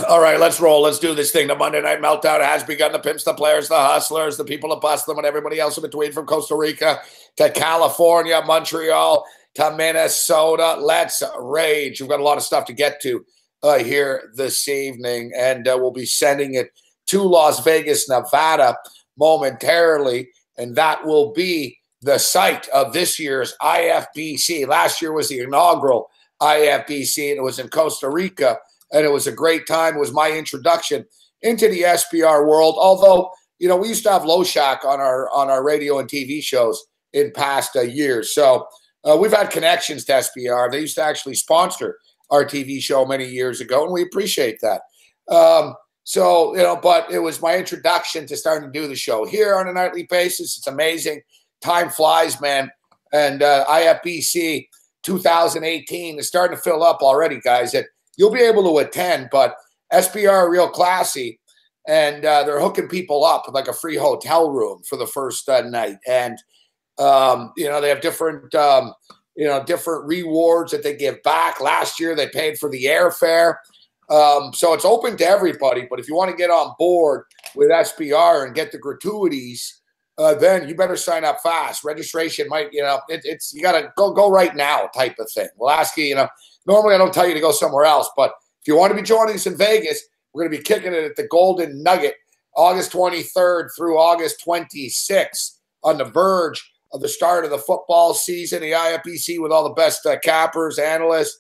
All right, let's roll. Let's do this thing. The Monday Night Meltdown has begun. The pimps, the players, the hustlers, the people that bust them, and everybody else in between, from Costa Rica to California, Montreal to Minnesota. Let's rage. We've got a lot of stuff to get to here this evening, and we'll be sending it to Las Vegas, Nevada momentarily, and that will be the site of this year's IFBC. Last year was the inaugural IFBC, and it was in Costa Rica, and it was a great time. It was my introduction into the SBR world, although, you know, we used to have Loshak on our radio and TV shows in past years. So we've had connections to SBR. They used to actually sponsor our TV show many years ago, and we appreciate that. So, you know, but it was my introduction to starting to do the show here on a nightly basis. It's amazing. Time flies, man. And IFBC 2018 is starting to fill up already, guys. And you'll be able to attend, but SBR are real classy, and they're hooking people up with like a free hotel room for the first night. And, you know, they have different, different rewards that they give back. Last year, they paid for the airfare. So it's open to everybody. But if you want to get on board with SBR and get the gratuities, then you better sign up fast. Registration might, you know, it's you got to go right now type of thing. We'll ask you, you know, normally I don't tell you to go somewhere else, but if you want to be joining us in Vegas, we're going to be kicking it at the Golden Nugget August 23rd through August 26th, on the verge of the start of the football season, the IFBC, with all the best cappers, analysts,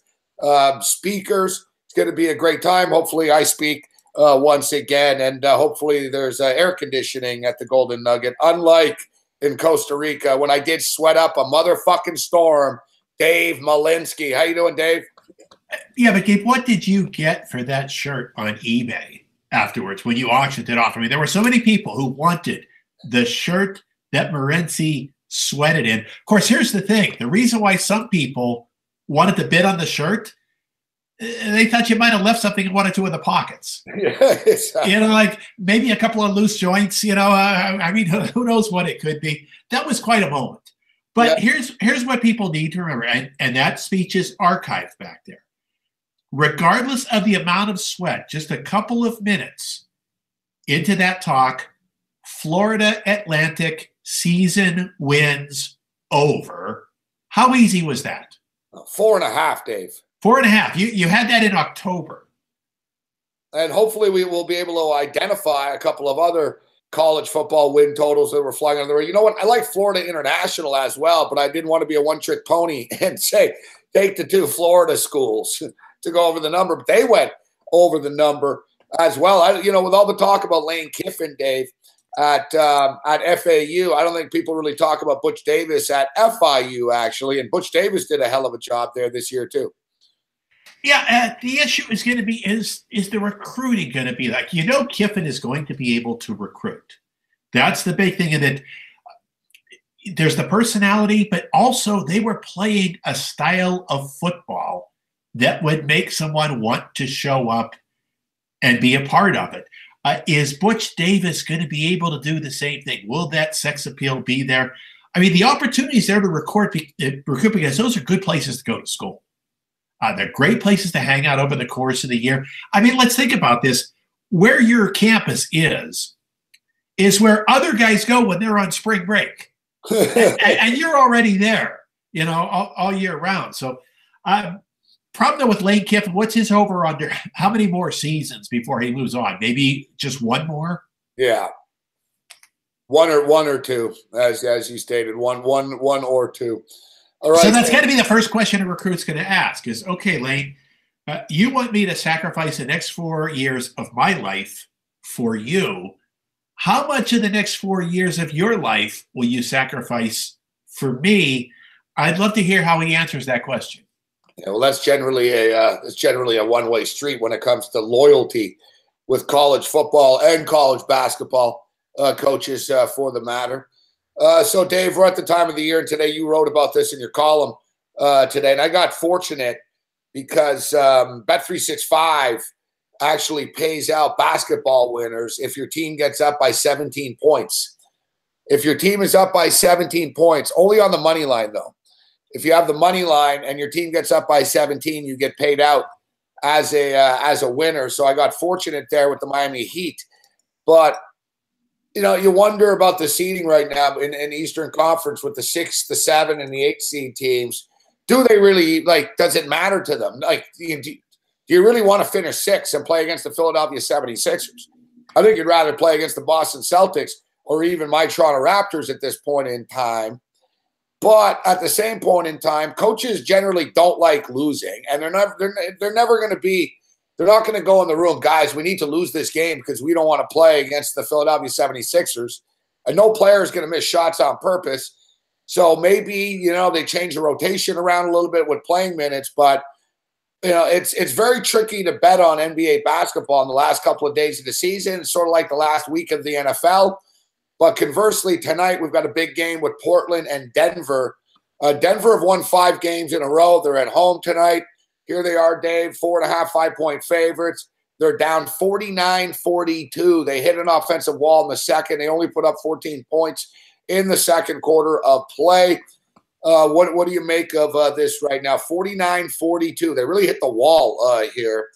speakers. It's going to be a great time. Hopefully I speak once again, and hopefully there's air conditioning at the Golden Nugget, unlike in Costa Rica when I did sweat up a motherfucking storm. Dave Morency. How you doing, Dave? Yeah, but Gabe, what did you get for that shirt on eBay afterwards when you auctioned it off? I mean, there were so many people who wanted the shirt that Morency sweated in. Of course, here's the thing. The reason why some people wanted to bid on the shirt, they thought you might have left something in one or two of the pockets. Yes. You know, like maybe a couple of loose joints, you know, I mean, who knows what it could be. That was quite a moment. But yeah, here's what people need to remember, and that speech is archived back there. Regardless of the amount of sweat, just a couple of minutes into that talk, Florida Atlantic season wins over. How easy was that? 4.5, Dave. 4.5. You had that in October. And hopefully we will be able to identify a couple of other college football win totals that were flying under the radar. You know what? I like Florida International as well, but I didn't want to be a one-trick pony and say, take the two Florida schools to go over the number. But they went over the number as well. You know, with all the talk about Lane Kiffin, Dave, at FAU, I don't think people really talk about Butch Davis at FIU, actually. And Butch Davis did a hell of a job there this year, too. Yeah, the issue is going to be, is the recruiting going to be like? You know, Kiffin is going to be able to recruit. That's the big thing. And that there's the personality, but also they were playing a style of football that would make someone want to show up and be a part of it. Is Butch Davis going to be able to do the same thing? Will that sex appeal be there? I mean, the opportunities there to recruit, because those are good places to go to school. They're great places to hang out over the course of the year. I mean, let's think about this. Where your campus is where other guys go when they're on spring break. and you're already there, you know, all year round. So problem with Lane Kiffin, what's his over-under? How many more seasons before he moves on? Maybe just one more? Yeah. One or two, as you stated. One or two. All right. So that's got to be the first question a recruit's going to ask is, okay, Lane, you want me to sacrifice the next 4 years of my life for you. How much of the next 4 years of your life will you sacrifice for me? I'd love to hear how he answers that question. Yeah, well, that's generally a one-way street when it comes to loyalty with college football and college basketball coaches, for the matter. So, Dave, we're at the time of the year, and today you wrote about this in your column today, and I got fortunate because Bet365 actually pays out basketball winners if your team gets up by 17 points. If your team is up by 17 points, only on the money line, though. If you have the money line and your team gets up by 17, you get paid out as a winner. So I got fortunate there with the Miami Heat. But you wonder about the seeding right now in Eastern Conference with the 6, the 7, and the 8 seed teams. Do they really, does it matter to them? Do you really want to finish 6th and play against the Philadelphia 76ers? I think you'd rather play against the Boston Celtics or even my Toronto Raptors at this point in time. But at the same point in time, coaches generally don't like losing, and they're not going to go in the room, guys, we need to lose this game because we don't want to play against the Philadelphia 76ers. And no player is going to miss shots on purpose. So maybe, they change the rotation around a little bit with playing minutes, but it's very tricky to bet on NBA basketball in the last couple of days of the season. It's sort of like the last week of the NFL. But conversely, tonight we've got a big game with Portland and Denver. Denver have won 5 games in a row. They're at home tonight. Here they are, Dave, 4.5, 5-point favorites. They're down 49-42. They hit an offensive wall in the second. They only put up 14 points in the second quarter of play. What do you make of this right now? 49-42. They really hit the wall here.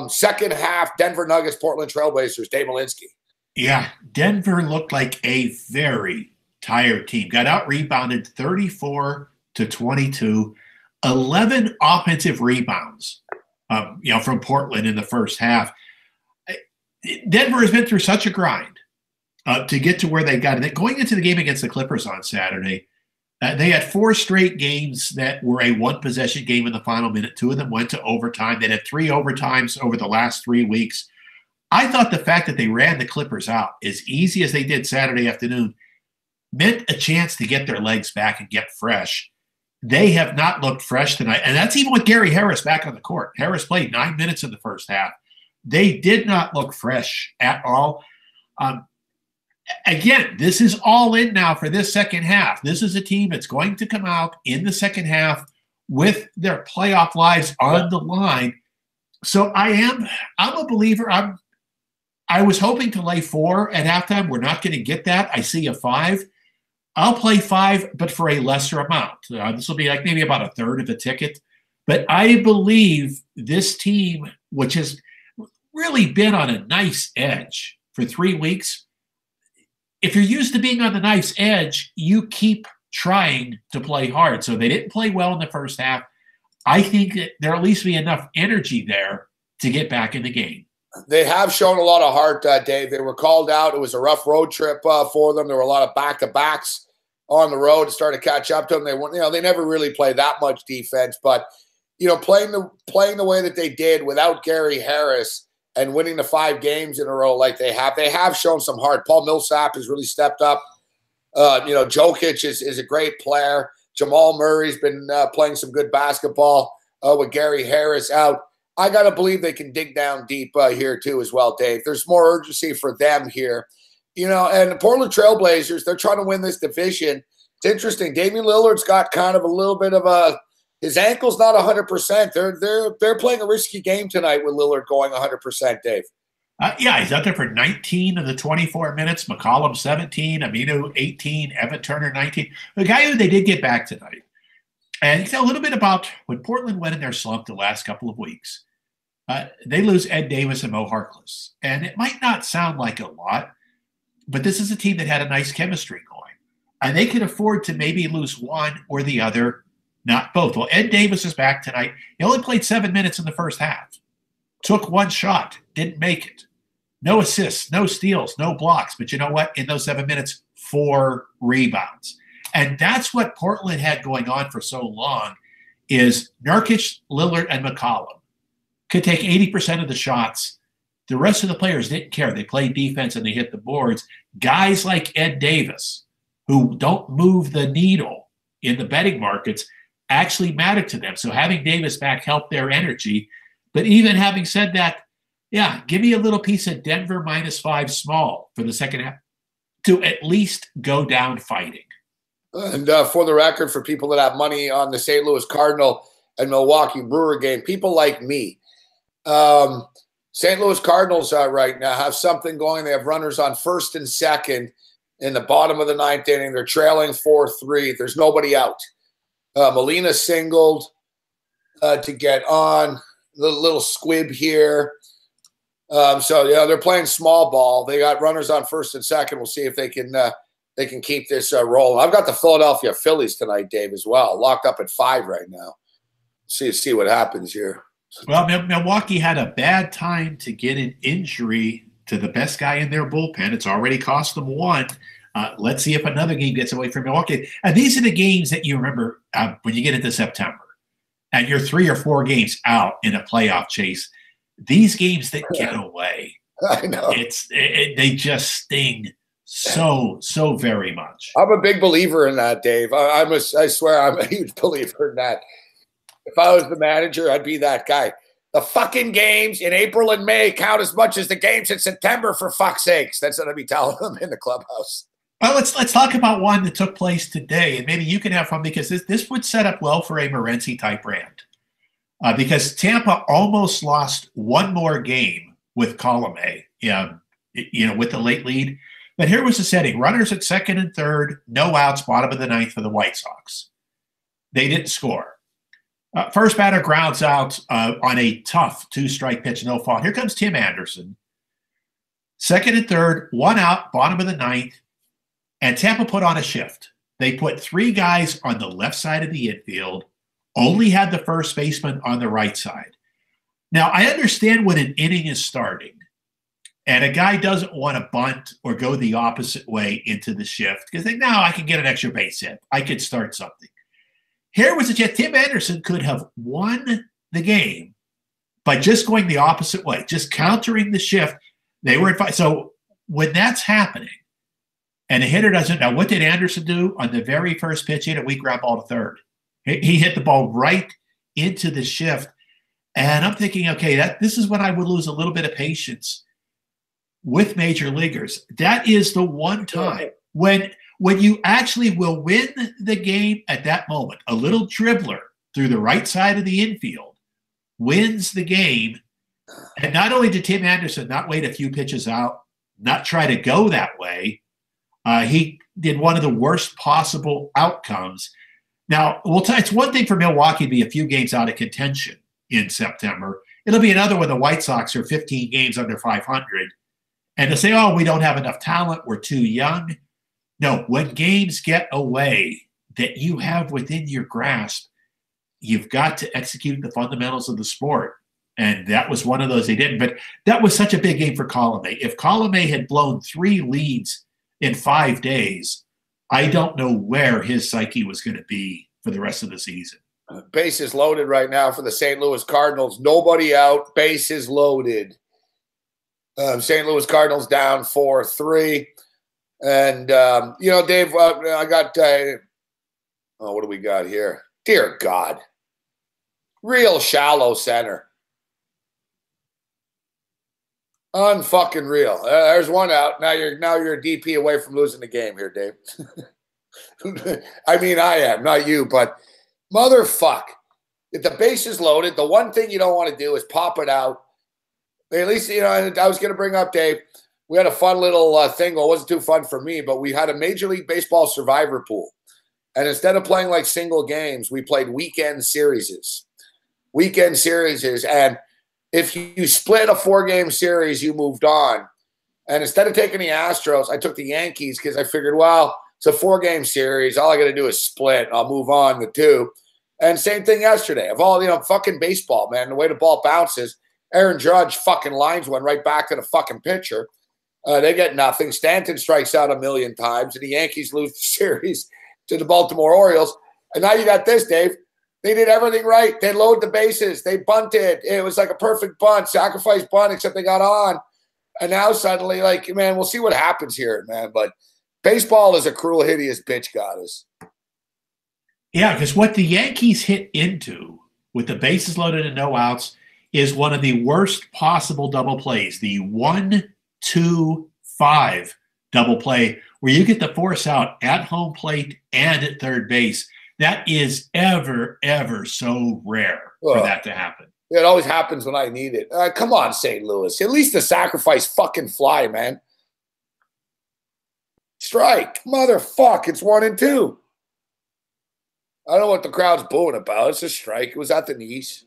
Second half, Denver Nuggets, Portland Trailblazers, Dave Morency. Yeah, Denver looked like a very tired team. Got out-rebounded 34-22. 11 offensive rebounds, from Portland in the first half. Denver has been through such a grind to get to where they got it. Going into the game against the Clippers on Saturday, they had 4 straight games that were a one-possession game in the final minute. 2 of them went to overtime. They had 3 overtimes over the last 3 weeks. I thought the fact that they ran the Clippers out as easy as they did Saturday afternoon meant a chance to get their legs back and get fresh. They have not looked fresh tonight, and that's even with Gary Harris back on the court. Harris played 9 minutes in the first half. They did not look fresh at all. Again, this is all in now for this second half. This is a team that's going to come out in the second half with their playoff lives on the line. So I'm a believer. I was hoping to lay 4 at halftime. We're not going to get that. I see a 5. I'll play 5, but for a lesser amount. This will be like maybe about a third of the ticket. But I believe this team, which has really been on a nice edge for 3 weeks, if you're used to being on the nice edge, you keep trying to play hard. So they didn't play well in the first half. I think that there'll at least be enough energy there to get back in the game. They have shown a lot of heart, Dave. They were called out. It was a rough road trip for them. There were a lot of back-to-backs on the road to start to catch up to them. They weren't, they never really played that much defense, but playing the way that they did without Gary Harris and winning the 5 games in a row like they have shown some heart. Paul Millsap has really stepped up. Jokic is a great player. Jamal Murray's been playing some good basketball with Gary Harris out. I got to believe they can dig down deep here too as well, Dave. There's more urgency for them here. And the Portland Trailblazers, they're trying to win this division. It's interesting. Damian Lillard's got kind of a little bit of his ankle's not 100%. They're playing a risky game tonight with Lillard going 100%, Dave. Yeah, he's out there for 19 of the 24 minutes. McCollum 17, Aminu 18, Evan Turner 19. The guy who they did get back tonight. And a little bit about when Portland went in their slump the last couple of weeks. They lose Ed Davis and Mo Harkless. And it might not sound like a lot, but this is a team that had a nice chemistry going. And they could afford to maybe lose one or the other, not both. Well, Ed Davis is back tonight. He only played 7 minutes in the first half. Took 1 shot, didn't make it. No assists, no steals, no blocks. But you know what? In those 7 minutes, 4 rebounds. And that's what Portland had going on for so long is Nurkic, Lillard, and McCollum could take 80% of the shots. The rest of the players didn't care. They played defense and they hit the boards. Guys like Ed Davis, who don't move the needle in the betting markets, actually mattered to them. So having Davis back helped their energy. But even having said that, yeah, give me a little piece of Denver -5 small for the second half to at least go down fighting. And for the record, for people that have money on the St. Louis Cardinal and Milwaukee Brewer game, people like me, St. Louis Cardinals right now have something going. They have runners on first and second in the bottom of the 9th inning. They're trailing 4-3. There's nobody out. Molina singled to get on. little squib here. So yeah, they're playing small ball. They got runners on first and second. We'll see if they can keep this rolling. I've got the Philadelphia Phillies tonight, Dave, as well, locked up at 5 right now. See what happens here. Well, Milwaukee had a bad time to get an injury to the best guy in their bullpen. It's already cost them 1. Let's see if another game gets away from Milwaukee. And these are the games that you remember when you get into September and you're 3 or 4 games out in a playoff chase. These games that get away, I know they just sting so very much. I'm a big believer in that, Dave. I swear I'm a huge believer in that. If I was the manager, I'd be that guy. The fucking games in April and May count as much as the games in September, for fuck's sakes. That's what I'd be telling them in the clubhouse. Well, let's talk about one that took place today, and maybe you can have fun because this would set up well for a Morency type brand. Because Tampa almost lost one more game with column A, with the late lead. But here was the setting. Runners at second and third, no outs, bottom of the ninth for the White Sox. They didn't score. First batter grounds out on a tough 2-strike pitch, no fault. Here comes Tim Anderson. Second and third, 1 out, bottom of the ninth. And Tampa put on a shift. They put 3 guys on the left side of the infield, only had the first baseman on the right side. Now, I understand when an inning is starting and a guy doesn't want to bunt or go the opposite way into the shift because they now I can get an extra base hit. I could start something. Here was a chance. Tim Anderson could have won the game by just going the opposite way, just countering the shift. They were in fight. So when that's happening and a hitter doesn't know, what did Anderson do on the very first pitch? He hit a weak ground ball to third. He hit the ball right into the shift. And I'm thinking, okay, this is when I would lose a little bit of patience with major leaguers. That is the one time when you actually will win the game at that moment. A little dribbler through the right side of the infield wins the game. And not only did Tim Anderson not wait a few pitches out, not try to go that way, he did one of the worst possible outcomes. Now, it's one thing for Milwaukee to be a few games out of contention in September. It'll be another when the White Sox are 15 games under 500. And to say, oh, we don't have enough talent, we're too young. No, when games get away that you have within your grasp, you've got to execute the fundamentals of the sport. And that was one of those they didn't. But that was such a big game for Column A. If Column A had blown 3 leads in 5 days, I don't know where his psyche was going to be for the rest of the season. Bases loaded right now for the St. Louis Cardinals. Nobody out. Bases loaded. St. Louis Cardinals down 4-3. And, Dave, I got what do we got here? Dear God. Real shallow center. Unfucking real. There's 1 out. Now you're a DP away from losing the game here, Dave. I mean, I am, not you, but motherfuck. If the base is loaded, the one thing you don't want to do is pop it out. At least, I was going to bring up, Dave, we had a fun little thing. Well, it wasn't too fun for me, but we had a Major League Baseball survivor pool. And instead of playing like single games, we played weekend series. And if you split a 4-game series, you moved on. And instead of taking the Astros, I took the Yankees because I figured, well, it's a 4-game series. All I got to do is split. I'll move on the 2. And same thing yesterday. Of all, fucking baseball, man, the way the ball bounces, Aaron Judge fucking lines one right back to the fucking pitcher. They get nothing. Stanton strikes out a million times, and the Yankees lose the series to the Baltimore Orioles. And now you got this, Dave. They did everything right. They loaded the bases. They bunted. It was like a perfect bunt, sacrifice bunt, except they got on. And now suddenly, man, we'll see what happens here, man. But baseball is a cruel, hideous bitch goddess. Yeah, because what the Yankees hit into with the bases loaded and no outs is one of the worst possible double plays. The 1-2-5 double play where you get the force out at home plate and at third base. That is ever, ever so rare for that to happen. It always happens when I need it. Come on, St. Louis. At least the sacrifice fucking fly, man. Strike. Motherfuck. It's 1-2. I don't know what the crowd's booing about. It's a strike. It was at the knees.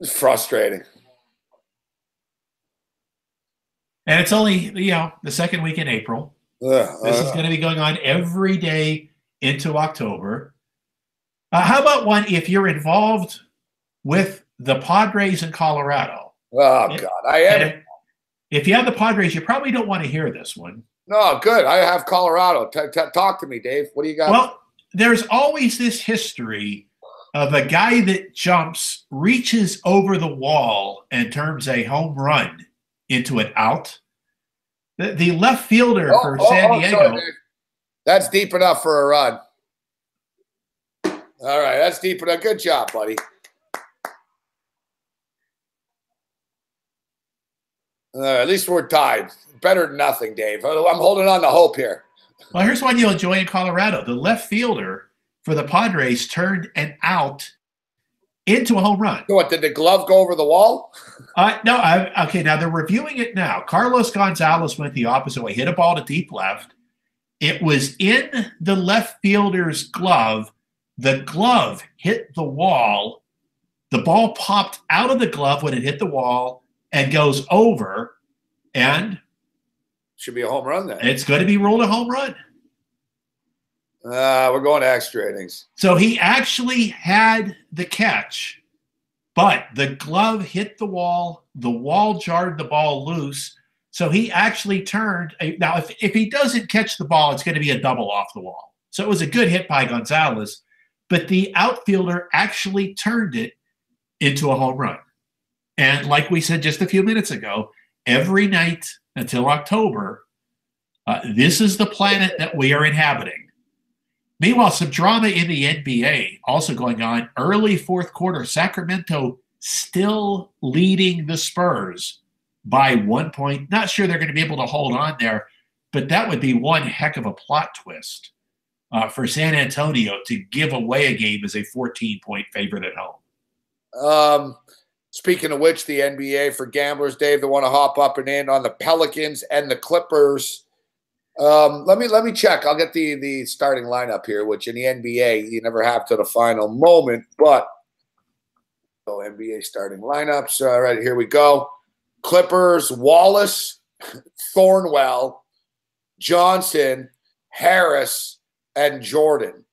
It's frustrating. And it's only, the second week in April. This is going to be going on every day into October. How about one if you're involved with the Padres in Colorado? Oh, God. I am. If you have the Padres, you probably don't want to hear this one. No, good. I have Colorado. Talk to me, Dave. What do you got? Well, there's always this history of a guy that jumps, reaches over the wall, and turns a home run into an out. The left fielder for San Diego. Sorry, that's deep enough for a run. All right, that's deep enough. Good job, buddy. At least we're tied. Better than nothing, Dave. I'm holding on to hope here. Well, here's one you'll enjoy in Colorado. The left fielder for the Padres turned an out into a home run. So what, did the glove go over the wall? No. Okay, now they're reviewing it now. Carlos Gonzalez went the opposite way, hit a ball to deep left. It was in the left fielder's glove. The glove hit the wall. The ball popped out of the glove when it hit the wall and goes over, and should be a home run then. It's going to be ruled a home run. We're going to extra innings. So he actually had the catch, but the glove hit the wall jarred the ball loose. So he actually turned. Now, if he doesn't catch the ball, it's going to be a double off the wall. So it was a good hit by Gonzalez, but the outfielder actually turned it into a home run. And like we said just a few minutes ago, every night until October, this is the planet that we are inhabiting. Meanwhile, some drama in the NBA also going on. Early fourth quarter, Sacramento still leading the Spurs by 1 point. Not sure they're going to be able to hold on there, but that would be one heck of a plot twist for San Antonio to give away a game as a 14-point favorite at home. Speaking of which, the NBA for gamblers, Dave, that want to hop up and in on the Pelicans and the Clippers. Let me check. I'll get the starting lineup here, which in the NBA you never have to the final moment. But so NBA starting lineups. All right, here we go. Clippers: Wallace, Thornwell, Johnson, Harris, and Jordan.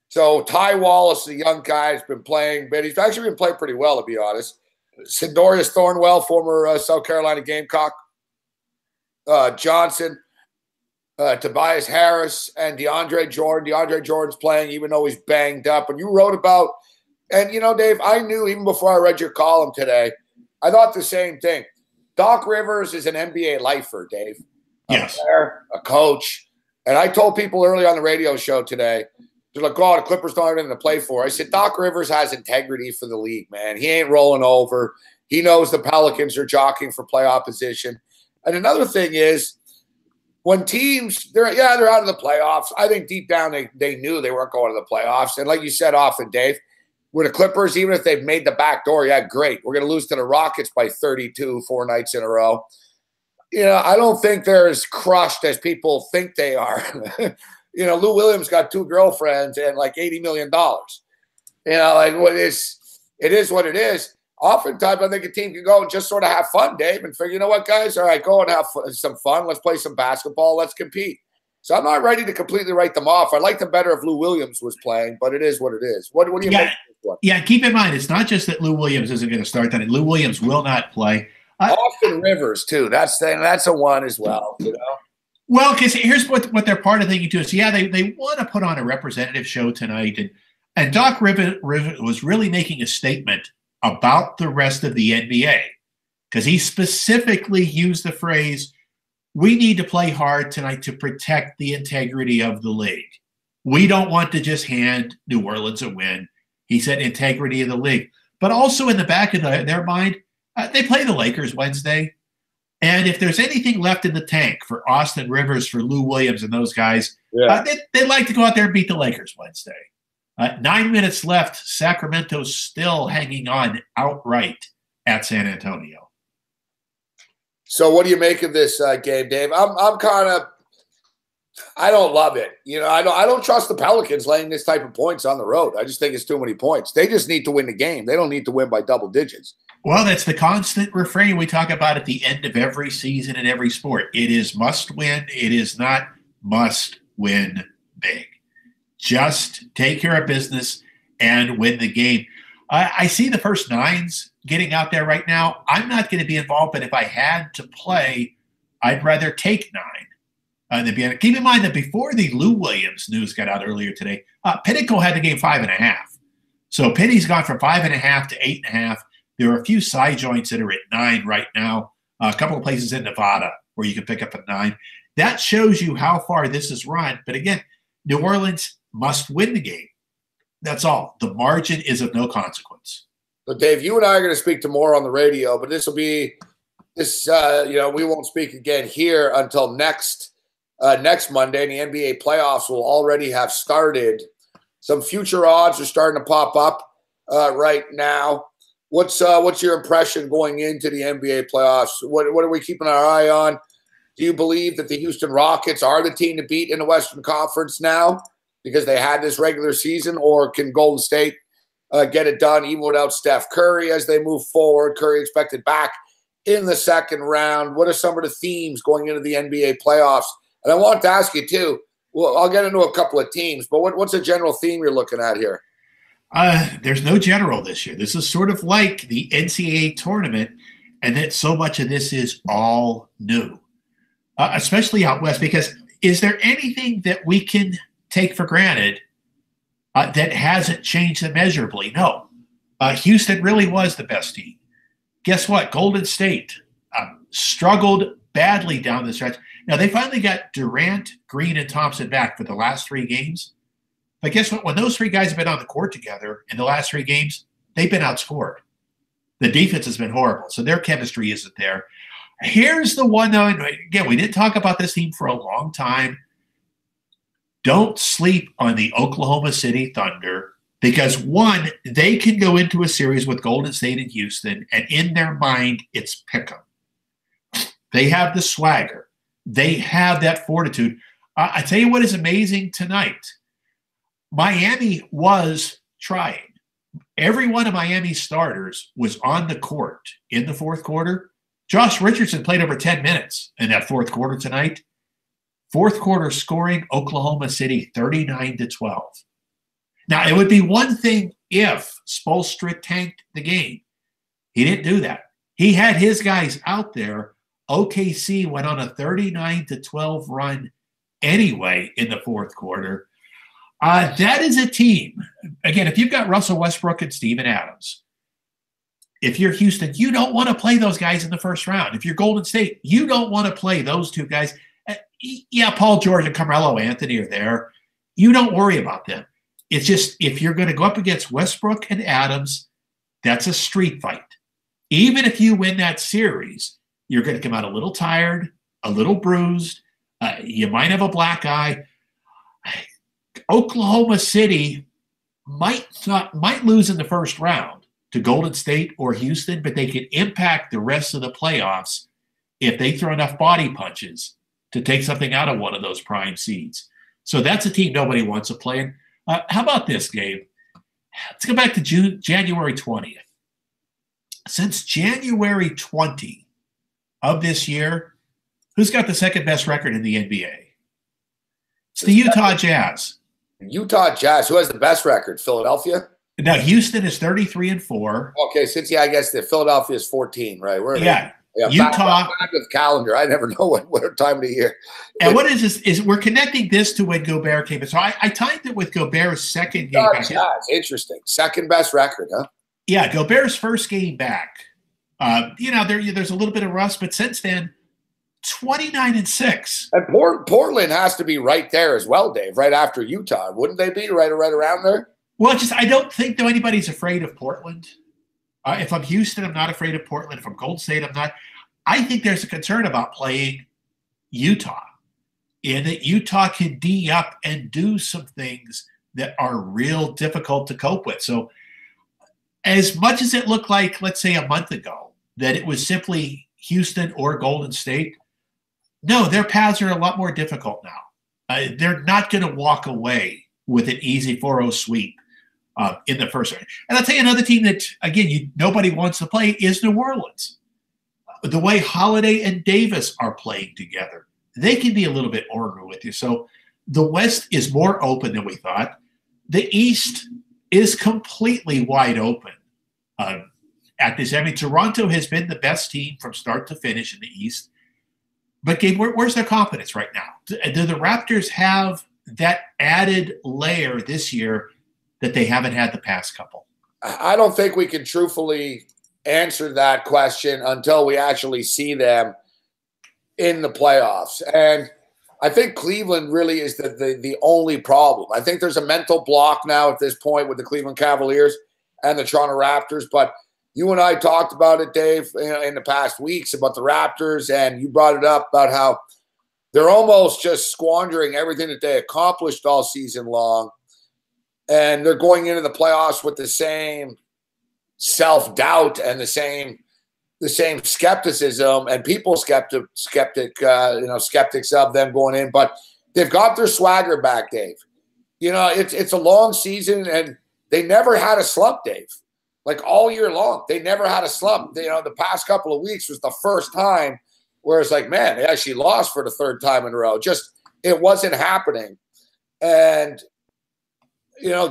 So Ty Wallace, the young guy, has been playing, but he's actually been playing pretty well, to be honest. Sindorius Thornwell, former South Carolina Gamecock. Johnson, Tobias Harris, and DeAndre Jordan. DeAndre Jordan's playing even though he's banged up. And you wrote about, and Dave, I knew even before I read your column today, I thought the same thing. Doc Rivers is an NBA lifer, Dave. Yes. A player, a coach. And I told people early on the radio show today, they're like, oh, the Clippers don't have anything to play for. I said, Doc Rivers has integrity for the league, man. He ain't rolling over. He knows the Pelicans are jockeying for playoff position. And another thing is, when teams, they're out of the playoffs. I think deep down they knew they weren't going to the playoffs. And like you said often, Dave, with the Clippers, even if they've made the back door, yeah, great. We're going to lose to the Rockets by 32 4 nights in a row. I don't think they're as crushed as people think they are. Lou Williams got 2 girlfriends and like $80 million. It is what it is. Oftentimes, I think a team can go and just sort of have fun, Dave, and figure, you know what, guys? All right, go and have some fun. Let's play some basketball. Let's compete. So I'm not ready to completely write them off. I'd like them better if Lou Williams was playing, but it is what it is. What do you make of this one? Yeah, keep in mind, it's not just that Lou Williams isn't going to start that. Lou Williams will not play. Austin Rivers, too. That's a one as well, Well, because here's what they're part of thinking, too. So, yeah, they want to put on a representative show tonight. And Doc Rivers was really making a statement about the rest of the NBA, because he specifically used the phrase, we need to play hard tonight to protect the integrity of the league. We don't want to just hand New Orleans a win. He said integrity of the league. But also in the back of their mind, they play the Lakers Wednesday. And if there's anything left in the tank for Austin Rivers, for Lou Williams and those guys, they'd like to go out there and beat the Lakers Wednesday. 9 minutes left. Sacramento's still hanging on outright at San Antonio. So what do you make of this game, Dave? I'm kind of I don't love it. I don't trust the Pelicans laying this type of points on the road. I just think it's too many points. They just need to win the game. They don't need to win by double digits. Well, that's the constant refrain we talk about at the end of every season in every sport. It is must win. It is not must win big. Just take care of business and win the game. I see the first nines getting out there right now. I'm not going to be involved, but if I had to play, I'd rather take 9. Keep in mind that before the Lou Williams news got out earlier today, Pinnacle had the game 5.5. So Penny's gone from 5.5 to 8.5. There are a few side joints that are at 9 right now. A couple of places in Nevada where you can pick up at 9. That shows you how far this is run. But again, New Orleans must win the game. That's all. The margin is of no consequence. But Dave, you and I are going to speak tomorrow on the radio, but this will be this. We won't speak again here until next Monday, and the NBA playoffs will already have started. Some future odds are starting to pop up right now. What's your impression going into the NBA playoffs? What are we keeping our eye on? Do you believe that the Houston Rockets are the team to beat in the Western Conference now because they had this regular season, or can Golden State get it done even without Steph Curry as they move forward? Curry expected back in the second round. What are some of the themes going into the NBA playoffs? And I want to ask you too, well, I'll get into a couple of teams, but what's a general theme you're looking at here? There's no general this year. This is sort of like the NCAA tournament, and that so much of this is all new, especially out west, because is there anything that we can take for granted that hasn't changed immeasurably? No. Houston really was the best team. Guess what? Golden State struggled badly down the stretch. Now, they finally got Durant, Green, and Thompson back for the last 3 games. But guess what? When those 3 guys have been on the court together in the last 3 games, they've been outscored. The defense has been horrible, so their chemistry isn't there. Here's the one, though. Again, we didn't talk about this team for a long time. Don't sleep on the Oklahoma City Thunder because, one, they can go into a series with Golden State and Houston, and in their mind, it's pick 'em. They have the swagger. They have that fortitude. I tell you what is amazing tonight. Miami was trying. Every one of Miami's starters was on the court in the fourth quarter. Josh Richardson played over 10 minutes in that fourth quarter tonight. Fourth quarter scoring, Oklahoma City 39-12. Now, it would be one thing if Spoelstra tanked the game. He didn't do that. He had his guys out there. OKC went on a 39-12 run anyway in the fourth quarter. That is a team. Again, if you've got Russell Westbrook and Steven Adams, if you're Houston, you don't want to play those guys in the first round. If you're Golden State, you don't want to play those 2 guys. Yeah, Paul George and Carmelo Anthony are there. You don't worry about them. It's just if you're going to go up against Westbrook and Adams, that's a street fight. Even if you win that series, you're going to come out a little tired, a little bruised. You might have a black eye. Oklahoma City might lose in the first round to Golden State or Houston, but they could impact the rest of the playoffs if they throw enough body punches to take something out of one of those prime seeds. So that's a team nobody wants to play in. How about this, Gabe? Let's go back to January 20th. Since January 20 of this year, who's got the second best record in the NBA? It's the Utah Jazz. Utah Jazz. Who has the best record? Philadelphia? Now, Houston is 33-4. Okay, I guess the Philadelphia is 14, right? Utah. Back of calendar. I never know what time of the year. And what is this? Is we're connecting this to when Gobert came in. So I timed it with Gobert's second game back. Interesting. Second best record, huh? Yeah, Gobert's first game back. There's a little bit of rust, but since then, 29-6. And Portland has to be right there as well, Dave, right after Utah. Wouldn't they be right around there? Well, I don't think though anybody's afraid of Portland. If I'm Houston, I'm not afraid of Portland. If I'm Golden State, I'm not. I think there's a concern about playing Utah, in that Utah can D up and do some things that are real difficult to cope with. So as much as it looked like, let's say a month ago, that it was simply Houston or Golden State, no, their paths are a lot more difficult now. They're not going to walk away with an easy 4-0 sweep in the first round. And I'll tell you another team that, again, nobody wants to play is New Orleans. The way Holiday and Davis are playing together, they can be a little bit ornery with you. So the West is more open than we thought. The East is completely wide open at this. I mean, Toronto has been the best team from start to finish in the East. But, Gabe, where's their confidence right now? Do the Raptors have that added layer this year that they haven't had the past couple? I don't think we can truthfully answer that question until we actually see them in the playoffs. And I think Cleveland really is the only problem. I think there's a mental block now at this point with the Cleveland Cavaliers and the Toronto Raptors. But you and I talked about it, Dave, in the past weeks about the Raptors, and you brought it up about how they're almost just squandering everything that they accomplished all season long. And they're going into the playoffs with the same self-doubt and the same skepticism, and people skeptics of them going in. But they've got their swagger back, Dave. It's a long season, and they never had a slump, Dave. Like all year long, they never had a slump. The past couple of weeks was the first time where it's like, man, they actually lost for the third time in a row. Just it wasn't happening. And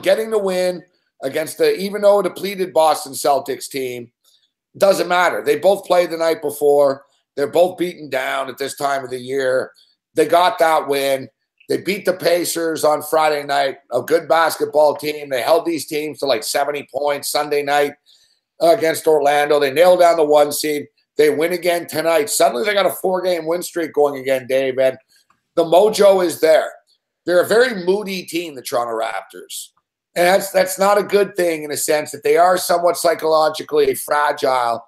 getting the win against even though a depleted Boston Celtics team, doesn't matter. They both played the night before. They're both beaten down at this time of the year. They got that win. They beat the Pacers on Friday night, a good basketball team. They held these teams to like 70 points Sunday night against Orlando. They nailed down the 1 seed. They win again tonight. Suddenly they got a 4-game win streak going again, Dave, and the mojo is there. They're a very moody team, the Toronto Raptors. And that's not a good thing in a sense that they are somewhat psychologically fragile.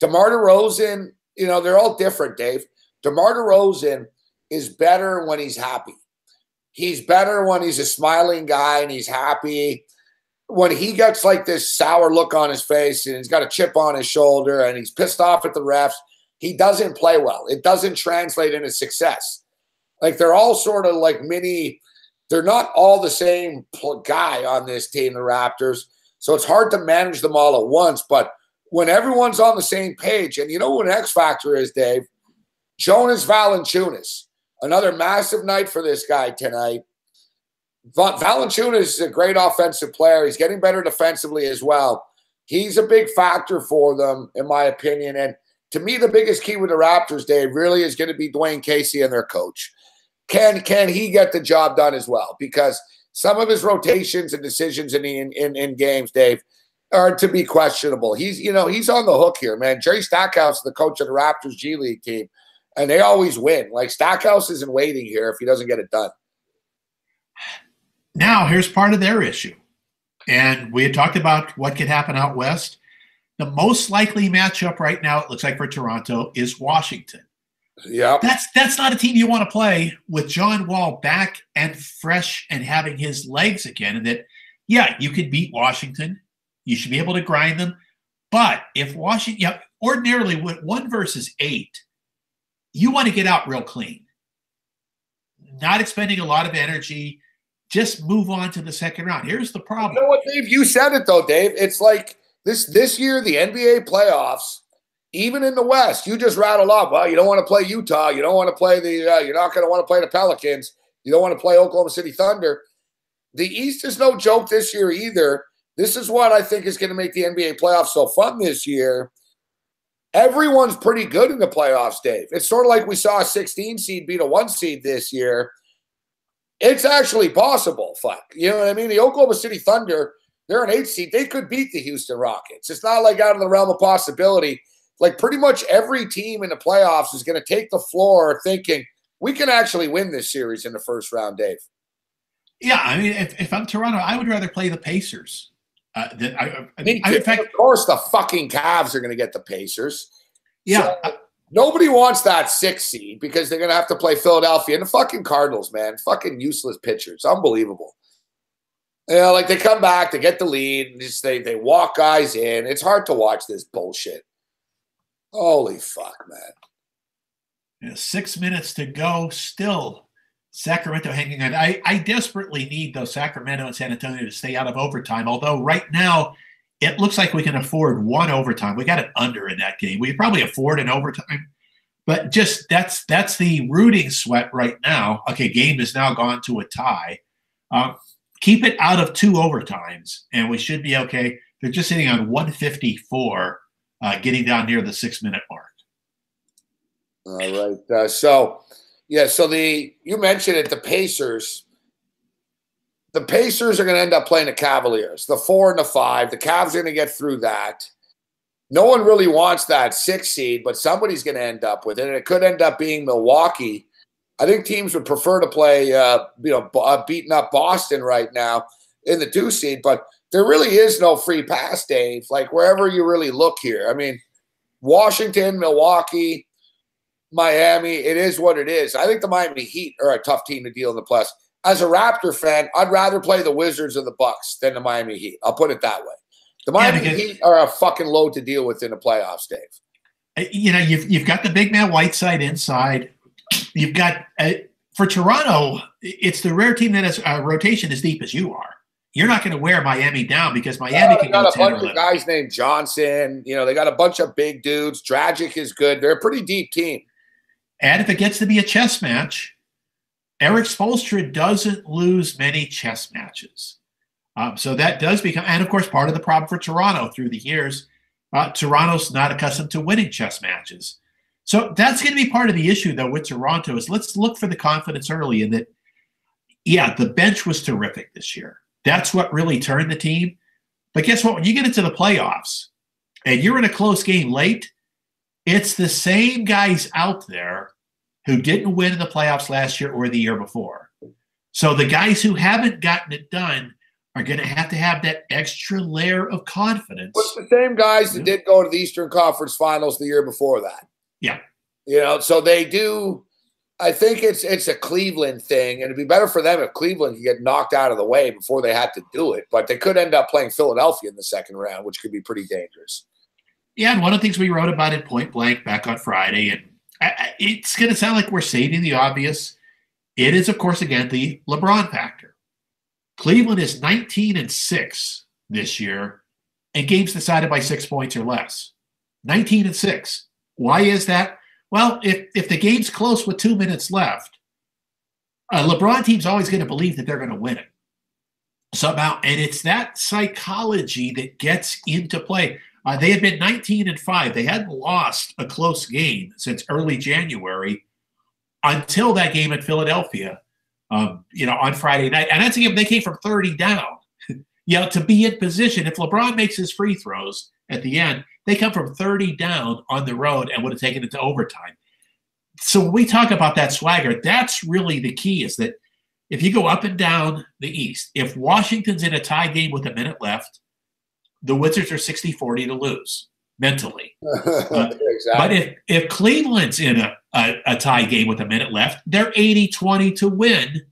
DeMar DeRozan, they're all different, Dave. DeMar DeRozan is better when he's happy. He's better when he's a smiling guy and he's happy. When he gets like this sour look on his face and he's got a chip on his shoulder and he's pissed off at the refs, he doesn't play well. It doesn't translate into success. Like they're all sort of like they're not all the same guy on this team, the Raptors. So it's hard to manage them all at once. But when everyone's on the same page, and you know what an X factor is, Dave? Jonas Valanciunas. Another massive night for this guy tonight. Valanciunas is a great offensive player. He's getting better defensively as well. He's a big factor for them, in my opinion. And to me, the biggest key with the Raptors, Dave, really is going to be Dwayne Casey and their coach. Can he get the job done as well? Because some of his rotations and decisions in games, Dave, are to be questionable. He's on the hook here, man. Jerry Stackhouse is the coach of the Raptors G League team, and they always win. Like Stackhouse isn't waiting here if he doesn't get it done. Now, here's part of their issue. And we had talked about what could happen out west. The most likely matchup right now, it looks like for Toronto, is Washington. Yeah, that's not a team you want to play with John Wall back and fresh and having his legs again. And that, yeah, you could beat Washington. You should be able to grind them. But if Washington, ordinarily with 1 versus 8, you want to get out real clean. Not expending a lot of energy. Just move on to the second round. Here's the problem. You know what, Dave? You said it, though, Dave. It's like this year, the NBA playoffs, even in the West, you just rattled off. Well, you don't want to play Utah. You don't want to play you're not going to want to play the Pelicans. You don't want to play Oklahoma City Thunder. The East is no joke this year either. This is what I think is going to make the NBA playoffs so fun this year. Everyone's pretty good in the playoffs, Dave. It's sort of like we saw a 16 seed beat a 1 seed this year. It's actually possible. Fuck. You know what I mean? The Oklahoma City Thunder, they're an 8 seed. They could beat the Houston Rockets. It's not like out of the realm of possibility. Like pretty much every team in the playoffs is going to take the floor thinking we can actually win this series in the first round, Dave. Yeah, I mean, if I'm Toronto, I would rather play the Pacers. In fact, of course, the fucking Cavs are going to get the Pacers. Yeah. So, nobody wants that 6 seed because they're going to have to play Philadelphia and the fucking Cardinals, man. Fucking useless pitchers. Unbelievable. Like they come back, they get the lead, and just they walk guys in. It's hard to watch this bullshit. Holy fuck, man. 6 minutes to go. Still Sacramento hanging on. I desperately need those Sacramento and San Antonio to stay out of overtime, although right now it looks like we can afford one overtime. We got an under in that game. We could probably afford an overtime, but just that's the rooting sweat right now. Okay, game has now gone to a tie. Keep it out of 2 overtimes, and we should be okay. They're just sitting on 154, getting down near the 6-minute mark. All right. So you mentioned it, the Pacers. The Pacers are going to end up playing the Cavaliers, the 4 and the 5. The Cavs are going to get through that. No one really wants that 6 seed, but somebody's going to end up with it, and it could end up being Milwaukee. I think teams would prefer to play, beating up Boston right now in the 2 seed, but there really is no free pass, Dave. Like wherever you really look here, I mean, Washington, Milwaukee, Miami, it is what it is. I think the Miami Heat are a tough team to deal in the playoffs. As a Raptor fan, I'd rather play the Wizards or the Bucks than the Miami Heat. I'll put it that way. The Miami Heat are a fucking load to deal with in the playoffs, Dave. You've got the big man Whiteside inside. You've got for Toronto, it's the rare team that has a rotation as deep as you are. You're not going to wear Miami down because Miami can go 10 or 11. They got a bunch of guys named Johnson. They got a bunch of big dudes. Dragic is good. They're a pretty deep team. And if it gets to be a chess match, Eric Spoelstra doesn't lose many chess matches. So that does become, and of course, part of the problem for Toronto through the years, Toronto's not accustomed to winning chess matches. So that's going to be part of the issue, though, with Toronto is let's look for the confidence early in that, yeah, the bench was terrific this year. That's what really turned the team. But guess what? When you get into the playoffs and you're in a close game late, it's the same guys out there who didn't win in the playoffs last year or the year before. So the guys who haven't gotten it done are going to have that extra layer of confidence. What's the same guys that did go to the Eastern Conference Finals the year before that? Yeah. So they do. I think it's a Cleveland thing, and it'd be better for them if Cleveland could get knocked out of the way before they had to do it. But they could end up playing Philadelphia in the second round, which could be pretty dangerous. Yeah, and one of the things we wrote about in Point Blank back on Friday, and it's going to sound like we're stating the obvious. It is, of course, again, the LeBron factor. Cleveland is 19-6 this year, and games decided by 6 points or less. 19-6. Why is that? Well, if the game's close with 2 minutes left, a LeBron team's always going to believe that they're going to win it somehow, and it's that psychology that gets into play. They had been 19-5. They hadn't lost a close game since early January until that game at Philadelphia, on Friday night. And that's a game they came from 30 down, to be in position. If LeBron makes his free throws at the end, they come from 30 down on the road and would have taken it to overtime. So when we talk about that swagger, that's really the key, is that if you go up and down the East, if Washington's in a tie game with a minute left, the Wizards are 60-40 to lose mentally. Exactly. But if Cleveland's in a tie game with a minute left, they're 80-20 to win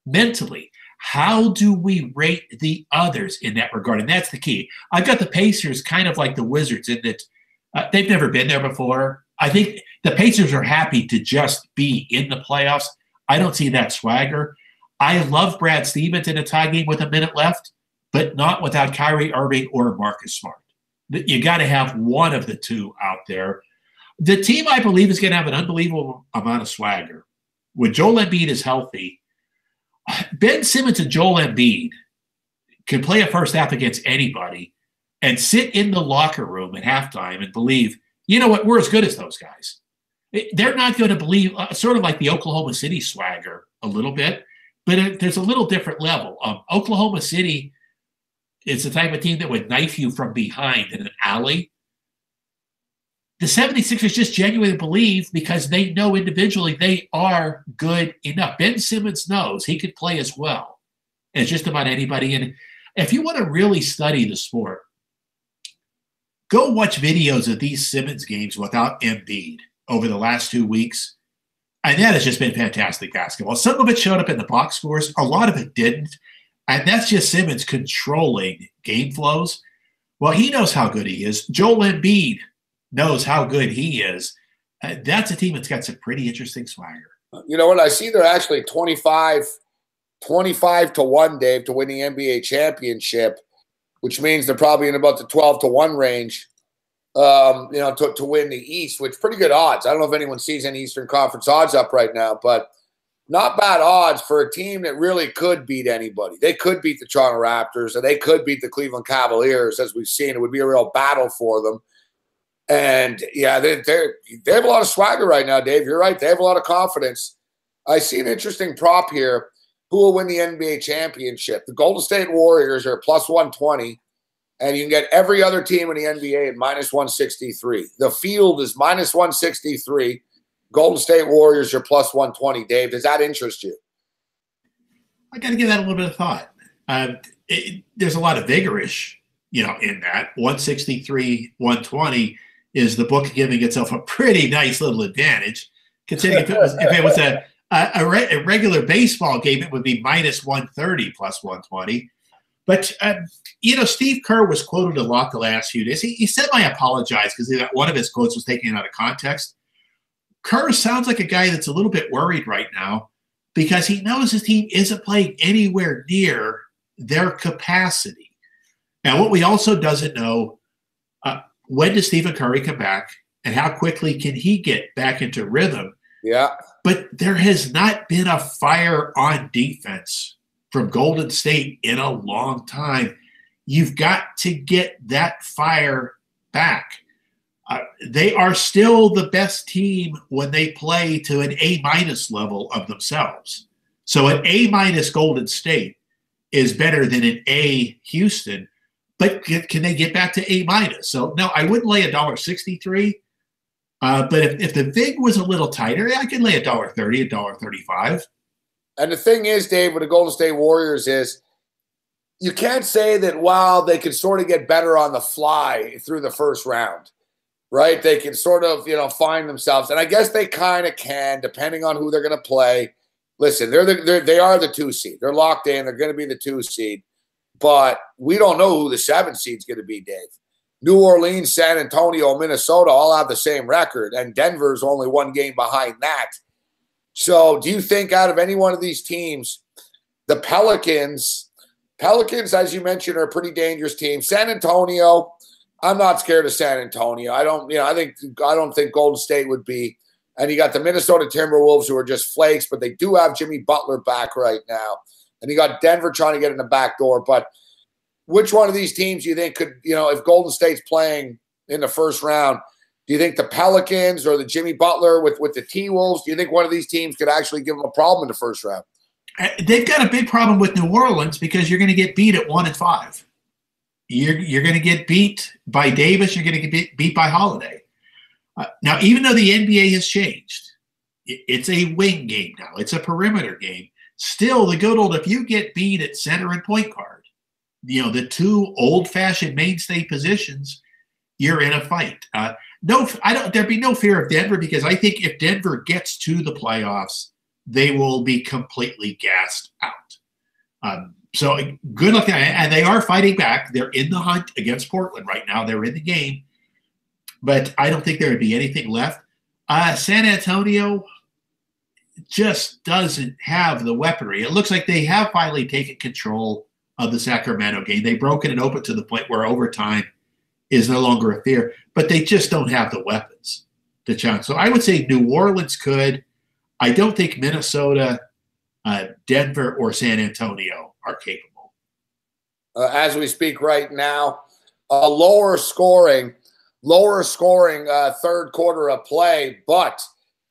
mentally. How do we rate the others in that regard? And that's the key. I've got the Pacers kind of like the Wizards in that they've never been there before. I think the Pacers are happy to just be in the playoffs. I don't see that swagger. I love Brad Stevens in a tie game with a minute left, but not without Kyrie Irving or Marcus Smart. You got to have one of the two out there. The team, I believe, is going to have an unbelievable amount of swagger. When Joel Embiid is healthy, Ben Simmons and Joel Embiid can play a first half against anybody and sit in the locker room at halftime and believe, you know what, we're as good as those guys. They're not going to believe, sort of like the Oklahoma City swagger a little bit, but there's a little different level. Oklahoma City is the type of team that would knife you from behind in an alley. The 76ers just genuinely believe, because they know individually they are good enough. Ben Simmons knows he could play as well as just about anybody. And if you want to really study the sport, go watch videos of these Simmons games without Embiid over the last 2 weeks. And that has just been fantastic basketball. Some of it showed up in the box scores. A lot of it didn't. And that's just Simmons controlling game flows. Well, he knows how good he is. Joel Embiid knows how good he is. That's a team that's got some pretty interesting swagger. You know what? I see they're actually 25 to 1, Dave, to win the NBA championship, which means they're probably in about the 12 to 1 range, to win the East, which pretty good odds. I don't know if anyone sees any Eastern Conference odds up right now, but not bad odds for a team that really could beat anybody. They could beat the Toronto Raptors, and they could beat the Cleveland Cavaliers, as we've seen. It would be a real battle for them. And, yeah, they have a lot of swagger right now, Dave. You're right. They have a lot of confidence. I see an interesting prop here. Who will win the NBA championship? The Golden State Warriors are plus 120, and you can get every other team in the NBA at minus 163. The field is minus 163. Golden State Warriors are plus 120. Dave, does that interest you? I got to give that a little bit of thought. There's a lot of vigorish, in that. 163, 120 is the book giving itself a pretty nice little advantage. Considering if it was a regular baseball game, it would be minus 130 plus 120. But, Steve Kerr was quoted a lot the last few days. He semi-apologized because one of his quotes was taken out of context. Kerr sounds like a guy that's a little bit worried right now because he knows his team isn't playing anywhere near their capacity. Now, what we also doesn't know, when does Stephen Curry come back and how quickly can he get back into rhythm? Yeah. But there has not been a fire on defense from Golden State in a long time. You've got to get that fire back. They are still the best team when they play to an A- level of themselves. So an A- Golden State is better than an A Houston, but can they get back to A-? So no, I wouldn't lay $1.63. But if the vig was a little tighter, I could lay $1.30, $1.35. And the thing is, Dave, with the Golden State Warriors is you can't say that while they can sort of get better on the fly through the first round, right? They can sort of, find themselves. And I guess they kind of can, depending on who they're going to play. Listen, they are the 2 seed. They're locked in. They're going to be the 2 seed. But we don't know who the 7 seed's going to be, Dave. New Orleans, San Antonio, Minnesota all have the same record, and Denver's only 1 game behind that. So do you think out of any one of these teams, the Pelicans, as you mentioned, are a pretty dangerous team. San Antonio, I'm not scared of San Antonio. I don't think Golden State would be. And you got the Minnesota Timberwolves, who are just flakes, but they do have Jimmy Butler back right now. And you got Denver trying to get in the back door. But which one of these teams do you think could, if Golden State's playing in the first round, do you think the Pelicans or the Jimmy Butler with the T-Wolves, do you think one of these teams could actually give them a problem in the first round? They've got a big problem with New Orleans because you're going to get beat at 1-5. You're going to get beat by Davis. You're going to get beat by Holiday. Now, even though the NBA has changed, it's a wing game now. It's a perimeter game. Still, the good old, if you get beat at center and point guard, the 2 old-fashioned mainstay positions, you're in a fight. There'd be no fear of Denver because I think if Denver gets to the playoffs, they will be completely gassed out. So good luck. And they are fighting back. They're in the hunt against Portland right now. They're in the game. But I don't think there would be anything left. San Antonio just doesn't have the weaponry. It looks like they have finally taken control of the Sacramento game. They've broken it open to the point where overtime is no longer a fear, but they just don't have the weapons to challenge. So I would say New Orleans could. I don't think Minnesota, Denver, or San Antonio are capable. As we speak right now, lower scoring third quarter of play, but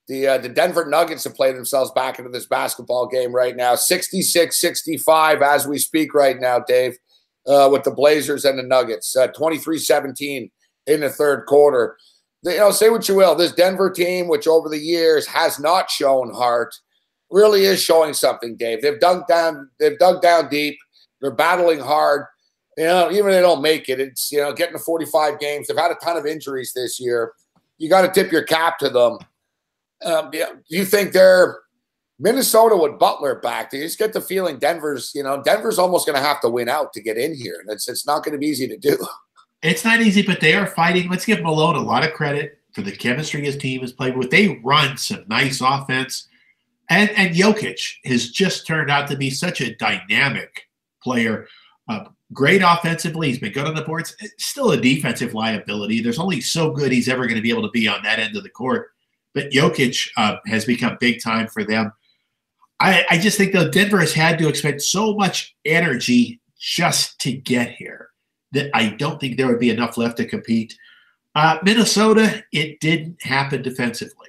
the Denver Nuggets have played themselves back into this basketball game right now. 66-65 as we speak right now, Dave, with the Blazers and the Nuggets. 23-17 in the third quarter. Say what you will. This Denver team, which over the years has not shown heart, really is showing something, Dave. They've dug down deep. They're battling hard. Even if they don't make it, it's, getting to 45 games. They've had a ton of injuries this year. You got to tip your cap to them. Do you think Minnesota with Butler back? Do you just get the feeling Denver's almost going to have to win out to get in here? It's not going to be easy to do. It's not easy, but they are fighting. Let's give Malone a lot of credit for the chemistry his team has played with. They run some nice offense. And Jokic has just turned out to be such a dynamic player. Great offensively. He's been good on the boards. Still a defensive liability. There's only so good he's ever going to be able to be on that end of the court. But Jokic has become big time for them. I just think, though, Denver has had to expend so much energy just to get here that I don't think there would be enough left to compete. Minnesota, it didn't happen defensively.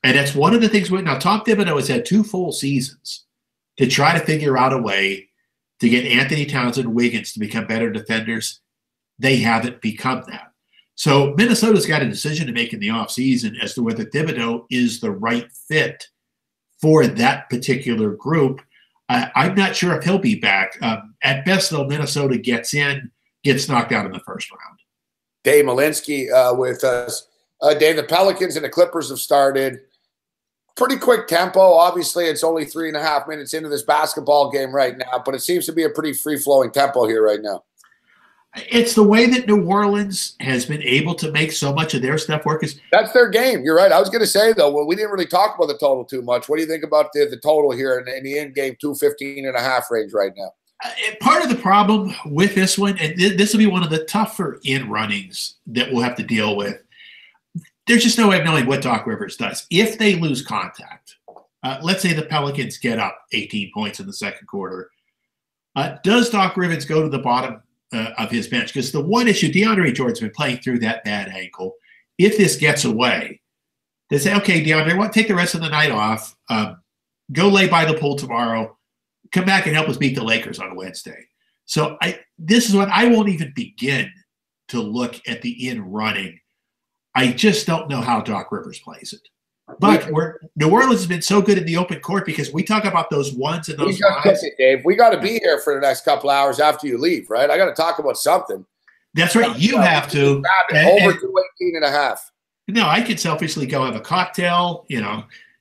And that's one of the things. Now, Tom Thibodeau has had 2 full seasons to try to figure out a way to get Anthony Townsend, Wiggins to become better defenders. They haven't become that. So Minnesota's got a decision to make in the offseason as to whether Thibodeau is the right fit for that particular group. I'm not sure if he'll be back. At best, though, Minnesota gets knocked out in the first round. Gabe Morency with us. Dave, the Pelicans and the Clippers have started. Pretty quick tempo. Obviously, it's only 3.5 minutes into this basketball game right now, but it seems to be a pretty free-flowing tempo here right now. It's the way that New Orleans has been able to make so much of their stuff work. That's their game. You're right. I was going to say, though, well, we didn't really talk about the total too much. What do you think about the total here in the in-game 215.5 range right now? Part of the problem with this one, and this will be one of the tougher in-runnings that we'll have to deal with, there's just no way of knowing what Doc Rivers does. If they lose contact, let's say the Pelicans get up 18 points in the second quarter, does Doc Rivers go to the bottom of his bench? Because the one issue, DeAndre Jordan's been playing through that bad ankle. If this gets away, they say, okay, DeAndre, take the rest of the night off, go lay by the pool tomorrow, come back and help us beat the Lakers on Wednesday. So this is what I won't even begin to look at the in-running. I just don't know how Doc Rivers plays it. But New Orleans has been so good in the open court because we talk about those ones and those lines. Dave, we got to be here for the next couple hours after you leave, right? I got to talk about something. That's right. You have to. Over 218.5. No, I could selfishly go have a cocktail,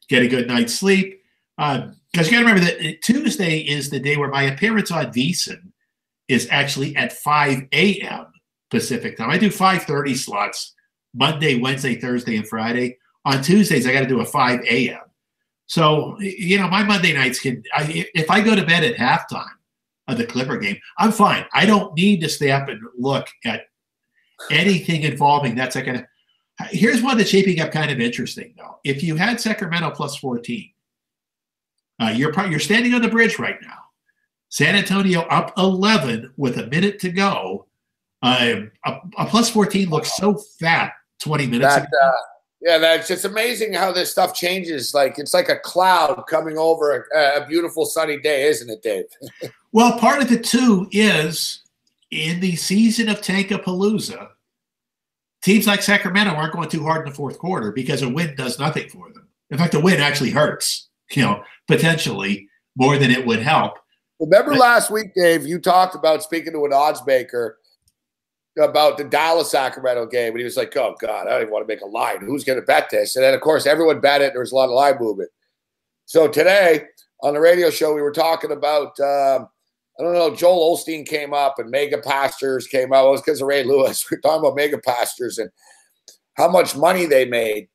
get a good night's sleep. Because you got to remember that Tuesday is the day where my appearance on VSiN is actually at 5 a.m. Pacific time. I do 5:30 slots Monday, Wednesday, Thursday, and Friday. On Tuesdays, I got to do a 5 a.m. So, my Monday nights if I go to bed at halftime of the Clipper game, I'm fine. I don't need to stay up and look at anything involving that second. Here's one that's shaping up kind of interesting, though. If you had Sacramento plus 14, you're standing on the bridge right now. San Antonio up 11 with a minute to go. A plus 14 looks so fat 20 minutes ago. That's just amazing how this stuff changes. It's like a cloud coming over a beautiful sunny day, isn't it, Dave? Well, part of it, too, is in the season of Tankapalooza, teams like Sacramento aren't going too hard in the fourth quarter because a win does nothing for them. In fact, a win actually hurts, potentially more than it would help. Remember last week, Dave, you talked about speaking to an odds maker about the Dallas-Sacramento game, and he was like, oh, God, I don't even want to make a line. Who's going to bet this? And then, of course, everyone bet it, and there was a lot of line movement. So today, on the radio show, we were talking about, Joel Osteen came up, and Mega Pastors came out. It was because of Ray Lewis. We were talking about Mega Pastors and how much money they made.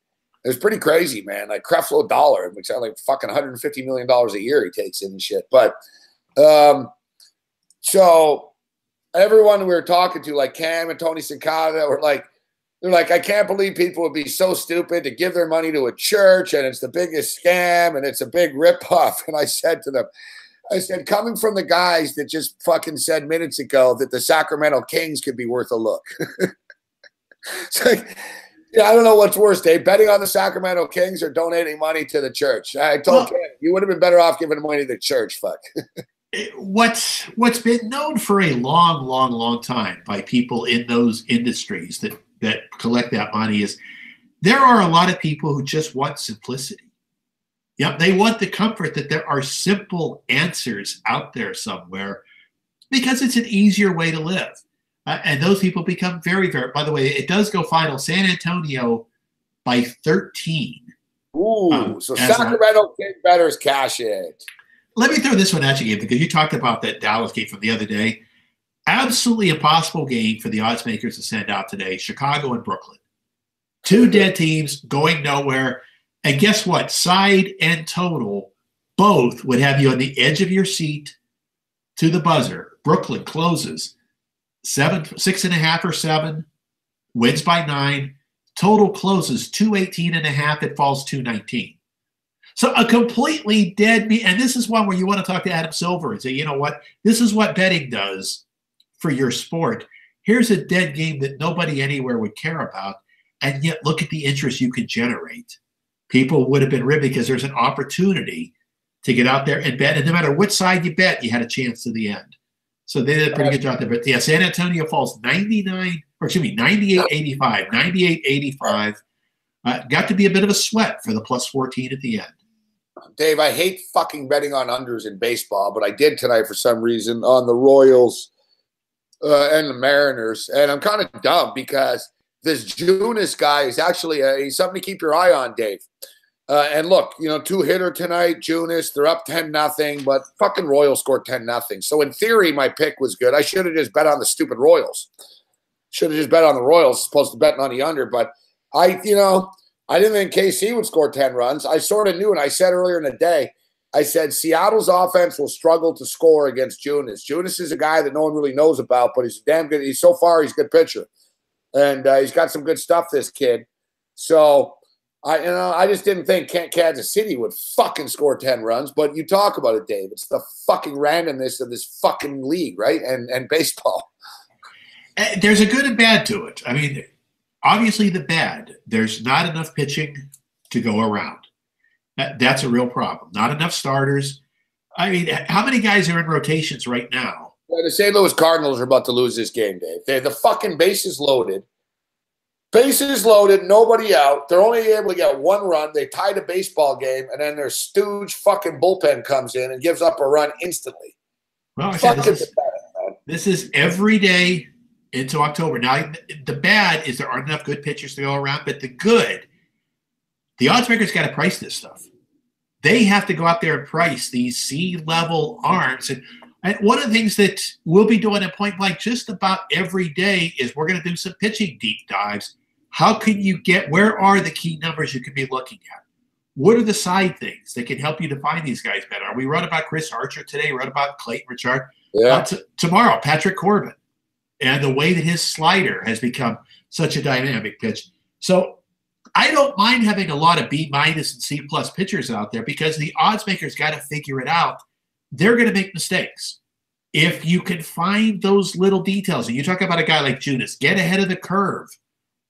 It was pretty crazy, man. Like Creflo Dollar, which sounds like fucking $150 million a year he takes in and shit. But so everyone we were talking to, like Cam and Tony Sincata, they're like, I can't believe people would be so stupid to give their money to a church, and it's the biggest scam, and it's a big ripoff. And I said to them, coming from the guys that just fucking said minutes ago that the Sacramento Kings could be worth a look. It's like, I don't know what's worse, Dave, betting on the Sacramento Kings or donating money to the church. I told Cam, you would have been better off giving money to the church, fuck. What's been known for a long, long, long time by people in those industries that collect that money is there are a lot of people who just want simplicity. Yep, they want the comfort that there are simple answers out there somewhere because it's an easier way to live. And those people become very, very, by the way, it does go final. San Antonio by 13. Ooh, so Sacramento King bettors cash it. Let me throw this one at you, Gabe, because you talked about that Dallas game from the other day. Absolutely impossible game for the odds makers to send out today, Chicago and Brooklyn. Two dead teams going nowhere. And guess what? Side and total both would have you on the edge of your seat to the buzzer. Brooklyn closes 6.5 or 7, wins by 9. Total closes 218.5. It falls 219. So a completely dead meat. And this is one where you want to talk to Adam Silver and say, you know what? This is what betting does for your sport. Here's a dead game that nobody anywhere would care about. And yet look at the interest you can generate. People would have been ribbed because there's an opportunity to get out there and bet. And no matter which side you bet, you had a chance to the end. So they did a pretty good job there. But yeah, San Antonio falls 98-85, 98-85. Got to be a bit of a sweat for the plus 14 at the end. Dave, I hate fucking betting on unders in baseball, but I did tonight for some reason on the Royals and the Mariners. And I'm kind of dumb because this Junis guy is actually he's something to keep your eye on, Dave. And look, 2-hitter tonight, Junis, they're up 10-0, but fucking Royals scored 10-0. So in theory, my pick was good. I should have just bet on the stupid Royals. Should have just bet on the Royals, supposed to bet on the under, but I didn't think KC would score 10 runs. I sort of knew, and I said earlier in the day, I said Seattle's offense will struggle to score against Junis. Junis is a guy that no one really knows about, but he's damn good. He's a good pitcher. And he's got some good stuff, this kid. So, I just didn't think Kansas City would fucking score 10 runs. But you talk about it, Dave. It's the fucking randomness of this fucking league, right? And baseball. There's a good and bad to it. I mean, obviously the bad. There's not enough pitching to go around. That's a real problem. Not enough starters. I mean, how many guys are in rotations right now? Yeah, the St. Louis Cardinals are about to lose this game, Dave. The fucking bases loaded. Bases loaded, nobody out. They're only able to get 1 run. They tied a baseball game, and then their stooge fucking bullpen comes in and gives up a run instantly. Well, this is every day into October. Now, the bad is there aren't enough good pitchers to go around, but the good, the odds makers got to price this stuff. They have to go out there and price these C-level arms. And one of the things that we'll be doing at Point Blank just about every day is we're going to do some pitching deep dives. How can you where are the key numbers you can be looking at? What are the side things that can help you to find these guys better? We wrote about Chris Archer today, wrote about Clayton Richard. Yeah. Tomorrow, Patrick Corbin, and the way that his slider has become such a dynamic pitch. So I don't mind having a lot of B- and C+ pitchers out there because the odds makers got to figure it out. They're going to make mistakes. If you can find those little details, and you talk about a guy like Junis, get ahead of the curve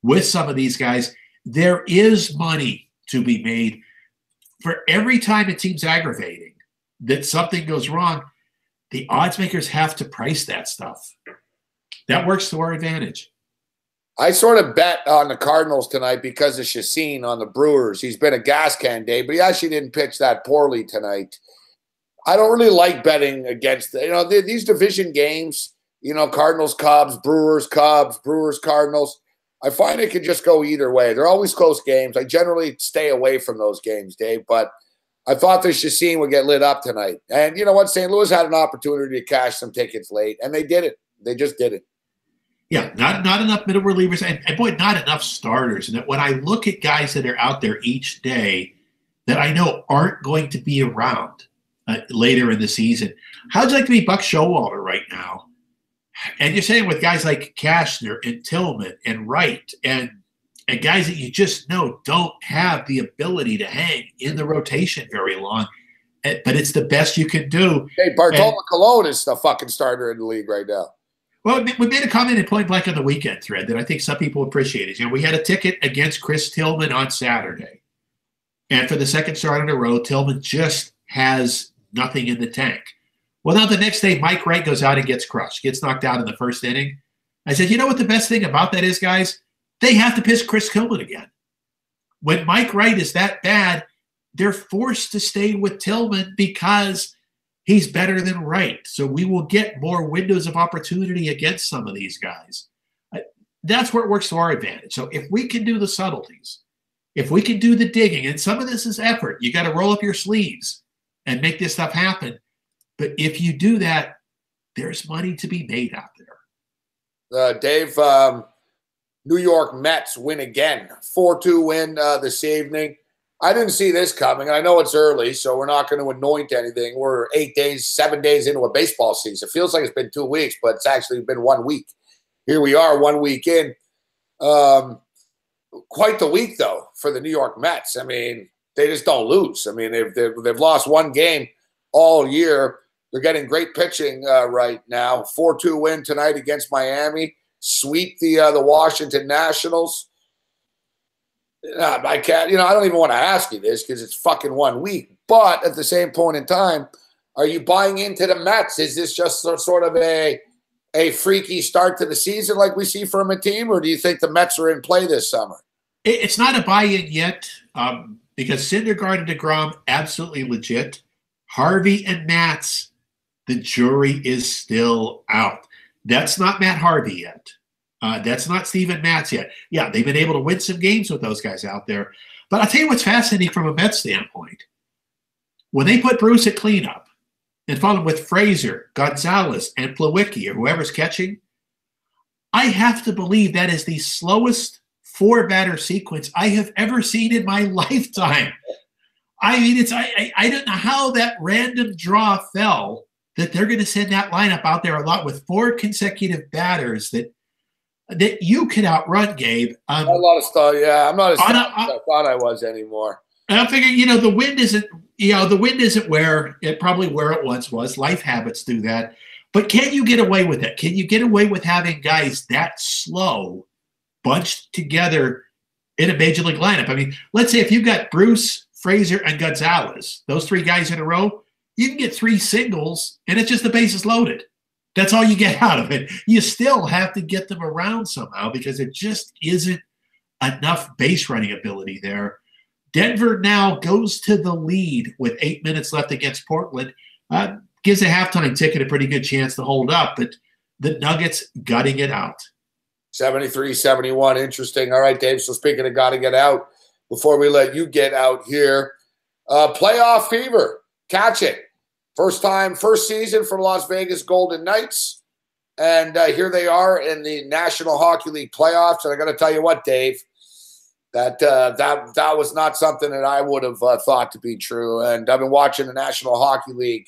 with some of these guys, there is money to be made. For every time it seems aggravating that something goes wrong, the odds makers have to price that stuff. That works to our advantage. I sort of bet on the Cardinals tonight because of Chacin on the Brewers. He's been a gas can, Dave, but he actually didn't pitch that poorly tonight. I don't really like betting against these division games, Cardinals, Cubs, Brewers, Cardinals. I find it could just go either way. They're always close games. I generally stay away from those games, Dave, but I thought the Chacin would get lit up tonight. And you know what? St. Louis had an opportunity to cash some tickets late, and they did it. They just did it. Yeah, not enough middle relievers, and boy, not enough starters. And when I look at guys that are out there each day that I know aren't going to be around later in the season, how'd you like to be Buck Showalter right now? And you're saying with guys like Cashner and Tillman and Wright and guys that you just know don't have the ability to hang in the rotation very long, but it's the best you can do. Hey, Bartolo Colon is the fucking starter in the league right now. Well, we made a comment at Point Blank on the weekend thread that I think some people appreciated. We had a ticket against Chris Tillman on Saturday. And for the second start in a row, Tillman just has nothing in the tank. Well, now the next day, Mike Wright goes out and gets crushed, gets knocked out in the first inning. I said, you know what the best thing about that is, guys? They have to pitch Chris Tillman again. When Mike Wright is that bad, they're forced to stay with Tillman because he's better than Wright. So we will get more windows of opportunity against some of these guys. That's where it works to our advantage. So if we can do the subtleties, if we can do the digging, and some of this is effort, you got to roll up your sleeves and make this stuff happen. But if you do that, there's money to be made out there. Dave, New York Mets win again. 4-2 win this evening. I didn't see this coming. I know it's early, so we're not going to anoint anything. We're 8 days, 7 days into a baseball season. It feels like it's been 2 weeks, but it's actually been 1 week. Here we are, 1 week in. Quite the week, though, for the New York Mets. I mean, they just don't lose. I mean, they've lost 1 game all year. They're getting great pitching right now. 4-2 win tonight against Miami. Sweep the Washington Nationals. I can't. I don't even want to ask you this because it's fucking 1 week. But at the same point in time, are you buying into the Mets? Is this just sort of a freaky start to the season like we see from a team, or do you think the Mets are in play this summer? It's not a buy-in yet because Syndergaard and DeGrom, absolutely legit. Harvey and Matz, the jury is still out. That's not Matt Harvey yet. That's not Steven Matz yet. Yeah, they've been able to win some games with those guys out there. But I'll tell you what's fascinating from a Mets standpoint. When they put Bruce at cleanup and followed with Frazier, Gonzalez, and Plawecki, or whoever's catching, I have to believe that is the slowest 4-batter sequence I have ever seen in my lifetime. I mean, I don't know how that random draw fell that they're going to send that lineup out there a lot with 4 consecutive batters that you can outrun, Gabe. A lot of stuff. Yeah, I'm not as fast as I thought I was anymore. And I'm figuring, the wind isn't where it once was. Life habits do that. But can you get away with it? Can you get away with having guys that slow bunched together in a major league lineup? I mean, let's say if you've got Bruce, Frazier, and Gonzalez, those 3 guys in a row, you can get 3 singles, and it's just the bases loaded. That's all you get out of it. You still have to get them around somehow because there just isn't enough base running ability there. Denver now goes to the lead with 8 minutes left against Portland. Gives a halftime ticket a pretty good chance to hold up, but the Nuggets gutting it out. 73-71. Interesting. All right, Dave. So speaking of got to get out, before we let you get out here, playoff fever. Catch it. First season for Las Vegas Golden Knights. And here they are in the National Hockey League playoffs. And I got to tell you what, Dave, that was not something that I would have thought to be true. And I've been watching the National Hockey League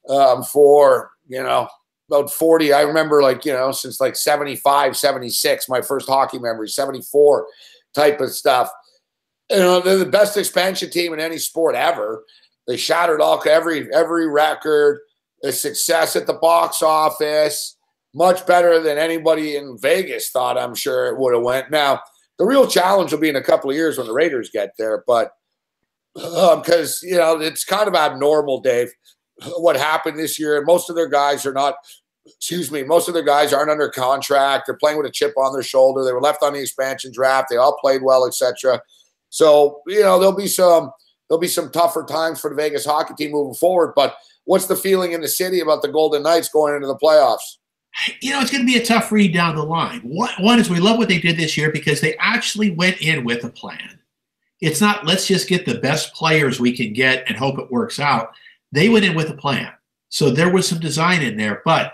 for, about 40. I remember since 75, 76, my first hockey memory, 74 type of stuff. They're the best expansion team in any sport ever. They shattered every record, the success at the box office, much better than anybody in Vegas thought, I'm sure it would have went. Now, the real challenge will be in a couple of years when the Raiders get there, but because, it's kind of abnormal, Dave, what happened this year. And most of their guys aren't under contract. They're playing with a chip on their shoulder. They were left on the expansion draft. They all played well, etc. So, there'll be some tougher times for the Vegas hockey team moving forward. But what's the feeling in the city about the Golden Knights going into the playoffs? It's going to be a tough read down the line. One is we love what they did this year because they actually went in with a plan. It's not let's just get the best players we can get and hope it works out. They went in with a plan. So there was some design in there. But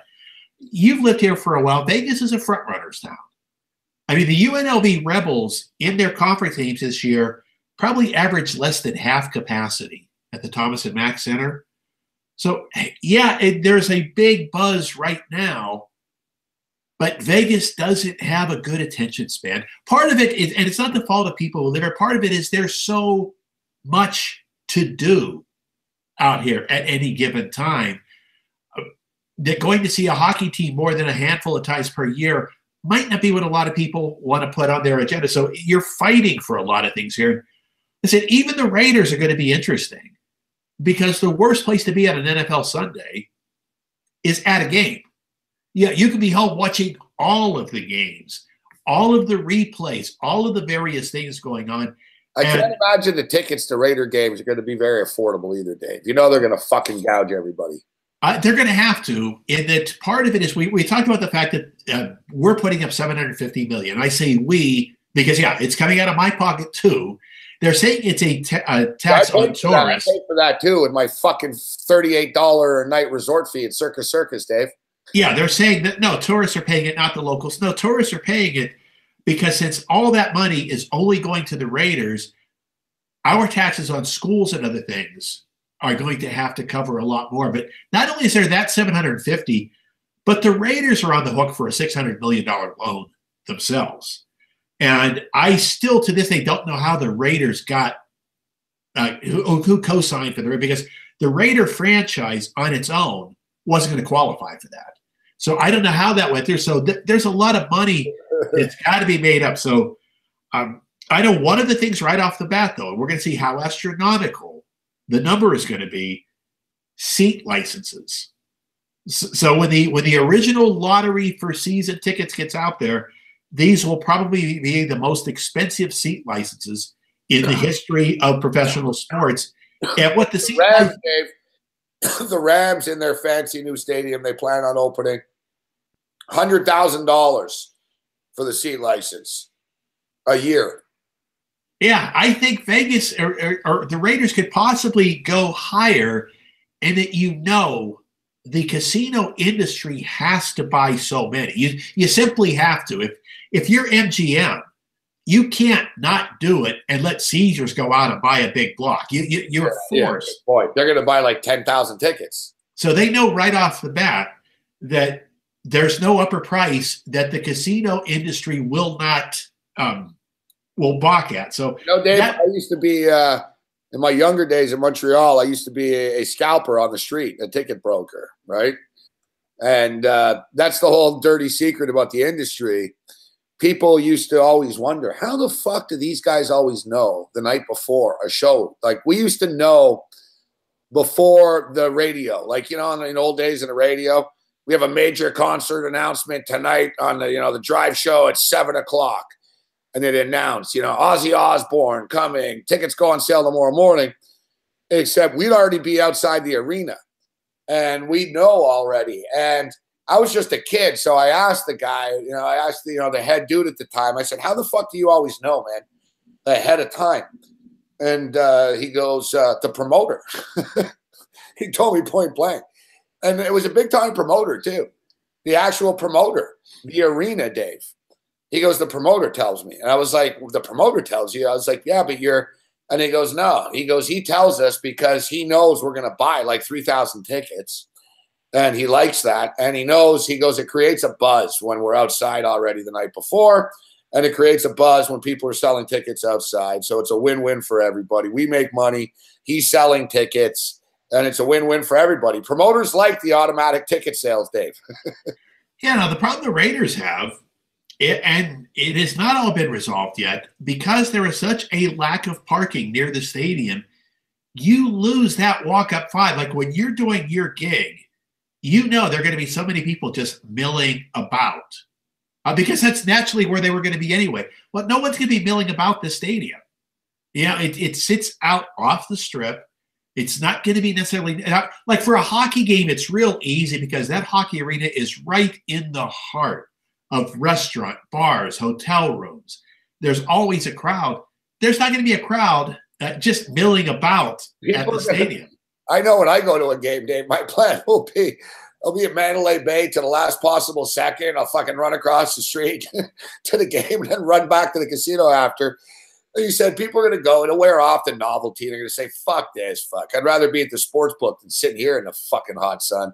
you've lived here for a while. Vegas is a front-runners town. I mean, the UNLV Rebels in their conference games this year probably averaged less than half capacity at the Thomas and Mack Center. So, there's a big buzz right now, but Vegas doesn't have a good attention span. Part of it is, and it's not the fault of people who live here, part of it is there's so much to do out here at any given time that going to see a hockey team more than a handful of times per year might not be what a lot of people want to put on their agenda. So you're fighting for a lot of things here. I said, even the Raiders are going to be interesting because the worst place to be at an NFL Sunday is at a game. Yeah, you can be held watching all of the games, all of the replays, all of the various things going on. I can't imagine the tickets to Raider games are going to be very affordable either, Dave. They're going to fucking gouge everybody. They're going to have to. And that part of it is we talked about the fact that we're putting up $750 million. I say we because, it's coming out of my pocket too. They're saying it's a tax on tourists. I paid for that too with my fucking $38 a night resort fee at Circus, Dave. Yeah, they're saying that, no, tourists are paying it, not the locals. No, tourists are paying it because since all that money is only going to the Raiders, our taxes on schools and other things are going to have to cover a lot more. But not only is there that 750, but the Raiders are on the hook for a $600 million loan themselves. And I still, to this day, don't know how the Raiders got who co-signed for the Raiders, because the Raider franchise on its own wasn't going to qualify for that. So I don't know how that went there. So there's a lot of money that's got to be made up. So I know one of the things right off the bat, though, we're going to see how astronomical the number is going to be: seat licenses. So when the original lottery for season tickets gets out there, these will probably be the most expensive seat licenses in the history of professional sports. And what the Rams, Dave, the Rams in their fancy new stadium, they plan on opening $100,000 for the seat license a year. Yeah, I think Vegas or the Raiders could possibly go higher, and that the casino industry has to buy so many. You simply have to. If you're MGM, you can't not do it and let Caesars go out and buy a big block. You're forced. Yeah, boy, they're going to buy like 10,000 tickets. So they know right off the bat that there's no upper price that the casino industry will not will balk at. So Dave, I used to be in my younger days in Montreal. I used to be a scalper on the street, a ticket broker, right? And that's the whole dirty secret about the industry. People used to always wonder, how the fuck do these guys always know the night before a show? Like, we used to know before the radio, like, in old days in the radio, we have a major concert announcement tonight on the drive show at 7:00. And they'd announce, Ozzy Osbourne coming, tickets go on sale tomorrow morning, except we'd already be outside the arena and we'd know already. And I was just a kid. So I asked the guy, I asked the head dude at the time, I said, how the fuck do you always know, man, ahead of time? And he goes, the promoter. He told me point blank. And it was a big time promoter too. The actual promoter, the arena, Dave. He goes, the promoter tells me. And I was like, the promoter tells you? I was like, yeah, but and he goes, no. He goes, he tells us because he knows we're going to buy like 3,000 tickets. And he likes that. And he knows, he goes, it creates a buzz when we're outside already the night before. And it creates a buzz when people are selling tickets outside. So it's a win-win for everybody. We make money. He's selling tickets. And it's a win-win for everybody. Promoters like the automatic ticket sales, Dave. Yeah, now the problem the Raiders have, and it has not all been resolved yet, because there is such a lack of parking near the stadium, you lose that walk-up five. Like when you're doing your gig, there are going to be so many people just milling about because that's naturally where they were going to be anyway. But no one's going to be milling about the stadium. It sits out off the strip. It's not going to be necessarily like for a hockey game. It's real easy because that hockey arena is right in the heart of restaurant, bars, hotel rooms. There's always a crowd. There's not going to be a crowd just milling about at the stadium. I know when I go to a game, Dave, my plan will be I'll be at Mandalay Bay to the last possible second. I'll fucking run across the street to the game and then run back to the casino after. Like you said, people are going to go. It'll wear off the novelty. They're going to say, fuck this, fuck. I'd rather be at the Sportsbook than sitting here in the fucking hot sun.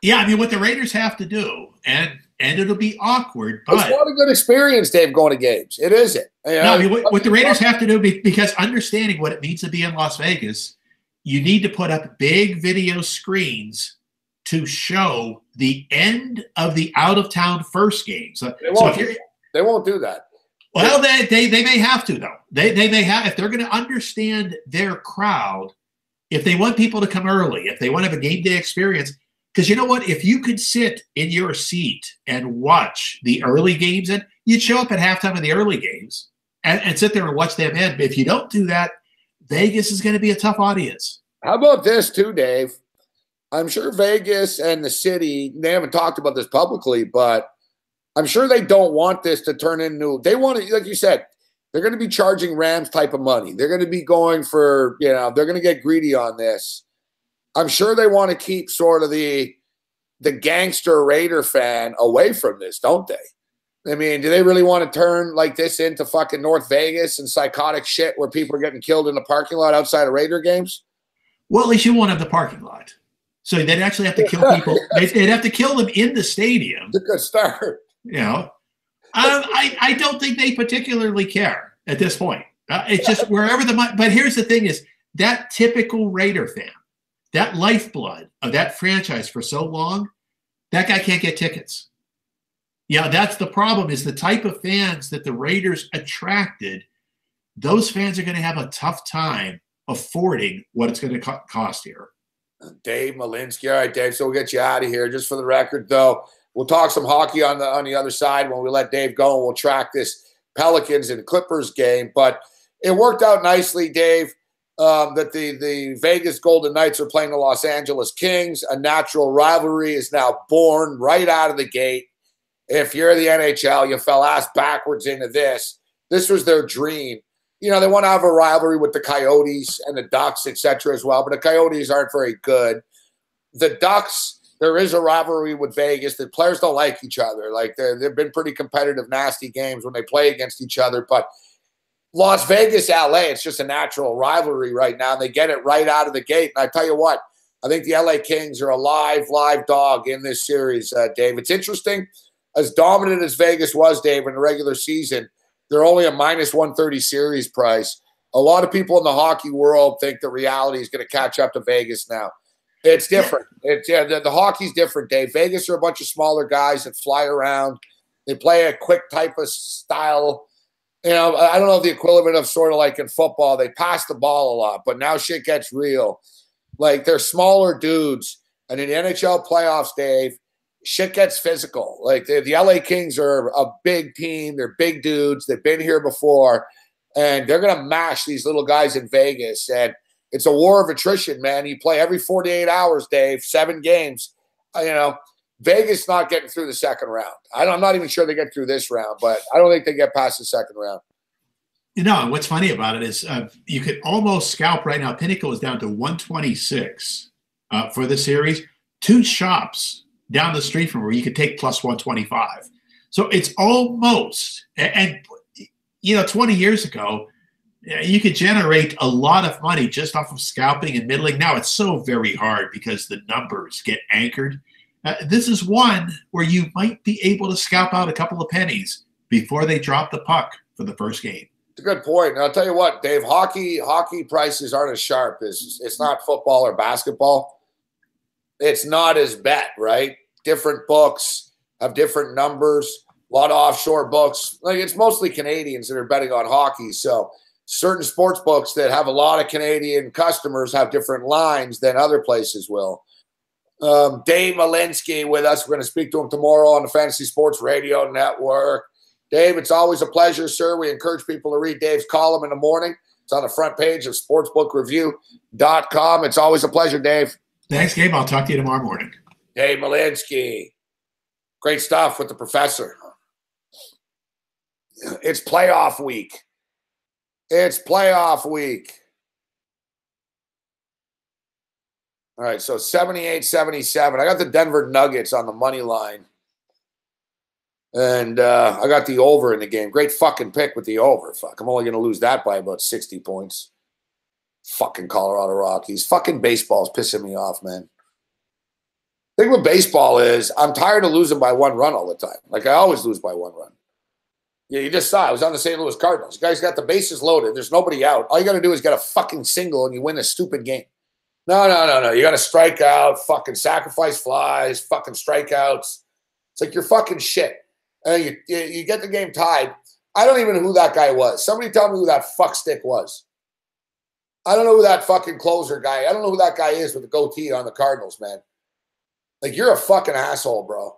Yeah, I mean, what the Raiders have to do, and it'll be awkward, but it's not a good experience, Dave, going to games. It isn't. No, I mean, what the Raiders have to do, because understanding what it means to be in Las Vegas, you need to put up big video screens to show the end of the out-of-town first game. They won't do that. Well, they may have to, though. They may have, if they're going to understand their crowd, if they want people to come early, if they want to have a game day experience. Because you know what? If you could sit in your seat and watch the early games, and you'd show up at halftime of the early games and sit there and watch them end. But if you don't do that, Vegas is going to be a tough audience. How about this too, Dave? I'm sure Vegas and the city, they haven't talked about this publicly, but I'm sure they don't want this to turn into, they want to, like you said, they're going to be charging Rams type of money. They're going to be going for, they're going to get greedy on this. I'm sure they want to keep sort of the gangster Raider fan away from this, don't they? I mean, do they really want to turn like this into fucking North Vegas and psychotic shit where people are getting killed in the parking lot outside of Raider games? Well, at least you won't have the parking lot. So they'd actually have to kill people. They'd have to kill them in the stadium. It's a good start. You know, I don't think they particularly care at this point. It's just wherever the money. But here's the thing: is that typical Raider fan, that lifeblood of that franchise for so long, that guy can't get tickets. Yeah, that's the problem. Is the type of fans that the Raiders attracted. Those fans are going to have a tough time affording what it's going to cost here. Dave Malinsky. All right, Dave. So we'll get you out of here. Just for the record, though, we'll talk some hockey on the other side when we let Dave go, and we'll track this Pelicans and Clippers game. But it worked out nicely, Dave, that the Vegas Golden Knights are playing the Los Angeles Kings. A natural rivalry is now born right out of the gate. If you're the NHL, you fell ass backwards into this. This was their dream. You know, they want to have a rivalry with the Coyotes and the Ducks, etc. as well, but the Coyotes aren't very good. The Ducks, there is a rivalry with Vegas. The players don't like each other. Like, they've been pretty competitive, nasty games when they play against each other. But Las Vegas, LA, it's just a natural rivalry right now. They get it right out of the gate. And I tell you what, I think the LA Kings are a live dog in this series, Dave. It's interesting. As dominant as Vegas was, Dave, in the regular season, they're only a -130 series price. A lot of people in the hockey world think the reality is going to catch up to Vegas now. It's different. The hockey's different, Dave. Vegas are a bunch of smaller guys that fly around. They play a quick type of style. You know, I don't know the equivalent of sort of like in football. They pass the ball a lot, but now shit gets real. Like, they're smaller dudes. And in the NHL playoffs, Dave, shit gets physical. Like, the LA Kings are a big team. They're big dudes. They've been here before. And they're going to mash these little guys in Vegas. And it's a war of attrition, man. You play every 48 hours, Dave, 7 games. You know, Vegas not getting through the second round. I'm not even sure they get through this round, but I don't think they get past the second round. You know, what's funny about it is you could almost scalp right now. Pinnacle is down to 126 for the series. 2 shops down the street from where you could take plus 125. So it's almost, and you know, 20 years ago, you could generate a lot of money just off of scalping and middling. Now it's so very hard because the numbers get anchored. This is one where you might be able to scalp out a couple of pennies before they drop the puck for the first game. It's a good point. And I'll tell you what, Dave, hockey prices aren't as sharp as it's not football or basketball. It's not as bet, right? Different books have different numbers, a lot of offshore books. Like, it's mostly Canadians that are betting on hockey. So certain sports books that have a lot of Canadian customers have different lines than other places will. Dave Malinsky with us. We're going to speak to him tomorrow on the Fantasy Sports Radio Network. Dave, it's always a pleasure, sir. We encourage people to read Dave's column in the morning. It's on the front page of sportsbookreview.com. It's always a pleasure, Dave. Thanks, Gabe. I'll talk to you tomorrow morning. Dave Malinsky. Great stuff with the professor. It's playoff week. It's playoff week. All right, so 78-77. I got the Denver Nuggets on the money line. And I got the over in the game. Great fucking pick with the over. Fuck, I'm only going to lose that by about 60 points. Fucking Colorado Rockies. Fucking baseball's pissing me off, man. The thing with baseball is I'm tired of losing by 1 run all the time. Like, I always lose by 1 run. Yeah, you just saw I was on the St. Louis Cardinals. You guys got the bases loaded. There's nobody out. All you got to do is get a fucking single and you win a stupid game. No. You got to strike out, fucking sacrifice flies, fucking strikeouts. It's like you're fucking shit. And you get the game tied. I don't even know who that guy was. Somebody tell me who that fuck stick was. I don't know who that fucking closer guy. I don't know who that guy is with the goatee on the Cardinals, man. Like, you're a fucking asshole, bro.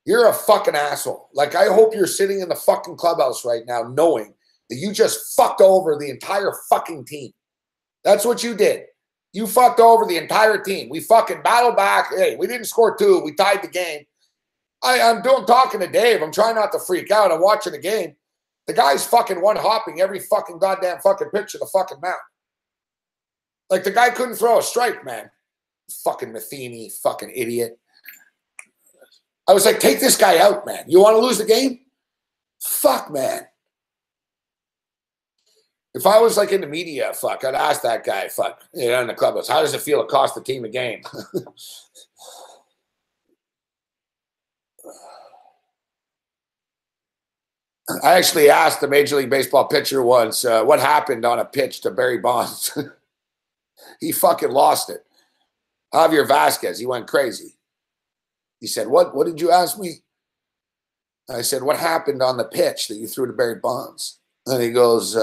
You're a fucking asshole. Like, I hope you're sitting in the fucking clubhouse right now knowing that you just fucked over the entire fucking team. That's what you did. You fucked over the entire team. We fucking battled back. Hey, we didn't score 2. We tied the game. I'm talking to Dave. I'm trying not to freak out. I'm watching the game. The guy's fucking one-hopping every fucking goddamn fucking pitch of the fucking mound. Like, the guy couldn't throw a strike, man. Fucking Matheny, fucking idiot. I was like, take this guy out, man. You want to lose the game? Fuck, man. If I was like in the media, fuck, I'd ask that guy, fuck, you know, in the clubhouse, how does it feel to cost the team a game? I actually asked the Major League Baseball pitcher once what happened on a pitch to Barry Bonds. He fucking lost it. Javier Vasquez, he went crazy. He said, what did you ask me? I said, what happened on the pitch that you threw to Barry Bonds? And he goes,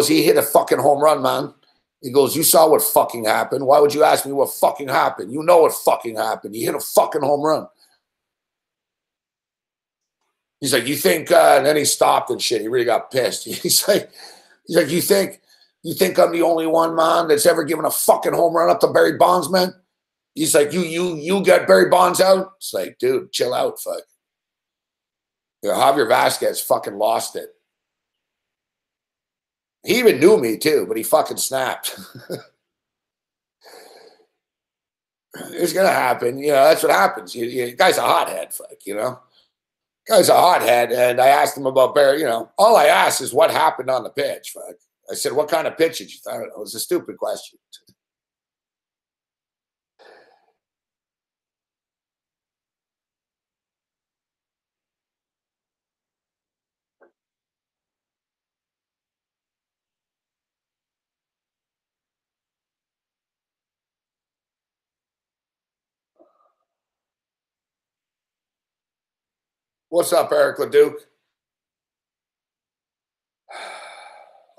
he hit a fucking home run, man. He goes, you saw what fucking happened. Why would you ask me what fucking happened? You know what fucking happened. He hit a fucking home run. He's like, you think, and then he stopped and shit. He really got pissed. He's like, you think I'm the only one, man, that's ever given a fucking home run up to Barry Bonds, man? He's like, you got Barry Bonds out? It's like, dude, chill out, fuck. You know, Javier Vasquez fucking lost it. He even knew me too, but he fucking snapped. It's gonna happen, you know. That's what happens. Guy's a hothead, fuck, you know. Guy's a hothead, and I asked him about Barry. You know, all I asked is what happened on the pitch, fuck. I said, what kind of pitch did you? I don't know. It was a stupid question. What's up, Eric Leduc?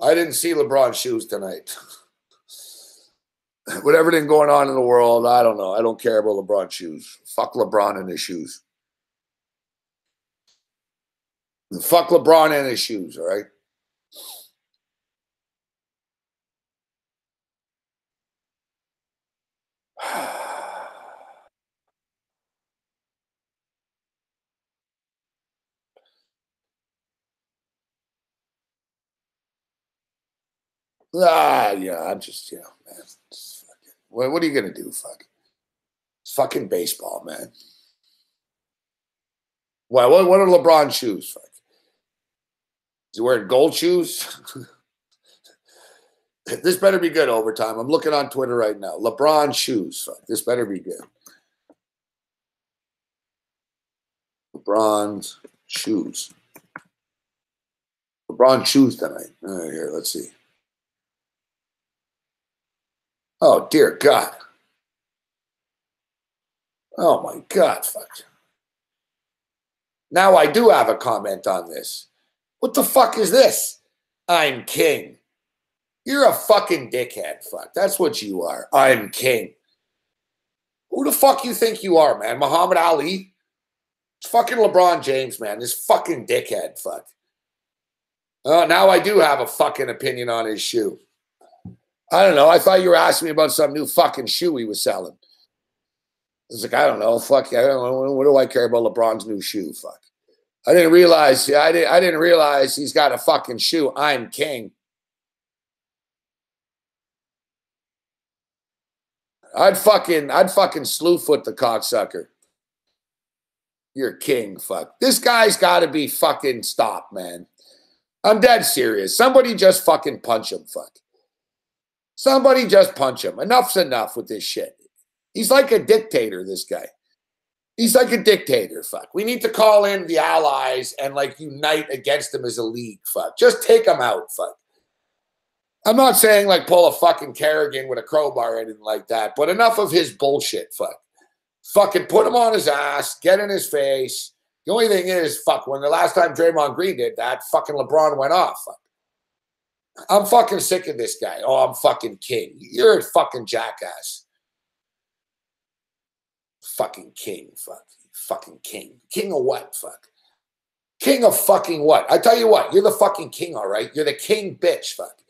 I didn't see LeBron's shoes tonight. With everything going on in the world, I don't know. I don't care about LeBron's shoes. Fuck LeBron and his shoes. Fuck LeBron and his shoes, all right? Yeah, I'm just, you know, man. What are you going to do, fuck? It's fucking baseball, man. What are LeBron's shoes, fuck? Is he wearing gold shoes? This better be good overtime. I'm looking on Twitter right now. LeBron shoes, fuck. This better be good. LeBron's shoes. LeBron shoes tonight. All right, here, let's see. Oh, dear God. Oh, my God, fuck. Now I do have a comment on this. What the fuck is this? I'm king. You're a fucking dickhead, fuck. That's what you are. I'm king. Who the fuck you think you are, man? Muhammad Ali? It's fucking LeBron James, man. This fucking dickhead, fuck. Now I do have a fucking opinion on his shoe. I don't know. I thought you were asking me about some new fucking shoe he was selling. I was like, I don't know. Fuck. I don't know. What do I care about LeBron's new shoe? Fuck. I didn't realize. Yeah, I didn't realize he's got a fucking shoe. I'm king. I'd fucking slew foot the cocksucker. You're king, fuck. This guy's got to be fucking stopped, man. I'm dead serious. Somebody just fucking punch him, fuck. Somebody just punch him. Enough's enough with this shit. He's like a dictator, this guy. He's like a dictator, fuck. We need to call in the allies and, like, unite against him as a league, fuck. Just take him out, fuck. I'm not saying, like, pull a fucking Kerrigan with a crowbar or anything like that, but enough of his bullshit, fuck. Fucking put him on his ass, get in his face. The only thing is, fuck, when the last time Draymond Green did that, fucking LeBron went off, fuck. I'm fucking sick of this guy. Oh, I'm fucking king. You're a fucking jackass. Fucking king, fuck. Fucking king. King of what, fuck? King of fucking what? I tell you what, you're the fucking king, all right? You're the king bitch, fuck.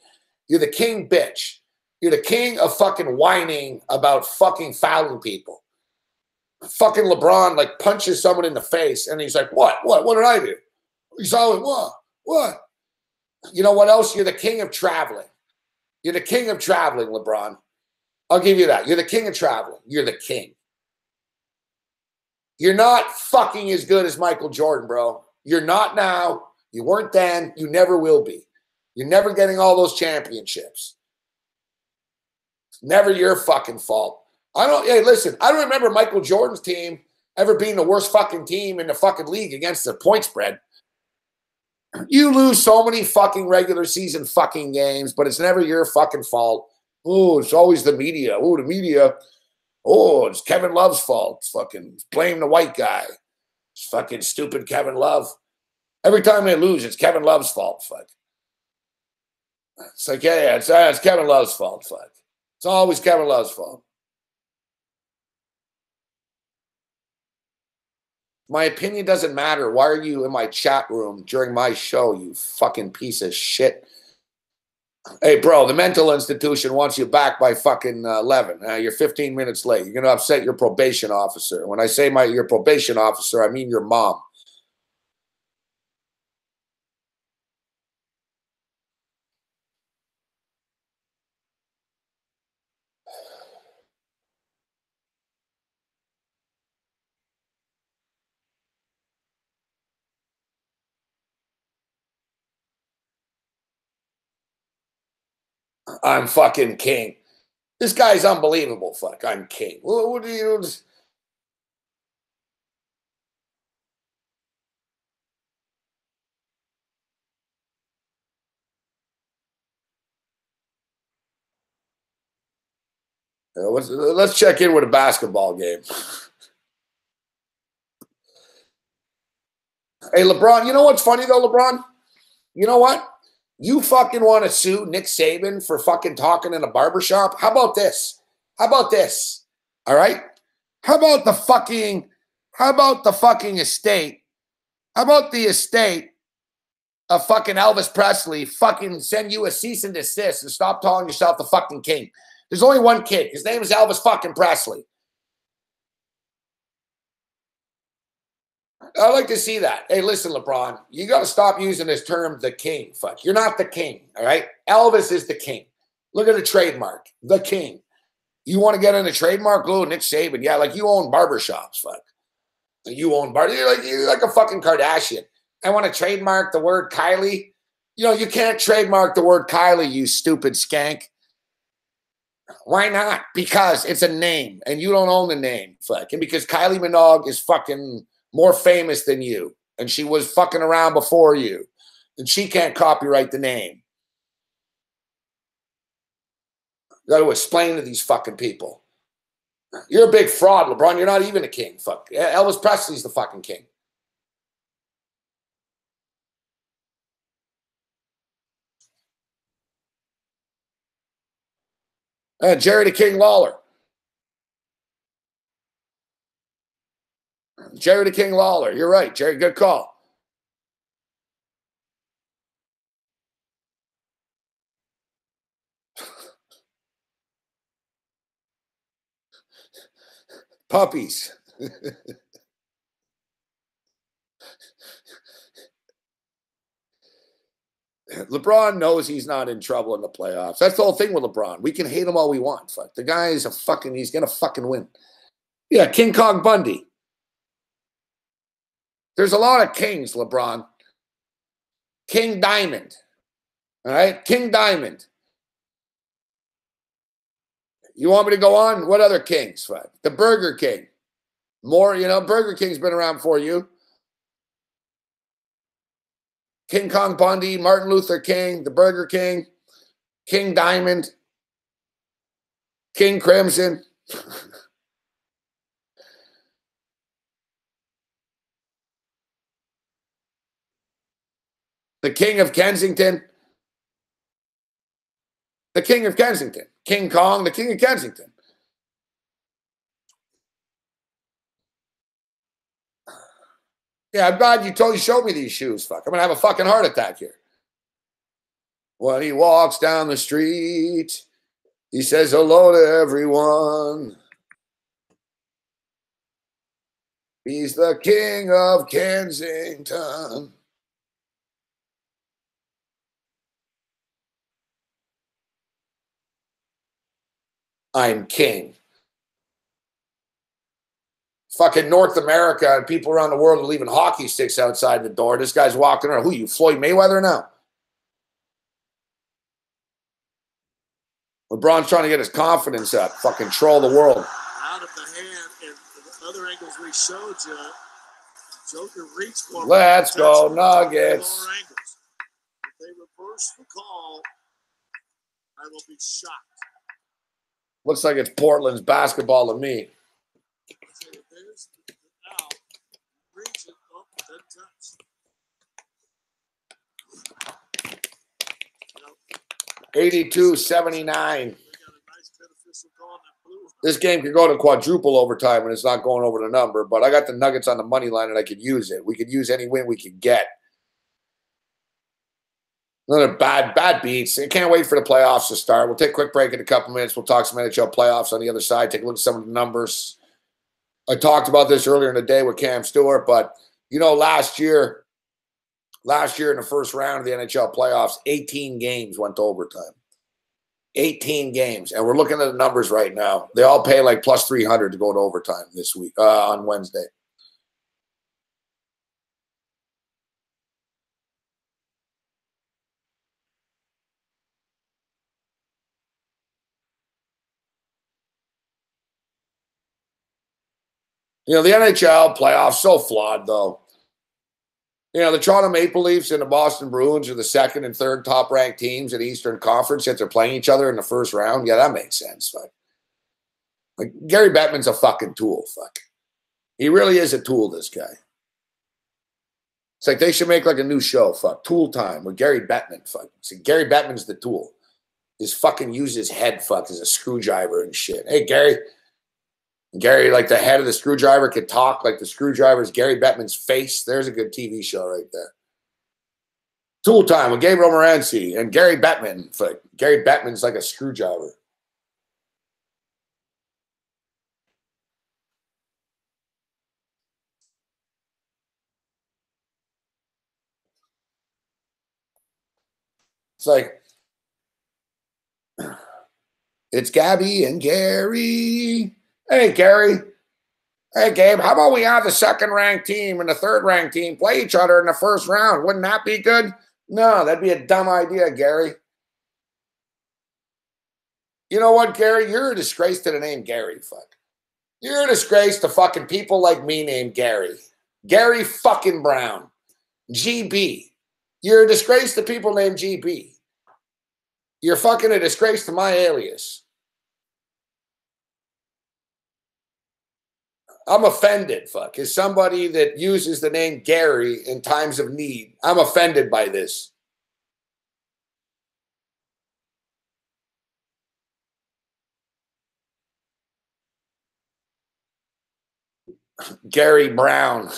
You're the king bitch. You're the king of fucking whining about fucking fouling people. Fucking LeBron, like, punches someone in the face, and he's like, what? What did I do? He's always, what? You know what else? You're the king of traveling. You're the king of traveling, LeBron. I'll give you that. You're the king of traveling. You're the king. You're not fucking as good as Michael Jordan, bro. You're not now. You weren't then. You never will be. You're never getting all those championships. It's never your fucking fault. Hey, listen, I don't remember Michael Jordan's team ever being the worst fucking team in the fucking league against the point spread. You lose so many fucking regular season fucking games, but it's never your fucking fault. Oh, it's always the media. Oh, the media. Oh, it's Kevin Love's fault. Fucking blame the white guy. It's fucking stupid Kevin Love. Every time they lose, it's Kevin Love's fault. Fuck. It's like, yeah, it's Kevin Love's fault. Fuck. It's always Kevin Love's fault. My opinion doesn't matter. Why are you in my chat room during my show, you fucking piece of shit? Hey, bro, the mental institution wants you back by fucking 11. You're 15 minutes late. You're going to upset your probation officer. When I say your probation officer, I mean your mom. I'm fucking king. This guy's unbelievable. Fuck, I'm king. What do you... Let's check in with a basketball game. Hey, LeBron, you know what's funny, though, LeBron? You know what? You fucking want to sue Nick Saban for fucking talking in a barbershop? How about this? How about this? All right? How about the fucking estate? How about the estate of fucking Elvis Presley fucking send you a cease and desist and stop calling yourself the fucking king? There's only one kid. His name is Elvis fucking Presley. I'd like to see that. Hey, listen, LeBron, you got to stop using this term, the king. Fuck, you're not the king, all right? Elvis is the king. Look at the trademark, the king. You want to get in a trademark? Oh, Nick Saban. Yeah, like you own barbershops, fuck. You own bar. You're like a fucking Kardashian. I want to trademark the word Kylie. You know, you can't trademark the word Kylie, you stupid skank. Why not? Because it's a name, and you don't own the name, fuck. And because Kylie Minogue is fucking more famous than you, and she was fucking around before you, and she can't copyright the name. You got to explain to these fucking people. You're a big fraud, LeBron. You're not even a king. Fuck. Elvis Presley's the fucking king. Jerry the King Lawler. Jerry the King Lawler. You're right, Jerry. Good call. Puppies. LeBron knows he's not in trouble in the playoffs. That's the whole thing with LeBron. We can hate him all we want. Fuck. The guy is he's going to fucking win. Yeah, King Kong Bundy. There's a lot of kings, LeBron. King Diamond. All right? King Diamond. You want me to go on? What other kings? Fuck. The Burger King. More, Burger King's been around for you. King Kong Bundy, Martin Luther King, the Burger King, King Diamond, King Crimson. The King of Kensington. The King of Kensington. King Kong, the King of Kensington. Yeah, I'm glad you totally showed me these shoes. Fuck, I'm going to have a fucking heart attack here. When he walks down the street, he says hello to everyone. He's the King of Kensington. I'm king. fucking North America and people around the world are leaving hockey sticks outside the door. This guy's walking around. Who, you, Floyd Mayweather now? LeBron's trying to get his confidence up. Fucking troll the world. Out of the hand, and the other angles we showed you, Joker reached for. Let's go, Nuggets. If they reverse the call, I will be shocked. Looks like it's Portland's basketball to me. There's now reach it up, then touch. 82-79. This game could go to quadruple overtime, and it's not going over the number. But I got the Nuggets on the money line, and I could use it. We could use any win we could get. Another bad beats. I can't wait for the playoffs to start. We'll take a quick break in a couple minutes. We'll talk some NHL playoffs on the other side. Take a look at some of the numbers. I talked about this earlier in the day with Cam Stewart, but you know, last year in the first round of the NHL playoffs, 18 games went to overtime. 18 games, and we're looking at the numbers right now. They all pay like plus 300 to go to overtime this week on Wednesday. You know, the NHL playoffs so flawed though. You know, the Toronto Maple Leafs and the Boston Bruins are the second and third top-ranked teams in the Eastern Conference, yet they're playing each other in the first round. Yeah, that makes sense. Fuck. Like, Gary Bettman's a fucking tool. Fuck. He really is a tool, this guy. It's like they should make like a new show, fuck. Tool Time with Gary Bettman, fuck. See, Gary Bettman's the tool. His fucking use his head, fuck, as a screwdriver and shit. Hey, Gary, like the head of the screwdriver, could talk like the screwdriver's Gary Bettman's face. There's a good TV show right there. Tool Time with Gabe Morency and Gary Bettman. Gary Bettman's like a screwdriver. It's like, it's Gabby and Gary. Hey, Gary. Hey, Gabe, how about we have the second-ranked team and the third-ranked team play each other in the first round? Wouldn't that be good? No, that'd be a dumb idea, Gary. You know what, Gary? You're a disgrace to the name Gary, fuck. You're a disgrace to fucking people like me named Gary. Gary fucking Brown. GB. You're a disgrace to people named GB. You're fucking a disgrace to my alias. I'm offended, fuck. As somebody that uses the name Gary in times of need, I'm offended by this. Gary Brown.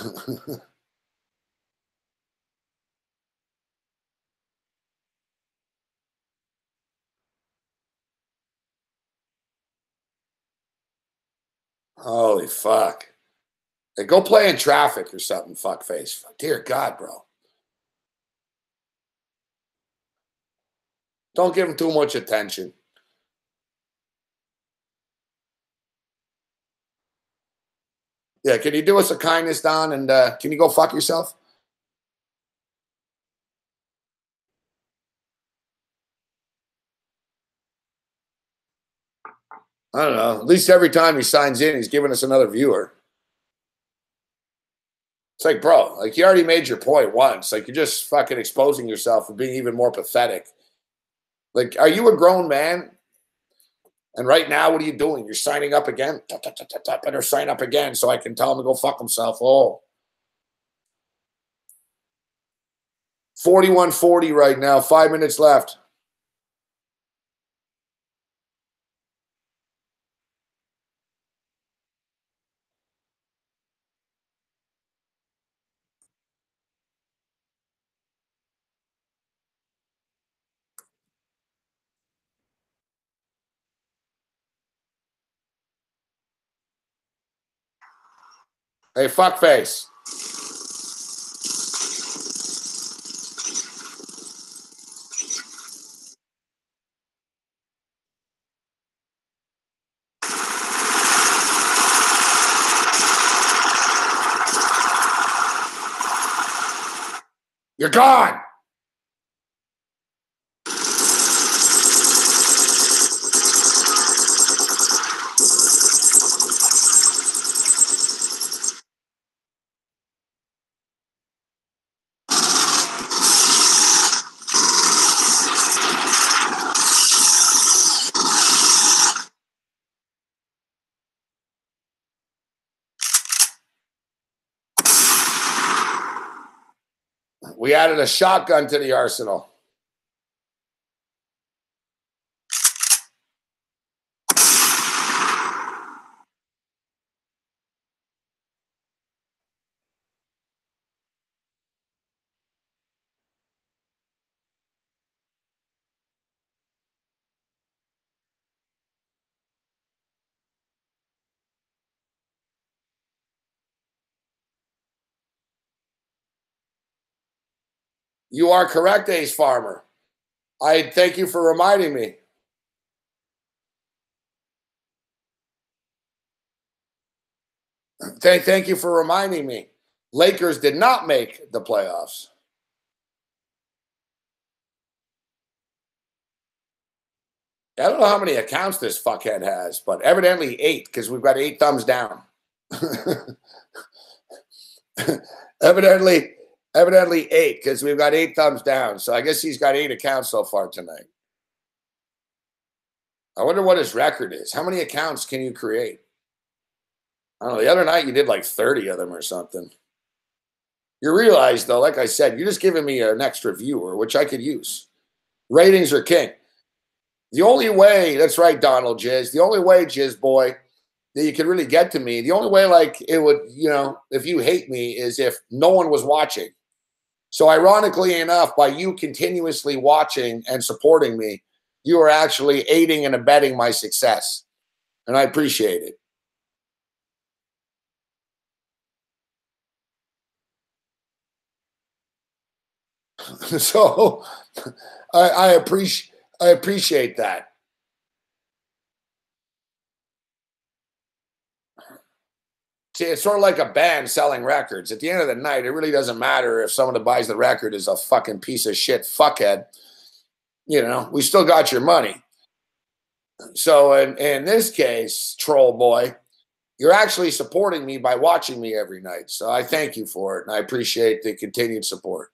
Holy fuck. Hey, go play in traffic or something, fuckface. Dear God, bro. Don't give him too much attention. Yeah, can you do us a kindness, Don, and can you go fuck yourself? I don't know. At least every time he signs in, he's giving us another viewer. It's like, bro, like you already made your point once. Like you're just fucking exposing yourself for being even more pathetic. Like, are you a grown man? And right now, what are you doing? You're signing up again? Better sign up again so I can tell him to go fuck himself. Oh. 41-40 right now. 5 minutes left. Hey, fuckface. You're gone. We added a shotgun to the arsenal. You are correct, Ace Farmer. I thank you for reminding me. Thank you for reminding me. Lakers did not make the playoffs. I don't know how many accounts this fuckhead has, but evidently 8, because we've got 8 thumbs down. evidently 8, because we've got 8 thumbs down. So I guess he's got 8 accounts so far tonight. I wonder what his record is. How many accounts can you create? I don't know. The other night you did like 30 of them or something. You realize, though, like I said, you're just giving me an extra viewer, which I could use. Ratings are king. The only way, that's right, Donald Jizz, the only way, Jizz boy, that you could really get to me, the only way, like, it would, you know, if you hate me, is if no one was watching. So ironically enough, by you continuously watching and supporting me, you are actually aiding and abetting my success. And I appreciate it. So I appreciate that. See, it's sort of like a band selling records. At the end of the night, it really doesn't matter if someone that buys the record is a fucking piece of shit fuckhead. You know, we still got your money. So in this case, troll boy, you're actually supporting me by watching me every night. So I thank you for it, and I appreciate the continued support.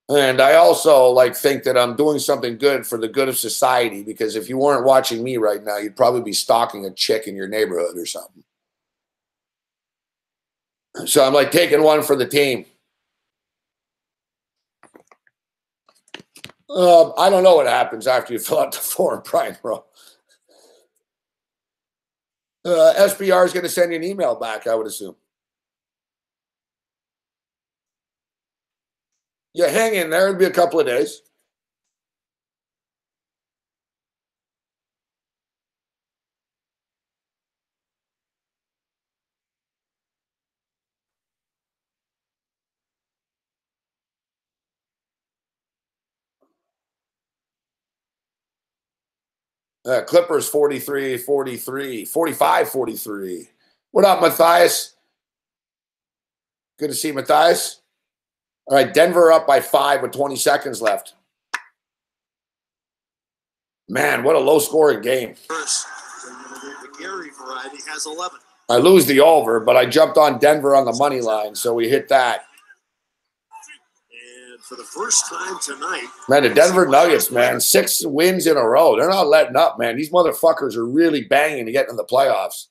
And I also think that I'm doing something good for the good of society, because if you weren't watching me right now, you'd probably be stalking a chick in your neighborhood or something. So I'm like taking one for the team. I don't know what happens after you fill out the form, Brian, bro. SBR is going to send you an email back, I would assume. Yeah, hang in there. It'll be a couple of days. Clippers 43-43, 45-43. What up, Matthias? Good to see you, Matthias. All right, Denver up by 5 with 20 seconds left. Man, what a low-scoring game. First, the Gary variety has 11. I lose the over, but I jumped on Denver on the money line, so we hit that. And for the first time tonight, man, the Denver Nuggets, man, 6 wins in a row. They're not letting up, man. These motherfuckers are really banging to get in the playoffs.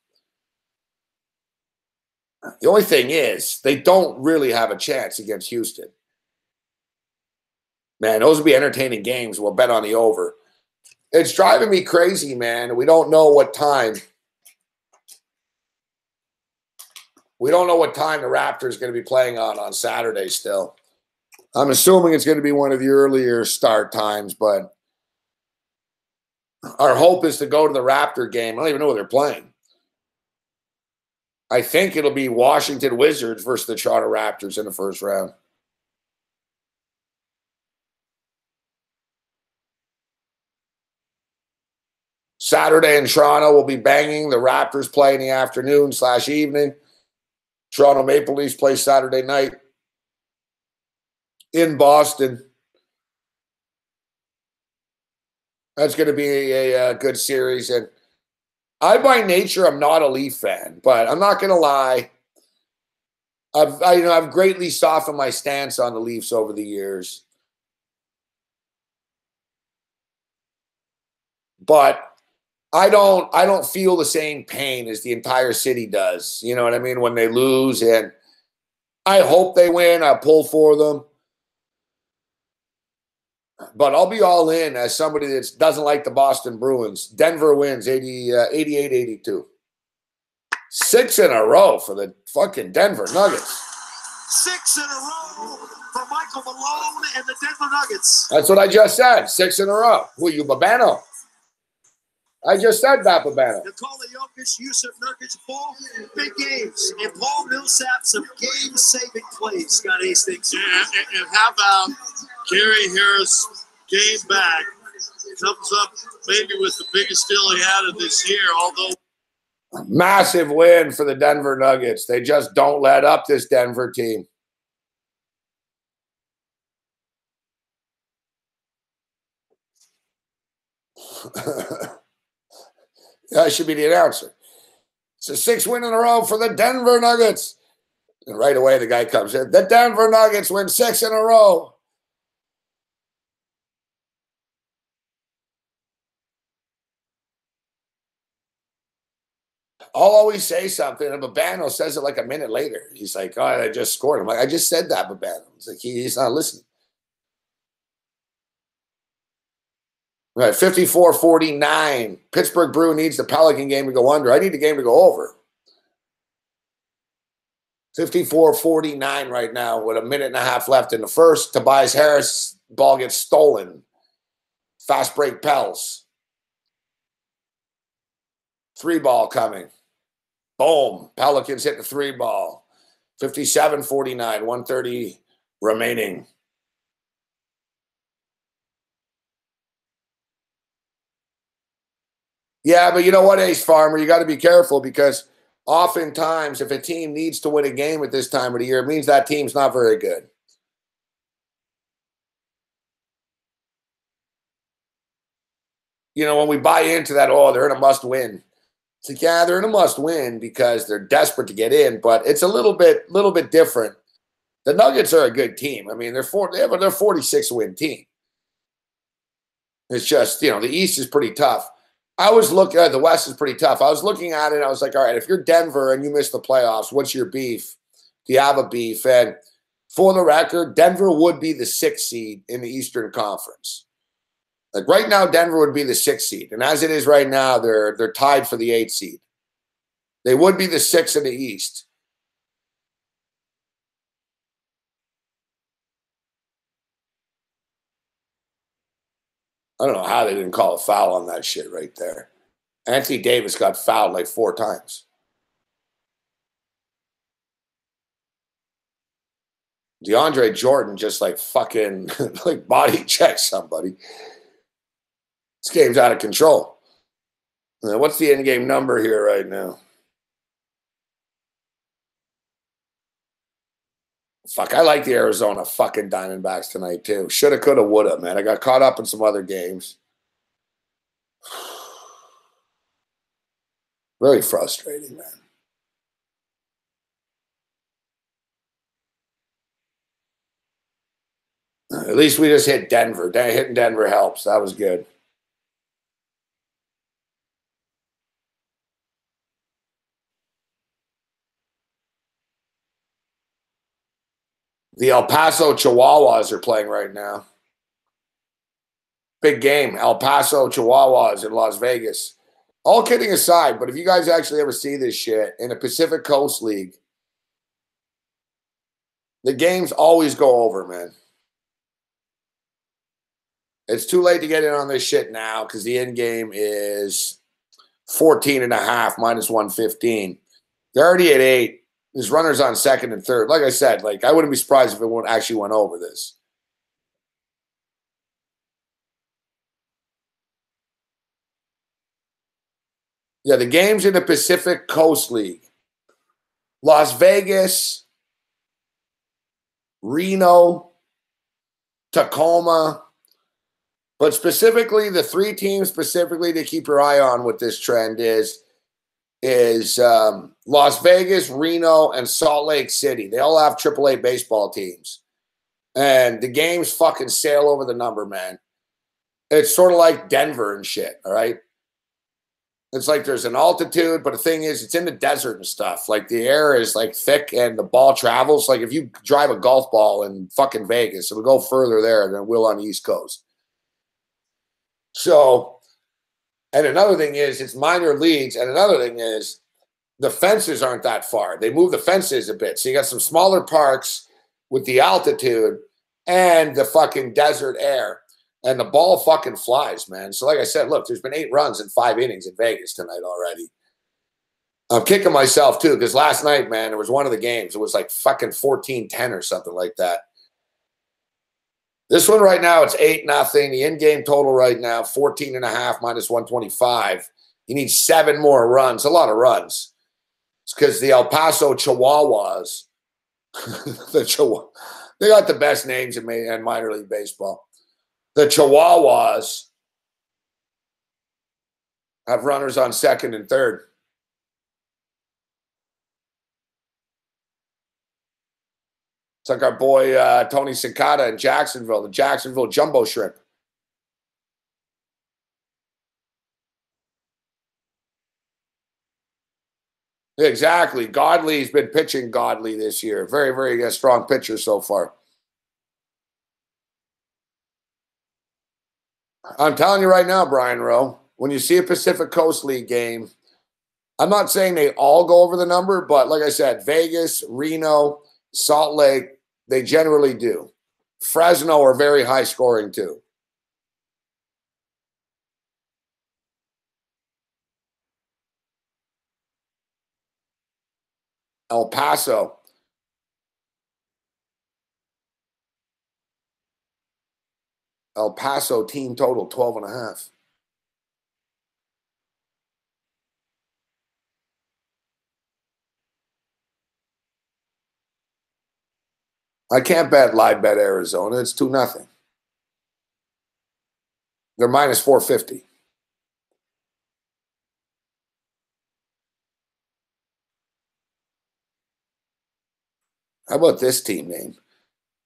The only thing is, they don't really have a chance against Houston. Man, those would be entertaining games. We'll bet on the over. It's driving me crazy, man. We don't know what time. We don't know what time the Raptors are going to be playing on Saturday still. I'm assuming it's going to be one of the earlier start times, but our hope is to go to the Raptor game. I don't even know who they're playing. I think it'll be Washington Wizards versus the Toronto Raptors in the first round. Saturday in Toronto will be banging. The Raptors play in the afternoon/evening. Toronto Maple Leafs play Saturday night. in Boston. That's going to be a good series. And I, by nature, I'm not a Leaf fan, but I'm not going to lie. I've greatly softened my stance on the Leafs over the years. But I don't feel the same pain as the entire city does. You know what I mean? When they lose, and I hope they win. I pull for them. But I'll be all in as somebody that doesn't like the Boston Bruins. Denver wins 88-82. 6 in a row for the fucking Denver Nuggets. 6 in a row for Michael Malone and the Denver Nuggets. That's what I just said. 6 in a row. Who, you Babano? I just said that, Babano. Nikola Jokic, Yusuf Nurkic, Paul, big games. And Paul Millsap, some game-saving plays. Scott Hastings. And how about Gary Harris game back? Comes up maybe with the biggest deal he had of this year, although. Massive win for the Denver Nuggets. They just don't let up, this Denver team. That should be the announcer. It's a 6th win in a row for the Denver Nuggets. And right away, the guy comes in. The Denver Nuggets win 6 in a row. I'll always say something, and Babano says it like a minute later. He's like, oh, I just scored. I'm like, I just said that, Babano. It's like, he's not listening. Right, 54-49. Pittsburgh Brew needs the Pelican game to go under. I need the game to go over. 54-49 right now with a minute and a half left in the first. Tobias Harris, ball gets stolen. Fast break Pels. 3-ball coming. Boom. Pelicans hit the 3-ball. 57-49, 1:30 remaining. Yeah, but you know what, Ace Farmer? You got to be careful because oftentimes if a team needs to win a game at this time of the year, it means that team's not very good. You know, when we buy into that, oh, they're in a must-win. It's like, yeah, they're in a must-win because they're desperate to get in, but it's a little bit different. The Nuggets are a good team. I mean, they're 46-win team. It's just, you know, the East is pretty tough. I was looking at the West is pretty tough. I was looking at it and I was like, all right, if you're Denver and you miss the playoffs, what's your beef? Do you have a beef? And for the record, Denver would be the 6th seed in the Eastern Conference. Like right now, Denver would be the 6th seed. And as it is right now, they're tied for the 8th seed. They would be the 6th in the East. I don't know how they didn't call a foul on that shit right there. Anthony Davis got fouled like 4 times. DeAndre Jordan just like fucking like body checked somebody. This game's out of control. What's the end game number here right now? Fuck, I like the Arizona fucking Diamondbacks tonight too. Shoulda, coulda, woulda, man. I got caught up in some other games. Very frustrating, man. At least we just hit Denver. Hitting Denver helps. That was good. The El Paso Chihuahuas are playing right now. Big game. El Paso Chihuahuas in Las Vegas. All kidding aside, but if you guys actually ever see this shit in a Pacific Coast League, the games always go over, man. It's too late to get in on this shit now because the end game is 14.5 minus 115. They're already at 8. There's runners on second and third. Like I said, like I wouldn't be surprised if it actually went over this. Yeah, the game's in the Pacific Coast League. Las Vegas, Reno, Tacoma. But specifically, the 3 teams specifically to keep your eye on with this trend is Las Vegas, Reno, and Salt Lake City. They all have AAA baseball teams. And the games fucking sail over the number, man. It's sort of like Denver and shit, all right? It's like there's an altitude, but the thing is, it's in the desert and stuff. Like the air is like thick and the ball travels. Like if you drive a golf ball in fucking Vegas, it'll go further there than it will on the East Coast. So, and another thing is, it's minor leagues. And another thing is, the fences aren't that far. They move the fences a bit. So you got some smaller parks with the altitude and the fucking desert air. And the ball fucking flies, man. So like I said, look, there's been 8 runs in 5 innings in Vegas tonight already. I'm kicking myself too, because last night, man, there was one of the games. It was like fucking 14-10 or something like that. This one right now, it's 8-0. The in-game total right now, 14.5 minus 125. You need 7 more runs. A lot of runs. It's because the El Paso Chihuahuas, they got the best names in minor league baseball. The Chihuahuas have runners on second and third. It's like our boy Tony Cicada in Jacksonville, the Jacksonville Jumbo Shrimp. Exactly. Godley's been pitching Godley this year. Very, very strong pitcher so far. I'm telling you right now, Brian Rowe, when you see a Pacific Coast League game, I'm not saying they all go over the number, but like I said, Vegas, Reno, Salt Lake, they generally do. Fresno are very high scoring too. El Paso. El Paso team total 12.5. I can't live bet Arizona. It's 2-0. They're minus 450. How about this team name?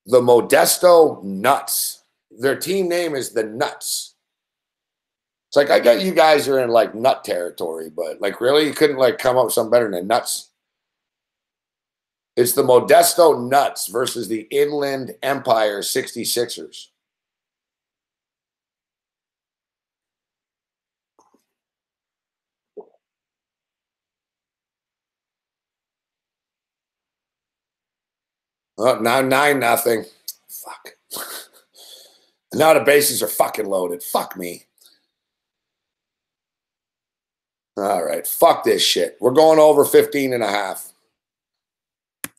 The Modesto Nuts. Their team name is the Nuts. It's like, I got you guys are in like nut territory, but like really, you couldn't like come up with something better than Nuts. It's the Modesto Nuts versus the Inland Empire 66ers. Oh, now 9-0. Fuck. Now the bases are fucking loaded. Fuck me. All right. Fuck this shit. We're going over 15.5.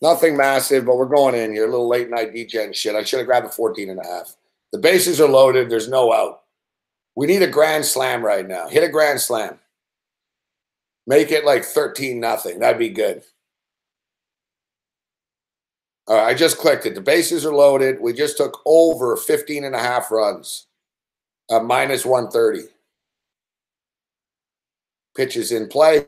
Nothing massive, but we're going in here. A little late night DJ shit. I should have grabbed the 14.5. The bases are loaded. There's no out. We need a grand slam right now. Hit a grand slam. Make it like 13-0. That'd be good. All right, I just clicked it. The bases are loaded. We just took over 15.5 runs. Minus 130. Pitches in play.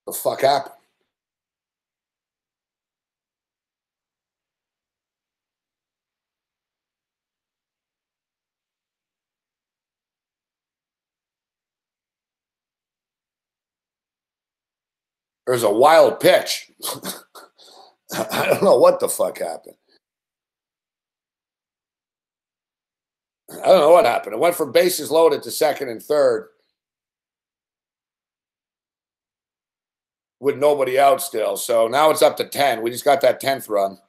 The fuck happened? There's a wild pitch. I don't know what the fuck happened. I don't know what happened. It went from bases loaded to second and third with nobody out still. So now it's up to 10. We just got that 10th run.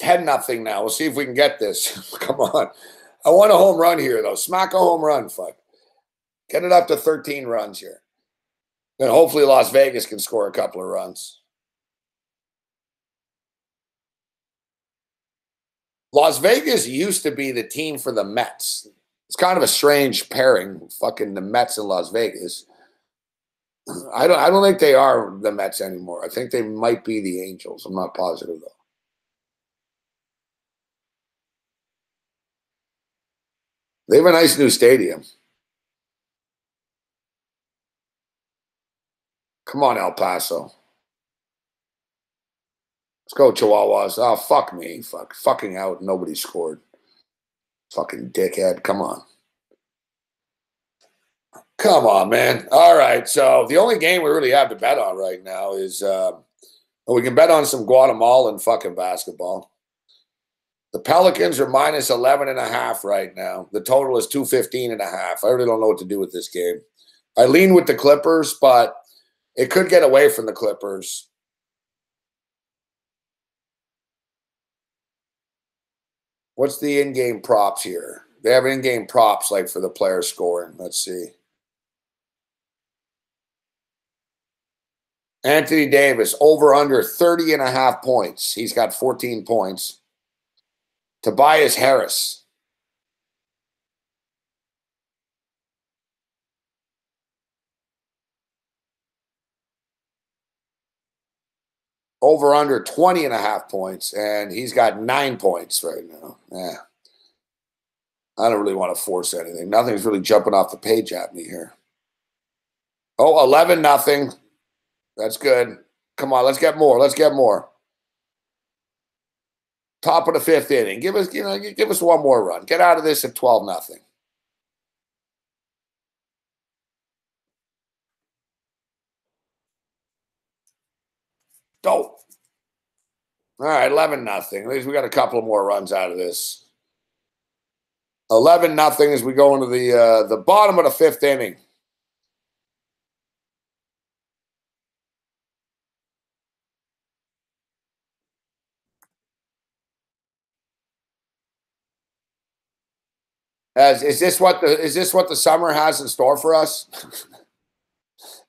10-0 now. We'll see if we can get this. Come on. I want a home run here, though. Smack a home run, fuck. Get it up to 13 runs here. And hopefully Las Vegas can score a couple of runs. Las Vegas used to be the team for the Mets. It's kind of a strange pairing, fucking the Mets and Las Vegas. I don't think they are the Mets anymore. I think they might be the Angels. I'm not positive though. They have a nice new stadium. Come on, El Paso. Let's go, Chihuahuas. Oh, fuck me. Fucking out. Nobody scored. Fucking dickhead. Come on. Come on, man. All right. So the only game we really have to bet on right now is we can bet on some Guatemalan fucking basketball. The Pelicans are minus 11.5 right now. The total is 215.5. I really don't know what to do with this game. I lean with the Clippers, but it could get away from the Clippers. What's the in-game props here? They have in-game props like for the player scoring. Let's see. Anthony Davis, over under 30.5 points. He's got 14 points. Tobias Harris. Over under 20.5 points, and he's got 9 points right now. Yeah. I don't really want to force anything. Nothing's really jumping off the page at me here. Oh, 11-0. That's good. Come on, let's get more. Let's get more. Top of the 5th inning. Give us one more run. Get out of this at 12-0. Dope. All right, 11-0. At least we got a couple more runs out of this. 11-0 as we go into the bottom of the 5th inning. Is this what the summer has in store for us?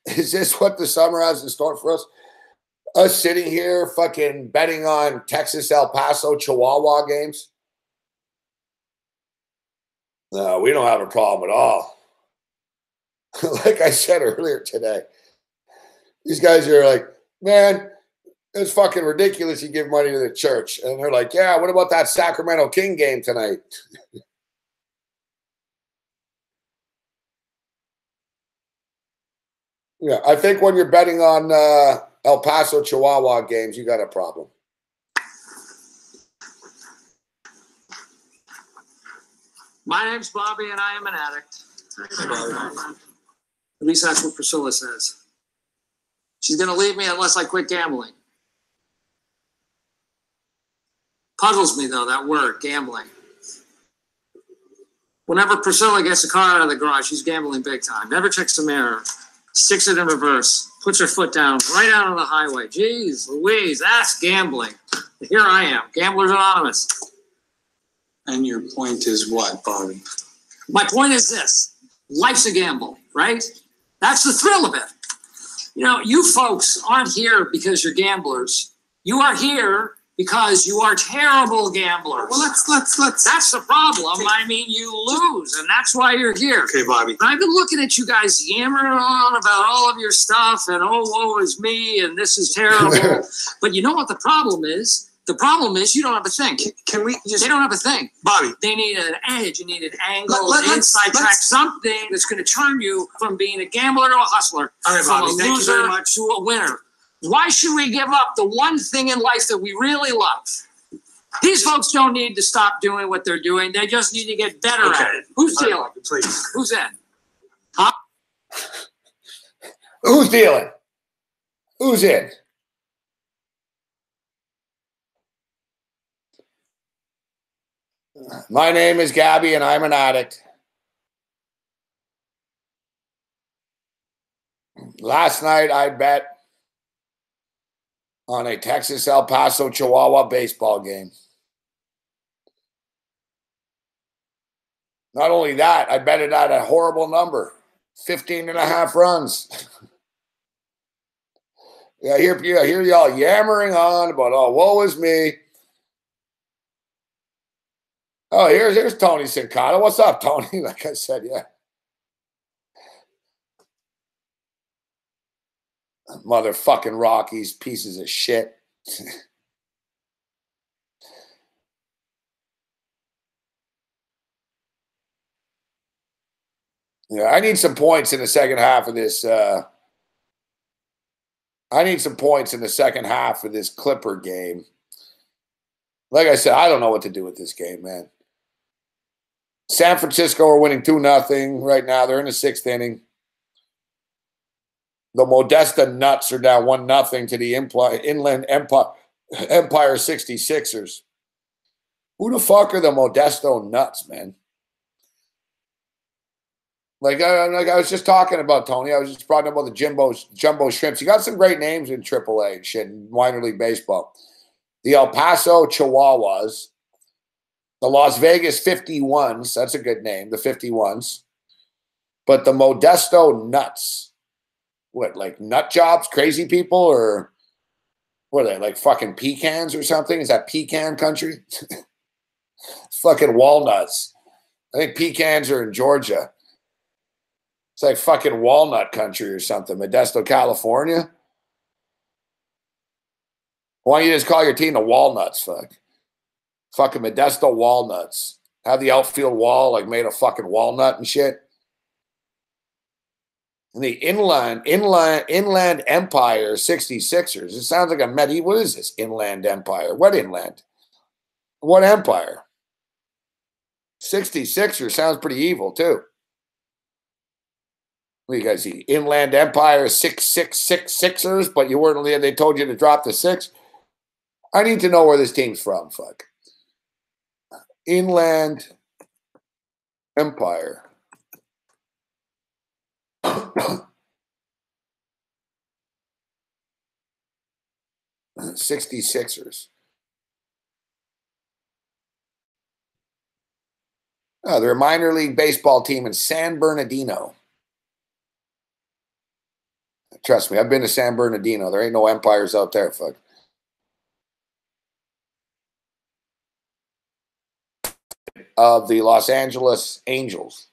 Is this what the summer has in store for us? Us sitting here fucking betting on Texas, El Paso, Chihuahua games? No, we don't have a problem at all. Like I said earlier today, these guys are like, man, it's fucking ridiculous you give money to the church. And they're like, yeah, what about that Sacramento King game tonight? Yeah, I think when you're betting on El Paso, Chihuahua games, you got a problem. My name's Bobby, and I am an addict. At least that's what Priscilla says. She's going to leave me unless I quit gambling. Puzzles me, though, that word, gambling. Whenever Priscilla gets a car out of the garage, she's gambling big time. Never checks the mirror. Sticks it in reverse. Puts her foot down right out on the highway. Jeez Louise, that's gambling. Here I am, Gamblers Anonymous. And your point is what, Bobby? My point is this. Life's a gamble, right? That's the thrill of it. You know, you folks aren't here because you're gamblers. You are here because you are terrible gamblers. Well, let's. That's the problem. I mean, you lose, and that's why you're here. Okay, Bobby. I've been looking at you guys yammering on about all of your stuff, and oh, woe is me, and this is terrible. But you know what the problem is? The problem is you don't have a thing. Can we just... They don't have a thing. Bobby. They need an edge. You need an angle, an inside track, something that's going to turn you from being a gambler to a hustler, all right, from Bobby, a thank loser you very much. to a winner. Why should we give up the one thing in life that we really love? These folks don't need to stop doing what they're doing. They just need to get better at it. Who's dealing? Please. Who's in? Huh? Who's dealing? Who's in? My name is Gabby, and I'm an addict. Last night, I bet on a Texas El Paso Chihuahua baseball game. Not only that, I bet it at a horrible number, 15.5 runs. I hear y'all yammering on about, oh, woe is me. Oh, here's Tony Sincata. What's up, Tony? Like I said, yeah. Motherfucking Rockies, pieces of shit. Yeah, I need some points in the second half of this. I need some points in the second half of this Clipper game. Like I said, I don't know what to do with this game, man. San Francisco are winning 2-0 right now. They're in the 6th inning. The Modesta Nuts are down 1-0 to the Inland Empire 66ers. Who the fuck are the Modesto Nuts, man? Like I was just talking about, Tony. I was just talking about the Jumbo Shrimps. You got some great names in AAA and shit in minor league baseball. The El Paso Chihuahuas. The Las Vegas 51s. That's a good name, the 51s. But the Modesto Nuts. What, like nut jobs, crazy people? Or what are they, like fucking pecans or something? Is that pecan country? Fucking walnuts. I think pecans are in Georgia. It's like fucking walnut country or something. Modesto, California. Why don't you just call your team the Walnuts, fuck? Fucking Modesto Walnuts. Have the outfield wall like made of fucking walnut and shit. And the Inland Empire 66ers. It sounds like a medieval. What is this? Inland Empire. What inland? What empire? 66ers sounds pretty evil, too. What do you guys see? Inland Empire 6666ers, but you weren't there. They told you to drop the 6. I need to know where this team's from, fuck. Inland Empire. 66ers. Oh, they're a minor league baseball team in San Bernardino. Trust me, I've been to San Bernardino. There ain't no empires out there, fuck. Of the Los Angeles Angels.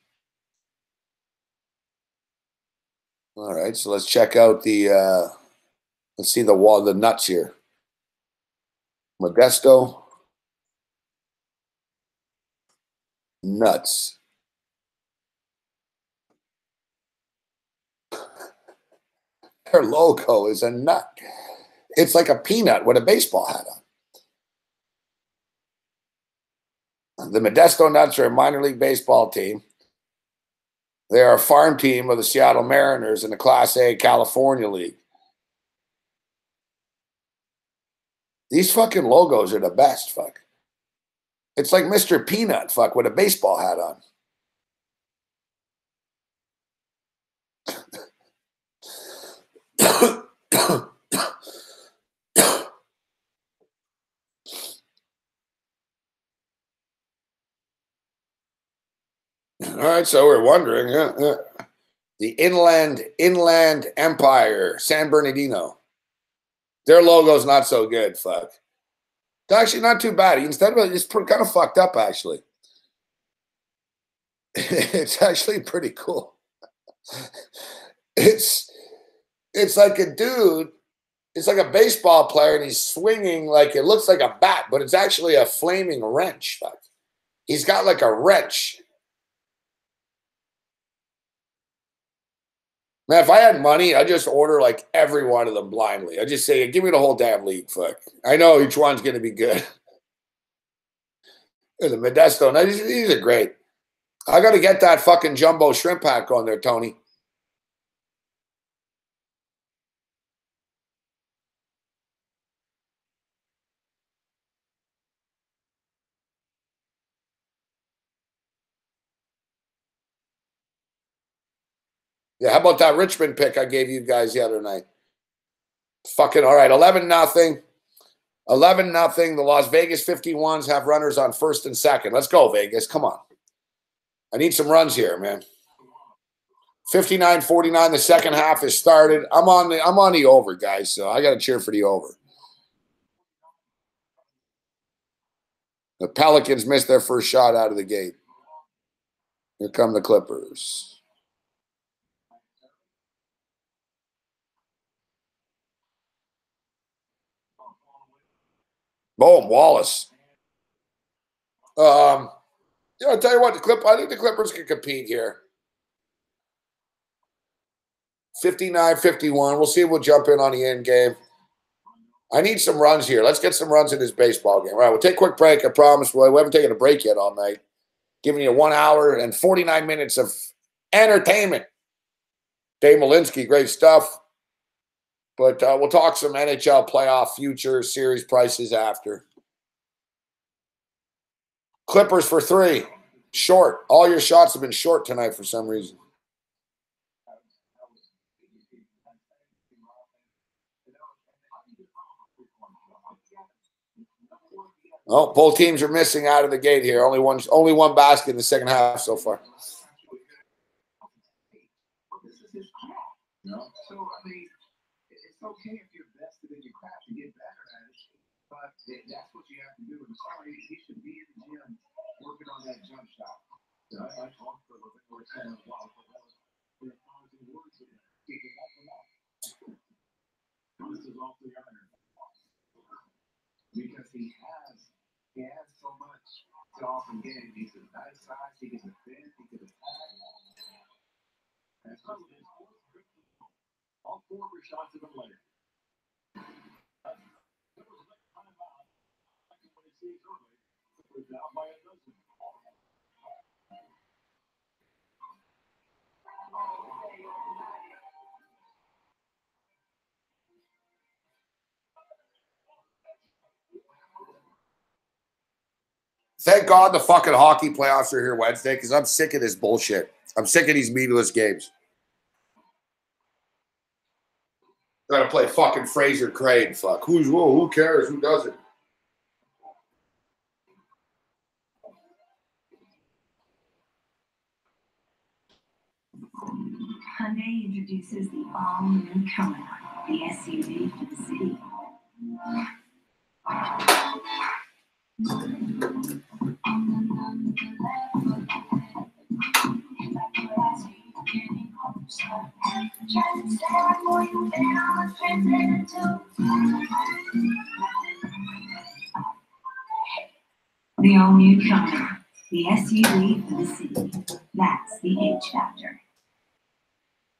All right, so let's check out the let's see the nuts here. Modesto Nuts. Their logo is a nut. It's like a peanut with a baseball hat on. The Modesto Nuts are a minor league baseball team. They are a farm team of the Seattle Mariners in the Class A California League. These fucking logos are the best, fuck. It's like Mr. Peanut, fuck, with a baseball hat on. All right, so we're wondering, the Inland Empire, San Bernardino. Their logo's not so good, fuck. It's actually not too bad. Instead of it's kind of fucked up, actually. It's actually pretty cool. It's like a dude. It's like a baseball player, and he's swinging like it looks like a bat, but it's actually a flaming wrench. Fuck. He's got like a wrench. Man, if I had money, I'd just order like every one of them blindly. I'd just say, give me the whole damn league, fuck. I know each one's going to be good. The Modesto, these are great. I got to get that fucking jumbo shrimp pack on there, Tony. Yeah, how about that Richmond pick I gave you guys the other night? Fucking all right, 11-0. 11-0. The Las Vegas 51s have runners on first and second. Let's go, Vegas. Come on. I need some runs here, man. 59-49. The second half has started. I'm on the over, guys, so I got to cheer for the over. The Pelicans missed their first shot out of the gate. Here come the Clippers. Boom, Wallace. I'll tell you what, I think the Clippers can compete here. 59-51. We'll see if we'll jump in on the end game. I need some runs here. Let's get some runs in this baseball game. All right, we'll take a quick break. I promise. We haven't taken a break yet all night. Giving you 1 hour and 49 minutes of entertainment. Gabe Morency, great stuff. But we'll talk some NHL playoff future series prices after. Clippers for 3. Short. All your shots have been short tonight for some reason. Oh, both teams are missing out of the gate here. Only one basket in the second half so far. So, I mean, it's okay if you're vested in your craft to get better at it, but that's what you have to do. And sorry, he should be in the gym working on that jump shot. So I talked for a little bit more time as well, but that was the words of kicking up a lot. This is all 300. Because he has so much to offer game. He's a nice size, he can defend, he can attack. That's what it is. All 4 of her shots have been later. Down by a dozen. Thank God the fucking hockey playoffs are here Wednesday because I'm sick of this bullshit. I'm sick of these meaningless games. Gotta play fucking Fraser Crane. Fuck. Who cares? Who doesn't? Hyundai introduces the all-new Kona, the SUV for the city. The all-new Kona, the SUV for the city. That's the H factor.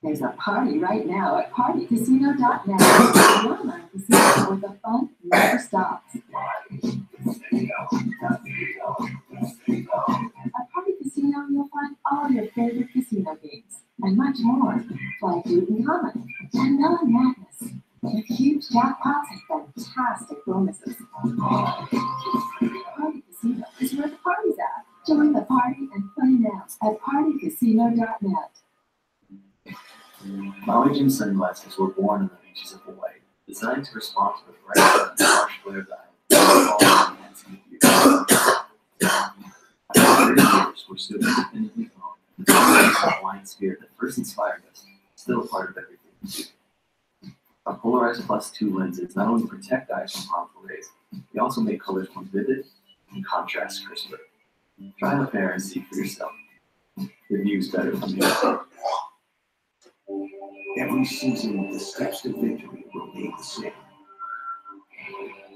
There's a party right now at partycasino.net. The online casino where the fun never stops. At Party Casino, you'll find all your favorite casino games and much more, like Tutankhamun, $10 Million Madness, with huge jackpots and fantastic bonuses. Party Casino is where the party's at. Join the party and play now at partycasino.net. Maui Jim sunglasses were born on the beaches of Hawaii, designed to respond to the bright sun and harsh glare of the island. After 30 years, we're still independently grown, and the Hawaiian spirit that first inspired us is still a part of everything we do. Our Polarized Plus 2 lenses not only protect eyes from harmful rays, they also make colors more vivid and contrast crisper. Try a pair and see for yourself. The view's better from here. Every season, the steps to victory will be the same.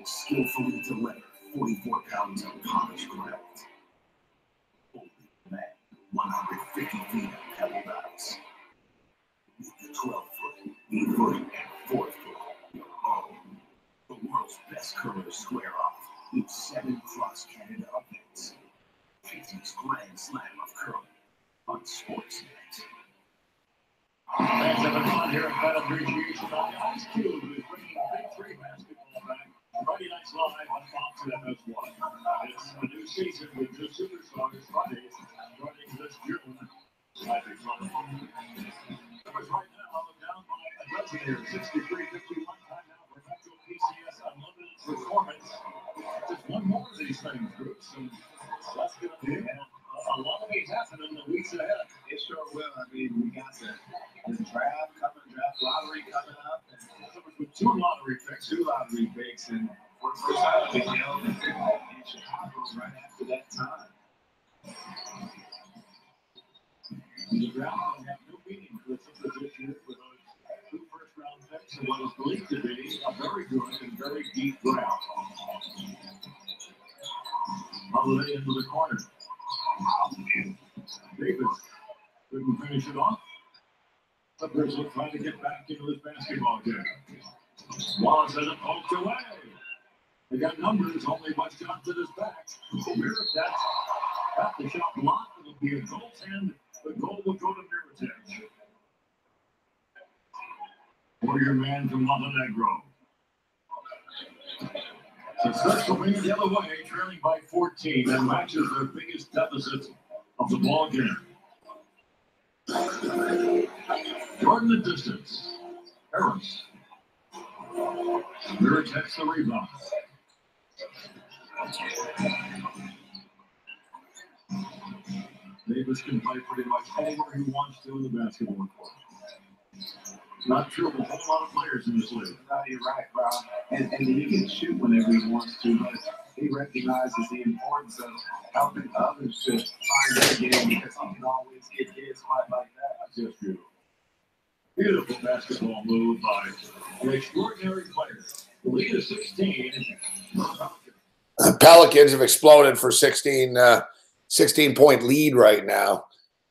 Skillfully delivered 44 pounds of polished granite. Holy man, 150 feet of pebbled ice. With the 12-foot, 8-foot, and 4-foot, your home. The world's best curlers square off with 7 cross-Canada events. Casey's Grand Slam of Curling on Sportsnet. Fans have been on here at Fan Appreciation on the Ice Cube, who's bringing Big 3 basketball back. Friday nights live on Fox and FS1. It's a new season with new superstars Fridays starting this June. Magic Monday. Numbers right now down by a dozen here. 63-51 time now for Metro PCS Unlimited Performance. Just one more of these things, Bruce. And that's going to be a lot of these happening in the weeks ahead. It sure will. I mean, we got the draft lottery coming up. With 2 lottery picks, and we're in Chicago right draft and have no meaning to its position with those 2 first-round picks and what is believed to be a very good and very deep draft. Holiday into the corner. Davis couldn't finish it off. Clippers are trying to get back into this basketball game. Wallace has it poked away. They got numbers, only one shot to his back. Miritich got the shot blocked. It'll be a goaltend. The goal will go to Miritich. Warrior man from Montenegro. Successful bring it the other way, trailing by 14, and matches their biggest deficit of the ball game. Jordan the distance. Harris. Miritich the rebound. Davis can play pretty much anywhere he wants to in the basketball court. Not true of a whole lot of players in this league. No, you're right, bro. And he can shoot whenever he wants to, but he recognizes the importance of helping others to find their game because he can always get his spot like that. That's just beautiful. Beautiful basketball move by an extraordinary player. The lead is 16. Pelicans have exploded for 16-point lead right now.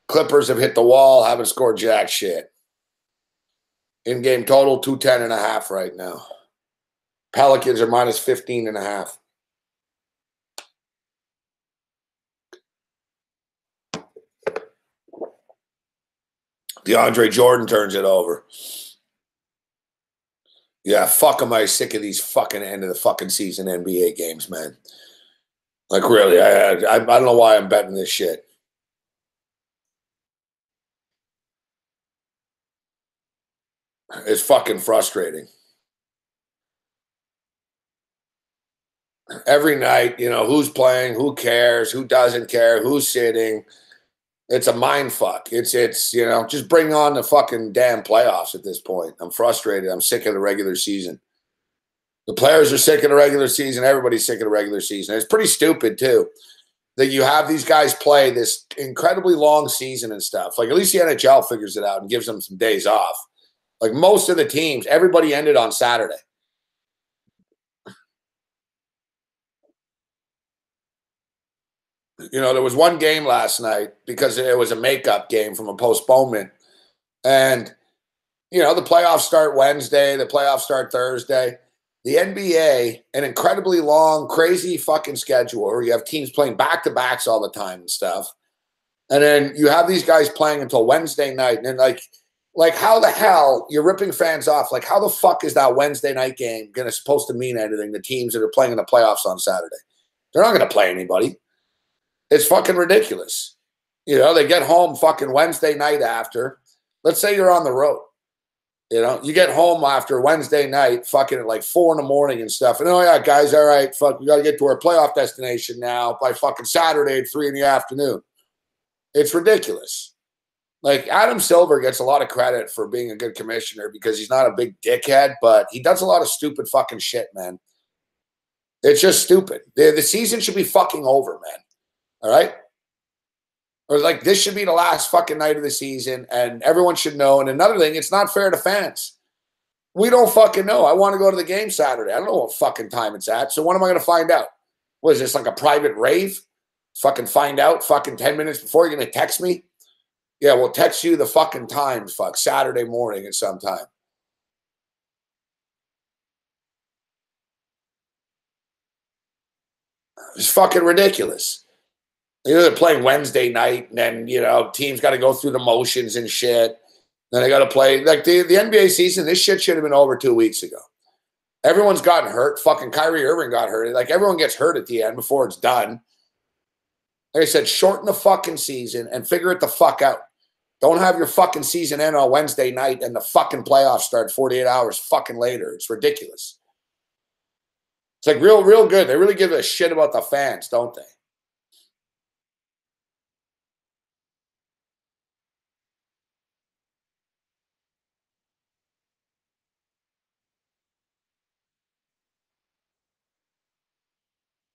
Clippers have hit the wall, haven't scored jack shit. In-game total, 210.5 right now. Pelicans are minus 15.5. DeAndre Jordan turns it over. Yeah, fuck am I sick of these fucking end of the fucking season NBA games, man. Like, really, I don't know why I'm betting this shit. It's fucking frustrating. Every night, you know, who's playing, who cares, who doesn't care, who's sitting. It's a mind fuck. It's you know, just bring on the fucking damn playoffs at this point. I'm frustrated. I'm sick of the regular season. The players are sick of the regular season. Everybody's sick of the regular season. It's pretty stupid, too, that you have these guys play this incredibly long season and stuff. Like, at least the NHL figures it out and gives them some days off. Like, most of the teams, everybody ended on Saturday. You know, there was one game last night because it was a makeup game from a postponement. And, you know, the playoffs start Wednesday. The playoffs start Thursday. The NBA, an incredibly long, crazy fucking schedule where you have teams playing back-to-backs all the time and stuff. And then you have these guys playing until Wednesday night. And then, like how the hell you're ripping fans off? Like, how the fuck is that Wednesday night game supposed to mean anything? The teams that are playing in the playoffs on Saturday, they're not going to play anybody. It's fucking ridiculous. You know, they get home fucking Wednesday night after. Let's say you're on the road. You know, you get home after Wednesday night, fucking at like 4 a.m. and stuff. And, oh, yeah, guys, all right, fuck, we got to get to our playoff destination now by fucking Saturday at 3 p.m. It's ridiculous. Like, Adam Silver gets a lot of credit for being a good commissioner because he's not a big dickhead, but he does a lot of stupid fucking shit, man. It's just stupid. The season should be fucking over, man. All right? Or like, this should be the last fucking night of the season, and everyone should know. And another thing, it's not fair to fans. We don't fucking know. I want to go to the game Saturday. I don't know what fucking time it's at. So when am I going to find out? What is this, like a private rave? Fucking find out fucking 10 minutes before you're going to text me? Yeah, we'll text you the fucking times, fuck, Saturday morning at some time. It's fucking ridiculous. You know, they're playing Wednesday night, and then, you know, teams got to go through the motions and shit. Then they got to play. Like, the NBA season, this shit should have been over 2 weeks ago. Everyone's gotten hurt. Fucking Kyrie Irving got hurt. Like, everyone gets hurt at the end before it's done. Like I said, shorten the fucking season and figure it the fuck out. Don't have your fucking season end on Wednesday night and the fucking playoffs start 48 hours fucking later. It's ridiculous. It's like real good. They really give a shit about the fans, don't they?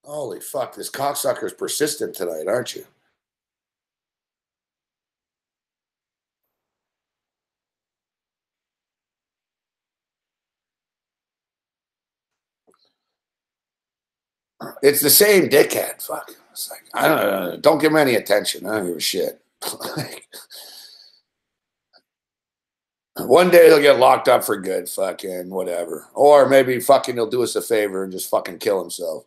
Holy fuck, this cocksucker's persistent tonight, aren't you? It's the same dickhead. Fuck. It's like, I don't know. Don't give him any attention. I don't give a shit. One day he'll get locked up for good. Fucking whatever. Or maybe fucking he'll do us a favor and just fucking kill himself.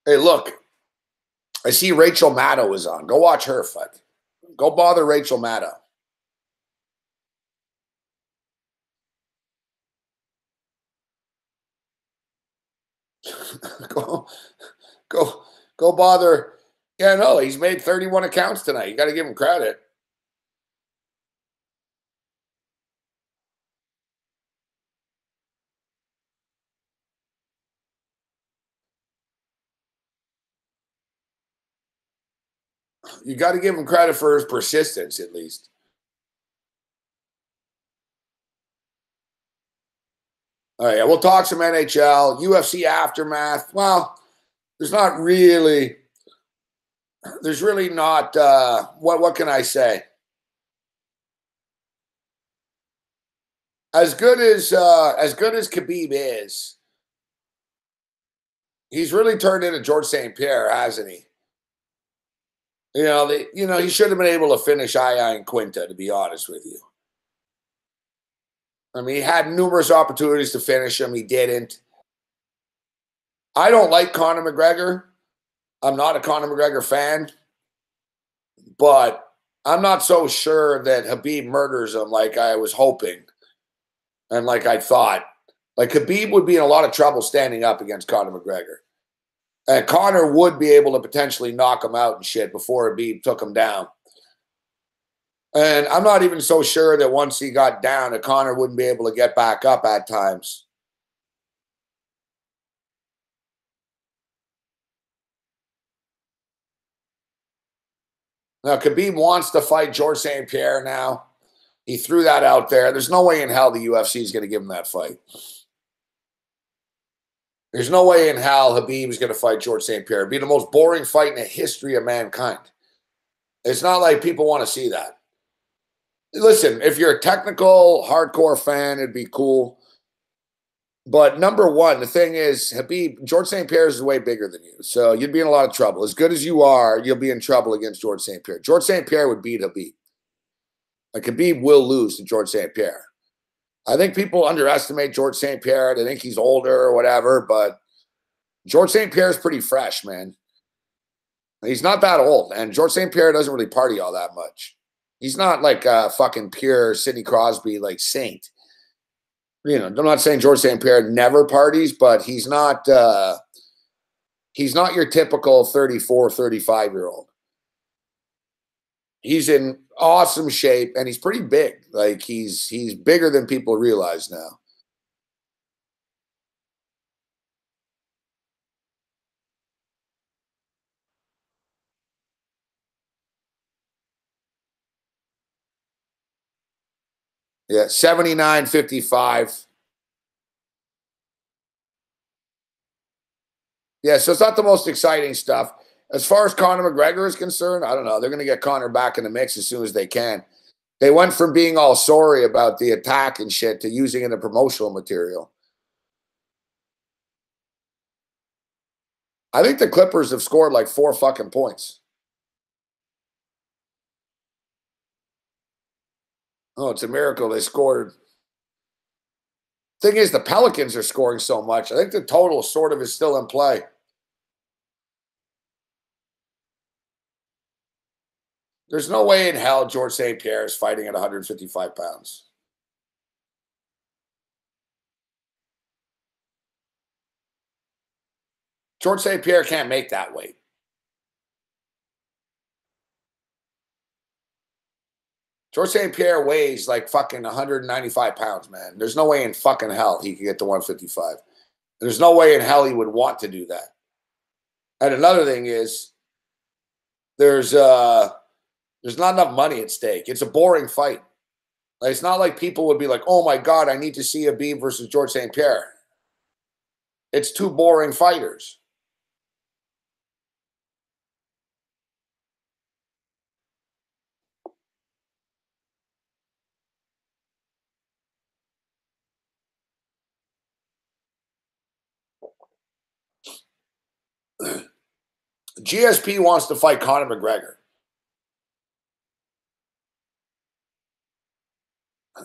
Hey, look. I see Rachel Maddow is on. Go watch her, fuck. Go bother Rachel Maddow. go bother. Yeah, no, he's made 31 accounts tonight. You got to give him credit. You got to give him credit for his persistence, at least. All right, yeah, we'll talk some NHL, UFC aftermath. Well, there's really not. What can I say? As good as Khabib is, he's really turned into George St. Pierre, hasn't he? He should have been able to finish Aya and Quinta, to be honest with you. I mean, he had numerous opportunities to finish him. He didn't. I don't like Conor McGregor. I'm not a Conor McGregor fan. But I'm not so sure that Khabib murders him like I was hoping and like I thought. Like, Khabib would be in a lot of trouble standing up against Conor McGregor. And Conor would be able to potentially knock him out and shit before Khabib took him down. And I'm not even so sure that once he got down, that Conor wouldn't be able to get back up at times. Now, Khabib wants to fight George St. Pierre now. He threw that out there. There's no way in hell the UFC is going to give him that fight. There's no way in hell Khabib is going to fight George St. Pierre. It'd be the most boring fight in the history of mankind. It's not like people want to see that. Listen, if you're a technical, hardcore fan, it'd be cool. But number one, the thing is, George St. Pierre is way bigger than you. So you'd be in a lot of trouble. As good as you are, you'll be in trouble against George St. Pierre. George St. Pierre would beat Khabib. Like, Khabib will lose to George St. Pierre. I think people underestimate George St. Pierre. They think he's older or whatever, but George St. Pierre is pretty fresh, man. He's not that old, and George St. Pierre doesn't really party all that much. He's not like a fucking pure Sidney Crosby, like, saint. I'm not saying George St. Pierre never parties, but he's not your typical 34, 35-year-old. He's in awesome shape, and he's pretty big. Like, he's bigger than people realize now. Yeah, 79-55. Yeah, so it's not the most exciting stuff. As far as Conor McGregor is concerned, I don't know. They're going to get Conor back in the mix as soon as they can. They went from being all sorry about the attack and shit to using it in promotional material. I think the Clippers have scored like 4 fucking points. Oh, it's a miracle they scored. Thing is, the Pelicans are scoring so much. I think the total sort of is still in play. There's no way in hell George St. Pierre is fighting at 155 pounds. George St. Pierre can't make that weight. George St. Pierre weighs like fucking 195 pounds, man. There's no way in fucking hell he could get to 155. There's no way in hell he would want to do that. And another thing is, there's not enough money at stake. It's a boring fight. Like, it's not like people would be like, oh my God, I need to see Khabib versus George St. Pierre. It's two boring fighters. GSP wants to fight Conor McGregor.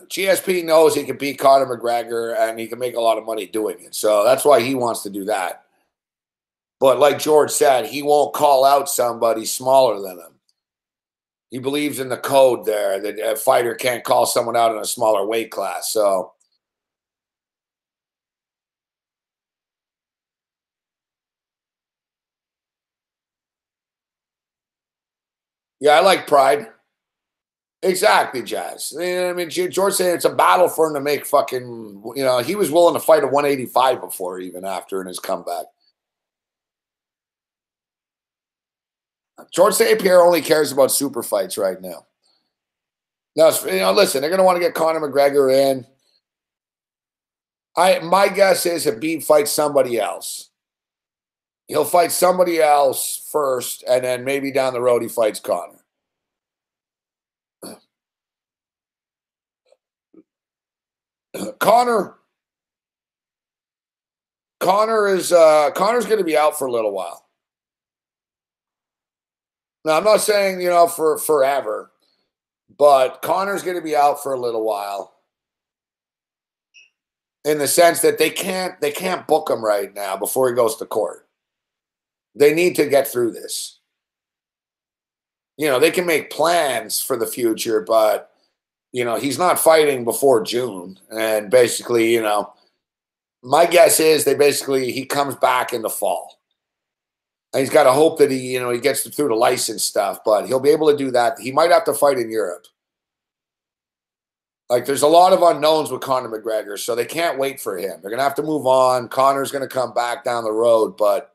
GSP knows he can beat Conor McGregor and he can make a lot of money doing it. So that's why he wants to do that. But like George said, he won't call out somebody smaller than him. He believes in the code there that a fighter can't call someone out in a smaller weight class. So yeah, I like Pride. Exactly, Jazz. I mean, George saying it's a battle for him to make fucking, he was willing to fight at 185 before, even after in his comeback. George St. Pierre only cares about super fights right now. Now, listen, they're going to want to get Conor McGregor in. My guess is Khabib fights somebody else. He'll fight somebody else first, and then maybe down the road he fights Conor. Connor's going to be out for a little while. Now, I'm not saying, for forever, but Connor's going to be out for a little while in the sense that they can't book him right now before he goes to court. They need to get through this. They can make plans for the future, but, he's not fighting before June. And basically, my guess is he comes back in the fall. And he's got to hope that he gets through the license stuff, but he'll be able to do that. He might have to fight in Europe. Like, there's a lot of unknowns with Conor McGregor, so they can't wait for him. They're going to have to move on. Conor's going to come back down the road, but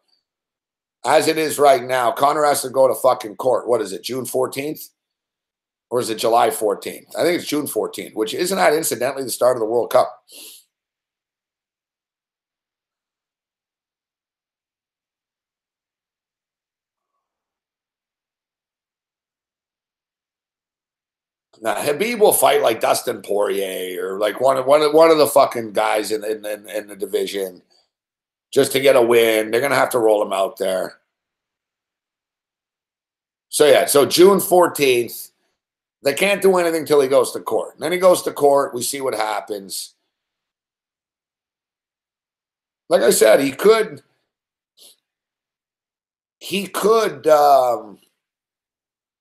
as it is right now, Conor has to go to fucking court. What is it, June 14th? Or is it July 14th? I think it's June 14th, which isn't that incidentally the start of the World Cup. Now, Khabib will fight like Dustin Poirier or like one of the fucking guys in the division just to get a win. They're gonna have to roll him out there. So yeah, so June 14th, they can't do anything until he goes to court. And then he goes to court. We see what happens. Like I said, he could.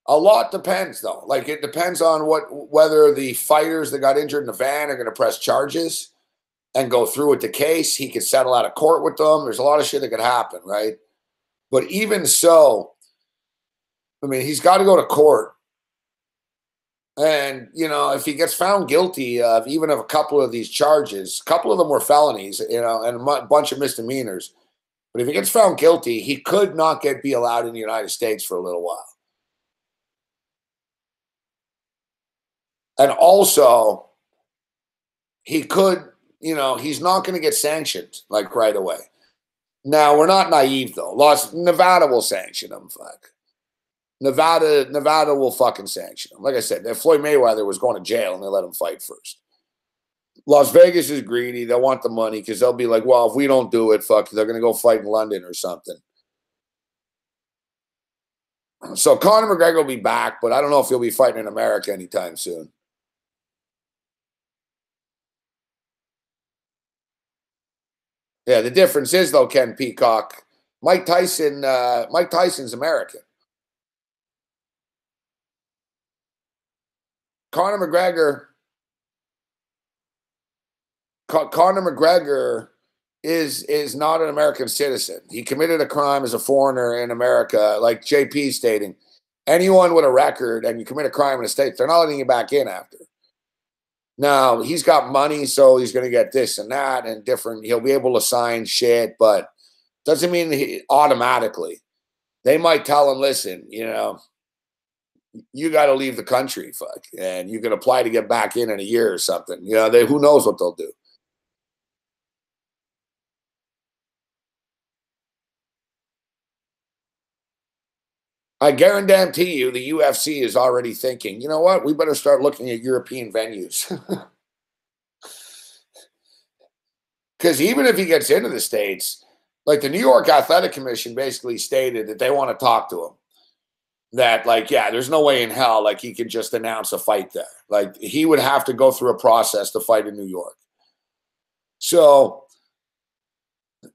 A lot depends, though. Like, it depends on whether the fighters that got injured in the van are going to press charges and go through with the case. He could settle out of court with them. There's a lot of shit that could happen, right? But even so, I mean, he's got to go to court. And, if he gets found guilty of even of a couple of these charges, a couple of them were felonies, and a bunch of misdemeanors. But if he gets found guilty, he could not be allowed in the United States for a little while. And also, he could, he's not going to get sanctioned like right away. Now, we're not naive, though. Nevada will sanction him. Fuck. Nevada will fucking sanction him. Like I said, if Floyd Mayweather was going to jail and they let him fight first. Las Vegas is greedy. They want the money because they'll be like, well, if we don't do it, fuck, they're going to go fight in London or something. So Conor McGregor will be back, but I don't know if he'll be fighting in America anytime soon. Yeah, the difference is, though, Ken Peacock, Mike Tyson's American. Conor McGregor is not an American citizen. He committed a crime as a foreigner in America, like JP stating. Anyone with a record and you commit a crime in the States, they're not letting you back in after. Now, he's got money, so he's going to get this and that and different. He'll be able to sign shit, but doesn't mean automatically. They might tell him, listen, you got to leave the country, fuck, and you can apply to get back in a year or something. You know, who knows what they'll do. I guarantee you the UFC is already thinking, you know what, we better start looking at European venues. Because even if he gets into the States, like the New York Athletic Commission basically stated that they want to talk to him. That, like, yeah, there's no way in hell, like, he could just announce a fight there. Like, he would have to go through a process to fight in New York. So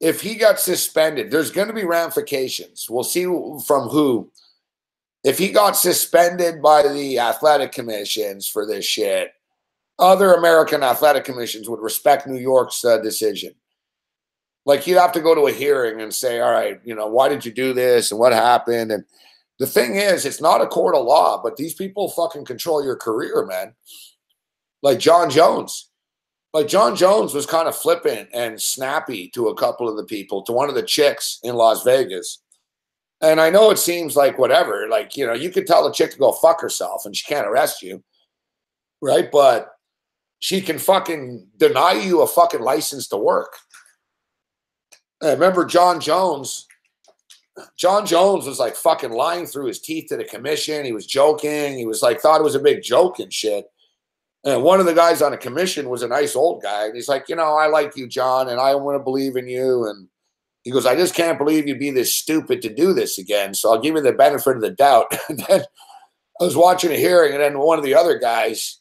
if he got suspended, there's going to be ramifications. We'll see from who. If he got suspended by the athletic commissions for this shit, other American athletic commissions would respect New York's decision. Like, you'd have to go to a hearing and say, all right, you know, why did you do this and what happened? And the thing is, it's not a court of law, but these people fucking control your career, man. Like John Jones. Like, John Jones was kind of flippant and snappy to a couple of the people, to one of the chicks in Las Vegas. And I know it seems like whatever, like, you know, you could tell the chick to go fuck herself and she can't arrest you, right? But she can fucking deny you a fucking license to work. I remember John Jones was like fucking lying through his teeth to the commission. He was joking. He was like, thought it was a big joke and shit. And one of the guys on the commission was a nice old guy. And he's like, you know, I like you, John, and I want to believe in you. And he goes, I just can't believe you'd be this stupid to do this again. So I'll give you the benefit of the doubt. And then I was watching a hearing, and then one of the other guys,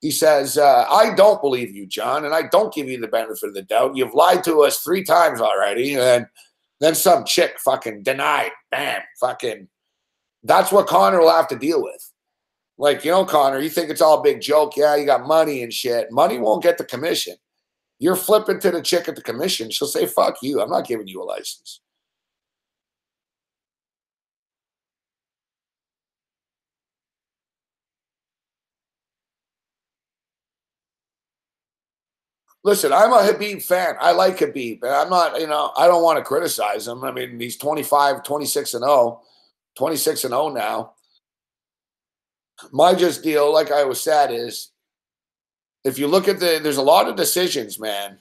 he says, I don't believe you, John, and I don't give you the benefit of the doubt. You've lied to us 3 times already. And then some chick fucking denied. Bam, fucking. That's what Connor will have to deal with. Like, you know, Connor, you think it's all a big joke. Yeah, you got money and shit. Money won't get the commission. You're flipping to the chick at the commission. She'll say, fuck you. I'm not giving you a license. Listen, I'm a Khabib fan. I like Khabib. And I'm not, you know, I don't want to criticize him. I mean, he's 25, 26-0. 26-0 now. My just deal, like I was said, is if you look at there's a lot of decisions, man.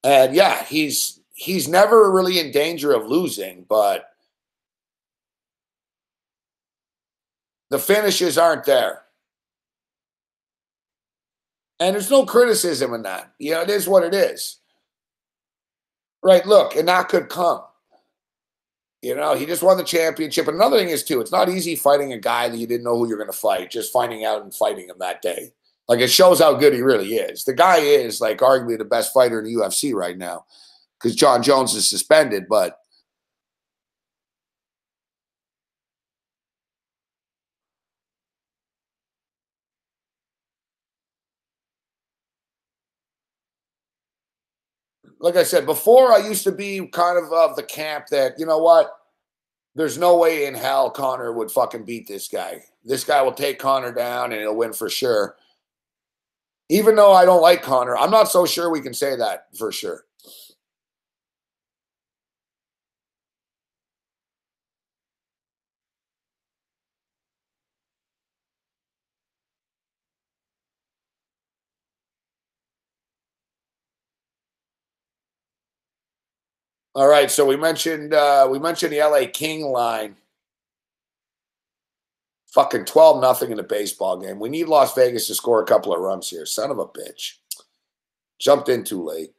And yeah, he's never really in danger of losing, but the finishes aren't there. And there's no criticism in that. You know, it is what it is. Right, look, and that could come. You know, he just won the championship. And another thing is, too, it's not easy fighting a guy that you didn't know who you're going to fight, just finding out and fighting him that day. Like, it shows how good he really is. The guy is, like, arguably the best fighter in the UFC right now because John Jones is suspended, but like I said, before I used to be kind of the camp that, you know what, there's no way in hell Connor would fucking beat this guy. This guy will take Connor down and he'll win for sure. Even though I don't like Connor, I'm not so sure we can say that for sure. All right, so we mentioned the LA King line. Fucking 12-0 in the baseball game. We need Las Vegas to score a couple of runs here. Son of a bitch. Jumped in too late.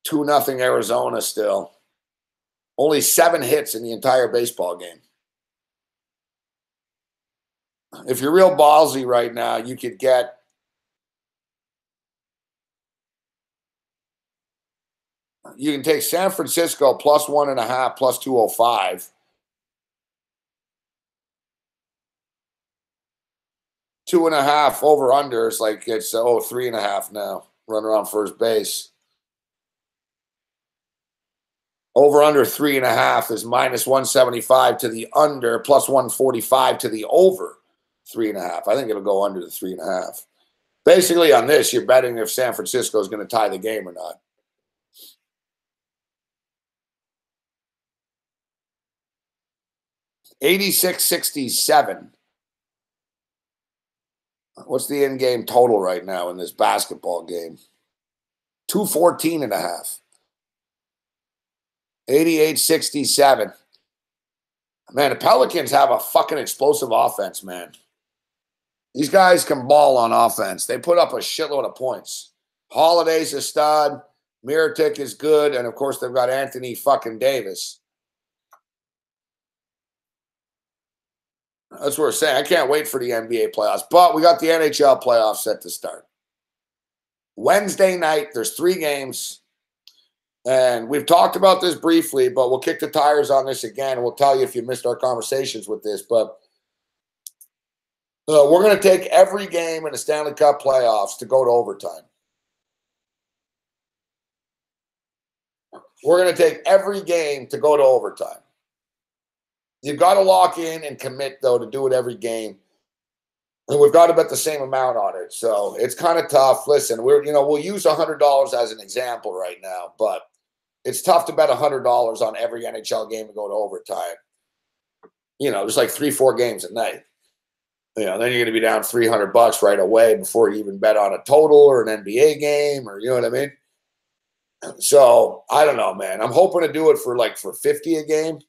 2-0 Arizona still. Only 7 hits in the entire baseball game. If you're real ballsy right now, you could get you can take San Francisco plus 1.5, plus 205. 2.5 over under is like it's 3.5 now. Run around first base. Over under 3.5 is minus 175 to the under, plus 145 to the over 3.5. I think it'll go under the 3.5. Basically, on this, you're betting if San Francisco is going to tie the game or not. 86-67. What's the in-game total right now in this basketball game? 214.5. 88-67. Man, the Pelicans have a fucking explosive offense, man. These guys can ball on offense. They put up a shitload of points. Holiday's a stud. Mirotic is good. And, of course, they've got Anthony fucking Davis. That's what we're saying. I can't wait for the NBA playoffs. But we got the NHL playoffs set to start. Wednesday night, there's 3 games. And we've talked about this briefly, but we'll kick the tires on this again. We'll tell you if you missed our conversations with this. But we're going to take every game in the Stanley Cup playoffs to go to overtime. We're going to take every game to go to overtime. You've got to lock in and commit, though, to do it every game. And we've got to bet the same amount on it. So it's kind of tough. Listen, we'll use $100 as an example right now, but it's tough to bet $100 on every NHL game to go to overtime. Just like 3-4 games a night. Then you're going to be down $300 right away before you even bet on a total or an NBA game, or you know what I mean? So I don't know, man. I'm hoping to do it for 50 a game.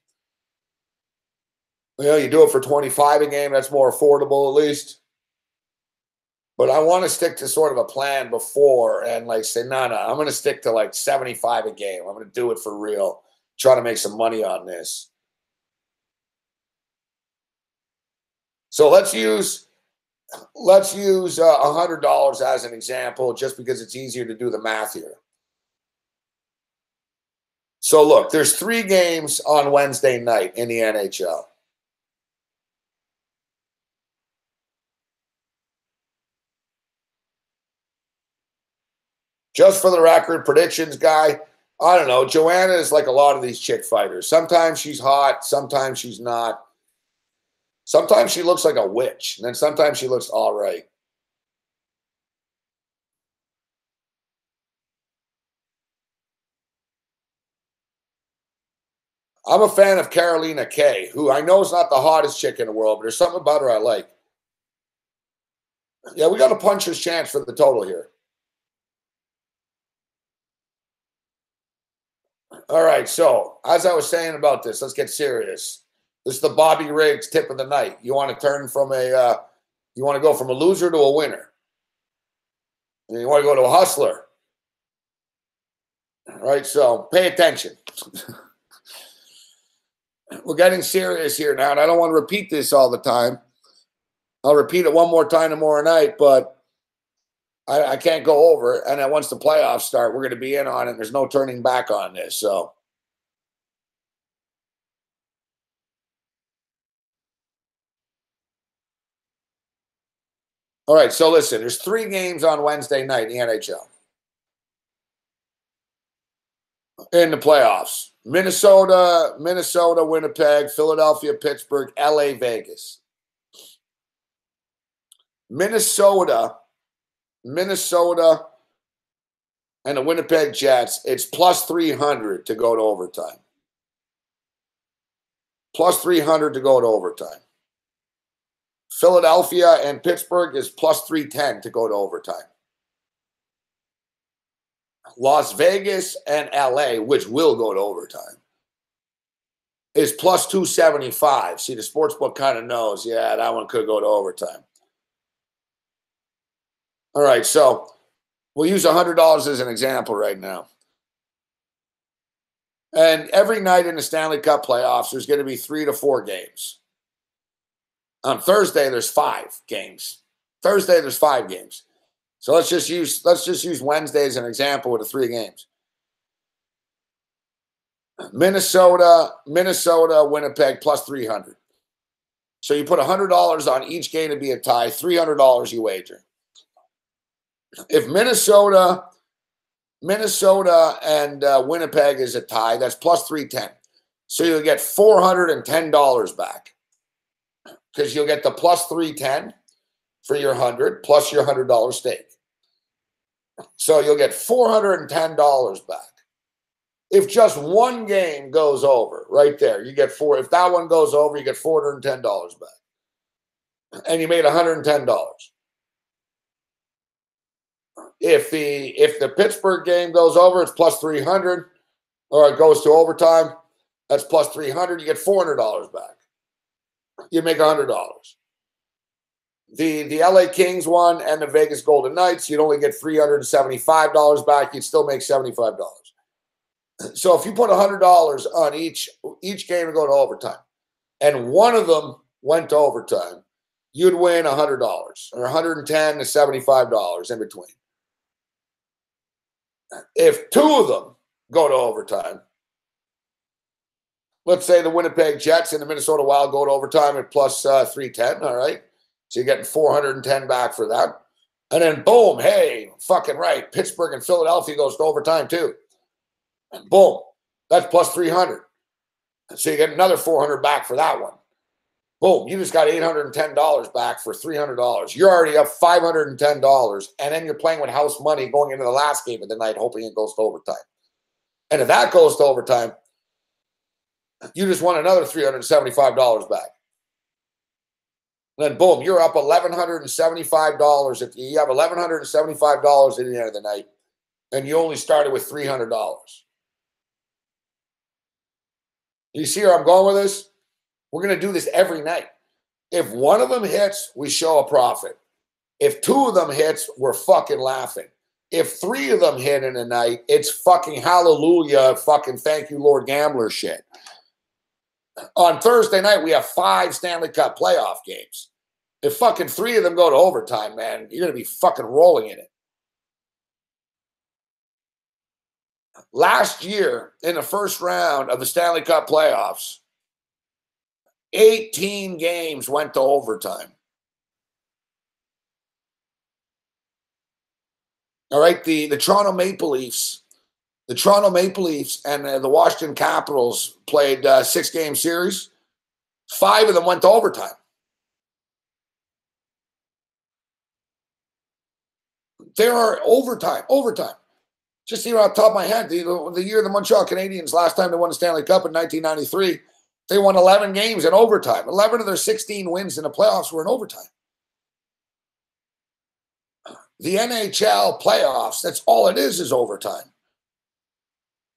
You do it for 25 a game. That's more affordable, at least. But I want to stick to sort of a plan before and say, no, I'm going to stick to 75 a game. I'm going to do it for real. Try to make some money on this. So let's use $100 as an example, just because it's easier to do the math here. So look, there's 3 games on Wednesday night in the NHL. Just for the record, predictions guy, I don't know. Joanna is like a lot of these chick fighters. Sometimes she's hot. Sometimes she's not. Sometimes she looks like a witch. And then sometimes she looks all right. I'm a fan of Carolina Kay, who I know is not the hottest chick in the world, but there's something about her I like. Yeah, we got a puncher's chance for the total here. All right, so as I was saying about this, let's get serious. This is the Bobby Riggs tip of the night. You want to turn from you want to go from a loser to a winner. And you want to go to a hustler. All right, so pay attention. We're getting serious here now, and I don't want to repeat this all the time. I'll repeat it one more time tomorrow night, but I can't go over it. And then once the playoffs start, we're going to be in on it. There's no turning back on this. So, all right. So listen, there's 3 games on Wednesday night in the NHL. In the playoffs. Minnesota, Winnipeg, Philadelphia, Pittsburgh, LA, Vegas. Minnesota, and the Winnipeg Jets, it's plus 300 to go to overtime. Plus 300 to go to overtime. Philadelphia and Pittsburgh is plus 310 to go to overtime. Las Vegas and LA, which will go to overtime, is plus 275. See, the sportsbook kind of knows, yeah, that one could go to overtime. All right, so we'll use $100 as an example right now. And every night in the Stanley Cup playoffs, there's going to be 3 to 4 games. On Thursday, there's 5 games. Thursday, there's 5 games. So let's just use Wednesday as an example with the 3 games. Minnesota, Winnipeg plus 300. So you put $100 on each game to be a tie, $300 you wager. If Minnesota and Winnipeg is a tie, that's plus 310. So you'll get $410 back because you'll get the plus 310 for your 100 plus your $100 stake. So you'll get $410 back. If just one game goes over, right there, you get four. If that one goes over, you get $410 back. And you made $110. If the Pittsburgh game goes over, it's plus 300, or it goes to overtime, that's plus 300, you get $400 back. You make $100. The LA Kings one and the Vegas Golden Knights, you'd only get $375 back. You'd still make $75. So if you put $100 on each game to go to overtime, and one of them went to overtime, you'd win $100 or $110 to $75 in between. If two of them go to overtime, let's say the Winnipeg Jets and the Minnesota Wild go to overtime at plus 310, all right? So you're getting $410 back for that. And then boom, hey, fucking right, Pittsburgh and Philadelphia goes to overtime too. And boom, that's plus 300. So you get another $400 back for that one. Boom, you just got $810 back for $300. You're already up $510, and then you're playing with house money going into the last game of the night, hoping it goes to overtime. And if that goes to overtime, you just won another $375 back. And then boom, you're up $1,175. If you have $1,175 at the end of the night, and you only started with $300. You see where I'm going with this? We're going to do this every night. If one of them hits, we show a profit. If two of them hits, we're fucking laughing. If three of them hit in a night, it's fucking hallelujah, fucking thank you, Lord Gambler shit. On Thursday night, we have 5 Stanley Cup playoff games. If fucking 3 of them go to overtime, man, you're going to be fucking rolling in it. Last year, in the first round of the Stanley Cup playoffs, 18 games went to overtime. All right, the Toronto Maple Leafs and the Washington Capitals played 6-game series. 5 of them went to overtime. There are overtime. Just here off the top of my head, the year the Montreal Canadiens, last time they won the Stanley Cup in 1993, they won 11 games in overtime. 11 of their 16 wins in the playoffs were in overtime. The NHL playoffs, that's all it is overtime.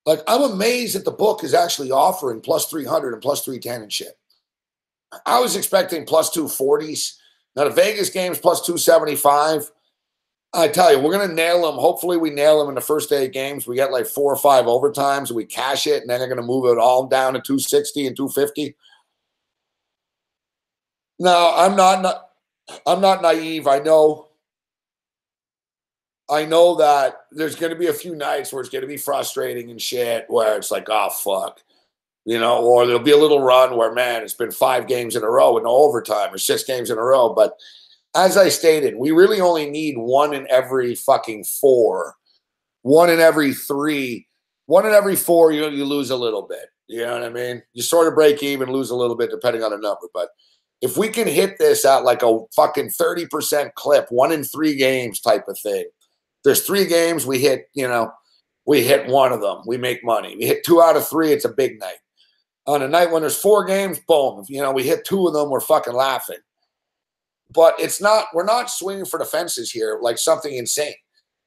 Like, I'm amazed that the book is actually offering plus 300 and plus 310 and shit. I was expecting plus 240s. Now, the Vegas game's plus 275. I tell you, we're going to nail them. Hopefully, we nail them in the first 8 games. We get like 4 or 5 overtimes, and we cash it, and then they're going to move it all down to 260 and 250. No, I'm not naive. I know that there's going to be a few nights where it's going to be frustrating and shit, where it's like, oh, fuck. You know, or there'll be a little run where, man, it's been 5 games in a row with no overtime, or 6 games in a row. But as I stated, we really only need 1 in every fucking 4. 1 in every 3. 1 in every 4, you lose a little bit. You know what I mean? You sort of break even, lose a little bit depending on the number. But if we can hit this at like a fucking 30% clip, 1 in 3 games type of thing. There's 3 games, we hit 1 of them, we make money. We hit 2 out of 3, it's a big night. On a night when there's 4 games, boom, we hit 2 of them, we're fucking laughing. But we're not swinging for the fences here like something insane.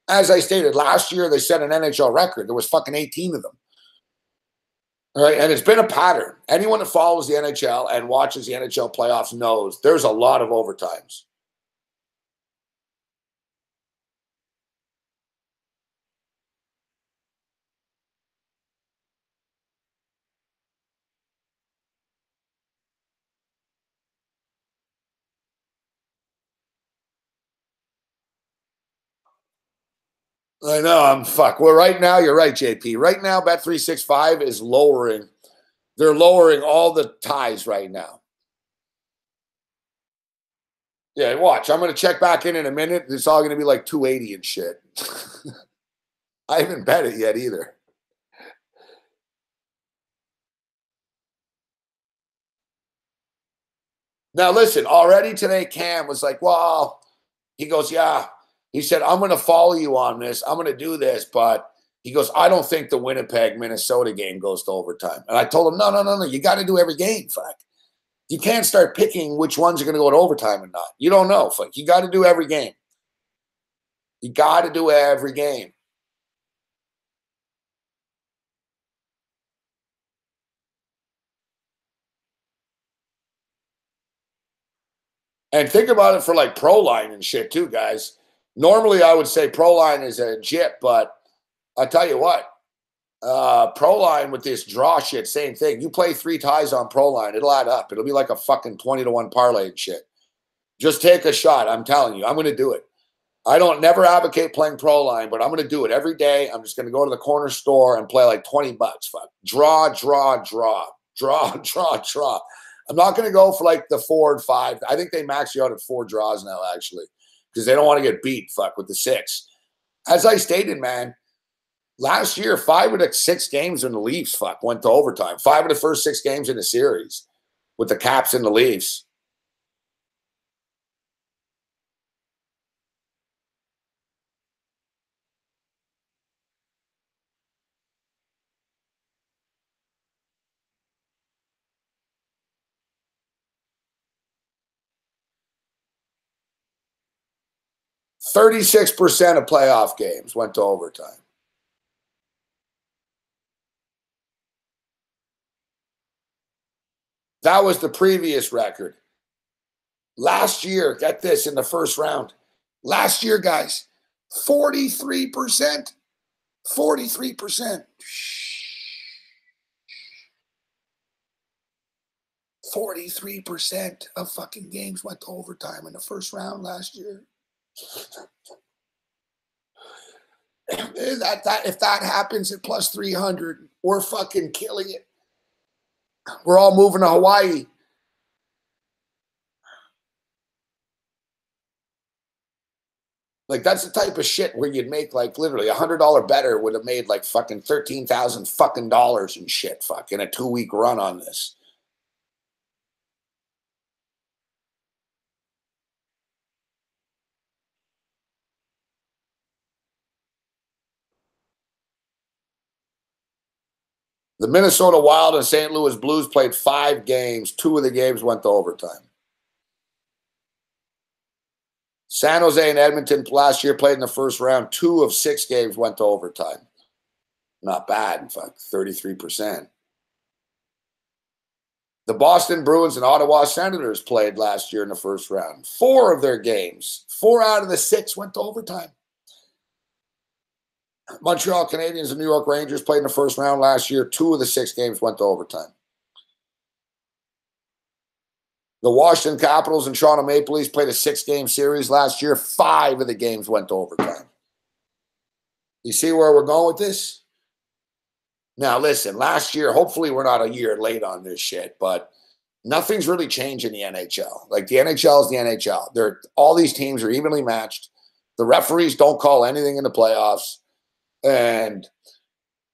As I stated, last year they set an NHL record. There was fucking 18 of them. All right, and it's been a pattern. Anyone that follows the NHL and watches the NHL playoffs knows there's a lot of overtimes. I know, Well, right now, you're right, JP. Right now, Bet365 is lowering. They're lowering all the ties right now. Yeah, watch. I'm going to check back in a minute. It's all going to be like 280 and shit. I haven't bet it yet either. Now, listen, already today, Cam was like, well, he goes, yeah. He said, I'm going to follow you on this. I'm going to do this, but He goes, I don't think the Winnipeg, Minnesota game goes to overtime. And I told him, no. You got to do every game, fuck. You can't start picking which ones are going to go to overtime and not. You don't know, fuck. You got to do every game. You got to do every game. And think about it for like Pro Line and shit too, guys. Normally I would say Pro Line is a jip, but I tell you what, Pro Line with this draw shit, same thing. You play 3 ties on Pro Line, it'll add up. It'll be like a fucking 20-to-1 parlay and shit. Just take a shot. I'm telling you, I'm going to do it. I don't never advocate playing Pro Line, but I'm going to do it every day. I'm just going to go to the corner store and play like $20. Fuck. Draw. I'm not going to go for like the 4 and 5. I think they max you out at 4 draws now, actually, because they don't want to get beat, fuck, with the 6. As I stated, man, last year, 5 of the 6 games in the Leafs, fuck, went to overtime. 5 of the first 6 games in the series with the Caps and the Leafs. %36% of playoff games went to overtime. That was the previous record. Last year, get this, in the first round. Last year, guys, 43%. 43%. 43% of fucking games went to overtime in the first round last year. If that happens at plus 300, we're fucking killing it. We're all moving to Hawaii. Like, that's the type of shit where you'd make like literally $100 better would have made like fucking $13,000 fucking dollars and shit, fuck, in a 2-week run on this. The Minnesota Wild and St. Louis Blues played 5 games. 2 of the games went to overtime. San Jose and Edmonton last year played in the first round. 2 of 6 games went to overtime. Not bad, in fact, 33%. The Boston Bruins and Ottawa Senators played last year in the first round. 4 of their games, 4 out of the 6 went to overtime. Montreal Canadiens and New York Rangers played in the first round last year. 2 of the 6 games went to overtime. The Washington Capitals and Toronto Maple Leafs played a 6-game series last year. 5 of the games went to overtime. You see where we're going with this? Now, listen, last year, hopefully we're not a year late on this shit, but nothing's really changed in the NHL. Like, the NHL is the NHL. All these teams are evenly matched. The referees don't call anything in the playoffs. And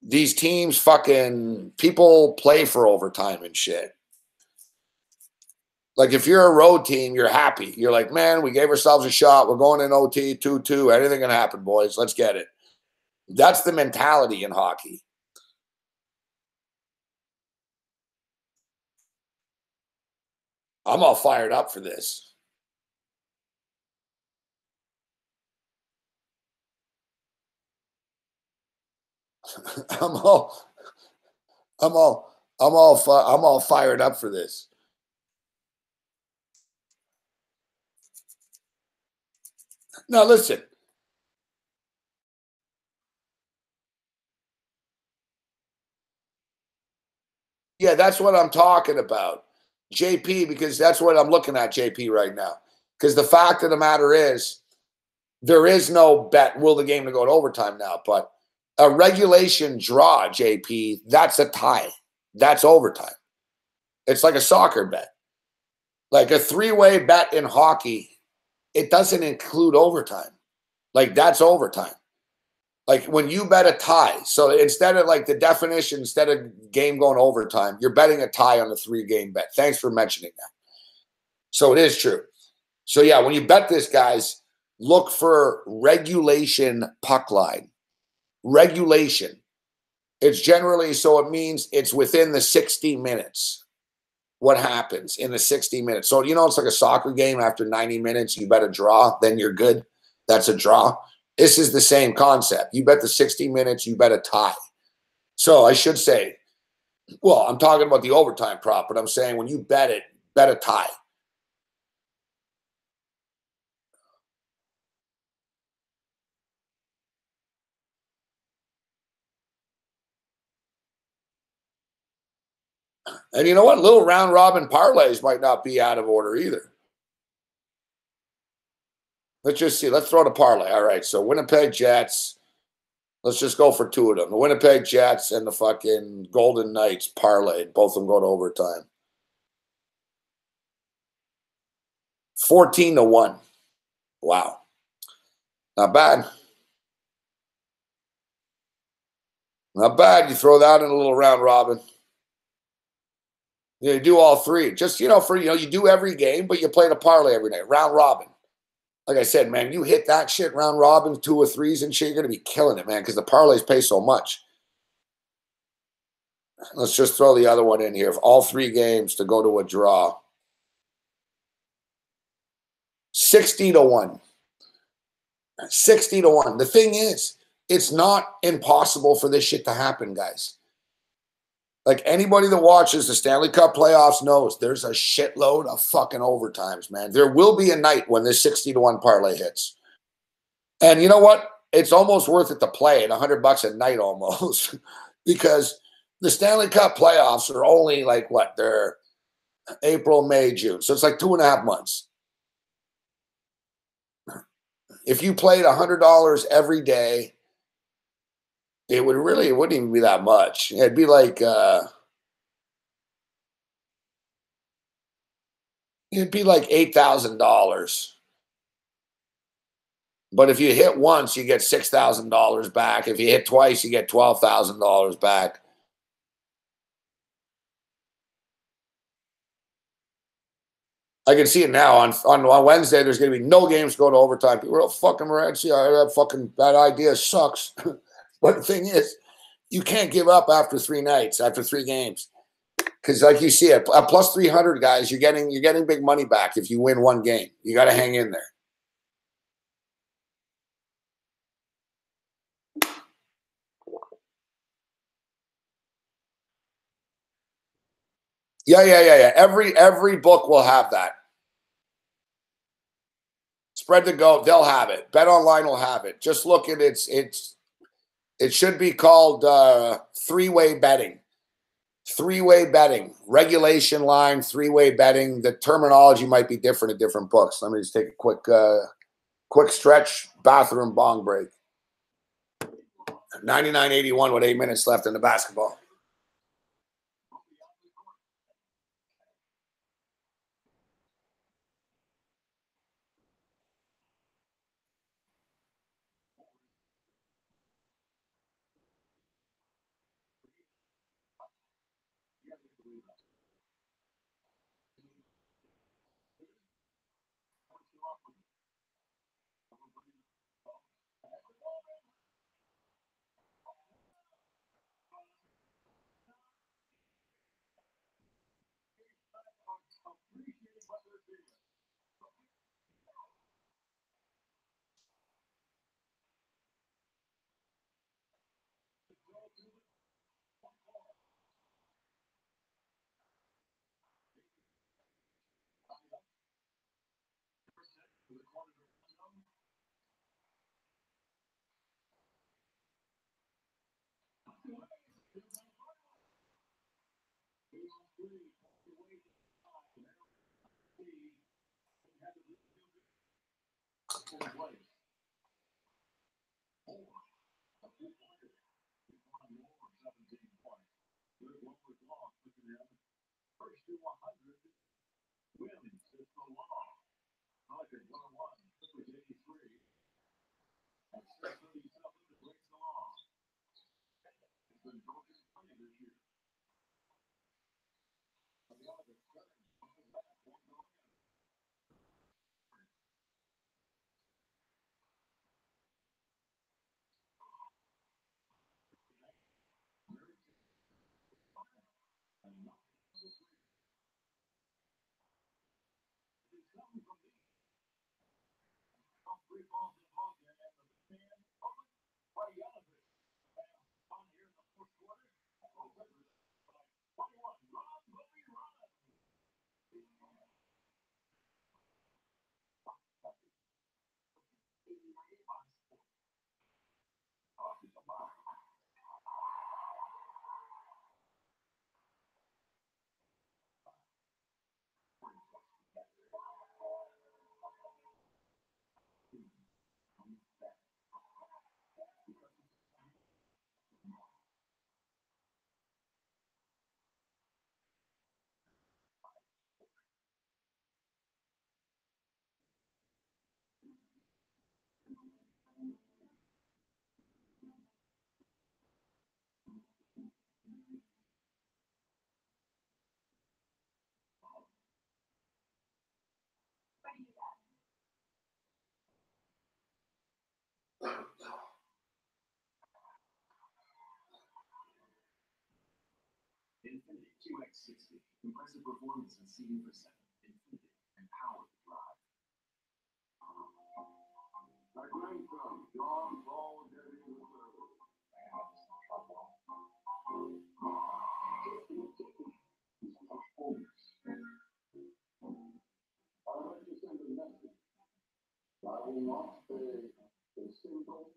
these teams fucking, people play for overtime and shit. Like, if you're a road team, you're happy. You're like, man, we gave ourselves a shot. We're going in OT 2-2. Anything can happen, boys. Let's get it. That's the mentality in hockey. I'm all fired up for this. I'm all fired up for this. Now listen. Yeah, that's what I'm talking about. JP, because that's what I'm looking at, JP, right now. Because the fact of the matter is, there is no bet, will the game to go to overtime now, but a regulation draw, JP, that's a tie. That's overtime. It's like a soccer bet. Like a 3-way bet in hockey, it doesn't include overtime. Like, that's overtime. Like, when you bet a tie, so instead of like the definition, instead of game going overtime, you're betting a tie on a 3-game bet. Thanks for mentioning that. So it is true. So yeah, when you bet this, guys, look for regulation puck line. regulation. It's generally, so it means it's within the 60 minutes. What happens in the 60 minutes? So, it's like a soccer game. After 90 minutes, you bet a draw, then you're good. That's a draw. This is the same concept. You bet the 60 minutes, you bet a tie. So I should say, well, I'm talking about the overtime prop, but I'm saying when you bet it, bet a tie. And you know what? Little round robin parlays might not be out of order either. Let's just see. Let's throw the parlay. All right. So Winnipeg Jets. Let's just go for two of them. The Winnipeg Jets and the fucking Golden Knights parlay. Both of them go to overtime. 14-1. Wow. Not bad. Not bad. You throw that in a little round robin. You do all three. Just, you do every game, but you play the parlay every night. Round robin. Like I said, man, you hit that shit round robin, 2 or 3s and shit, you're going to be killing it, man, because the parlays pay so much. Let's just throw the other one in here. All 3 games to go to a draw. 60-1. 60-1. The thing is, it's not impossible for this shit to happen, guys. Like anybody that watches the Stanley Cup playoffs knows there's a shitload of fucking overtimes, man. There will be a night when this 60-1 parlay hits. And you know what? It's almost worth it to play at $100 a night almost because the Stanley Cup playoffs are only like what? They're April, May, June. So it's like 2.5 months. If you played $100 every day, it wouldn't even be that much. It'd be like $8,000. But if you hit once, you get $6,000 back. If you hit twice, you get $12,000 back. I can see it now. On Wednesday, there's going to be no games going to overtime. People are, oh, fucking Morency, that idea sucks. But the thing is, you can't give up after 3 nights, after 3 games. Because like you see, a plus 300, guys, you're getting big money back if you win 1 game. You got to hang in there. Yeah. Every book will have that. Spread the Go, they'll have it. Bet Online will have it. Just look at it should be called 3-way betting. 3-way betting. Regulation line, 3-way betting. The terminology might be different at different books. Let me just take a quick stretch, bathroom bong break. 99-81 with 8 minutes left in the basketball. Infinity QX60. Impressive performance and seating for 7. Infinity. Empowered to drive. My grandson, John Paul David Wilson. I want to send a message. I will not pay a single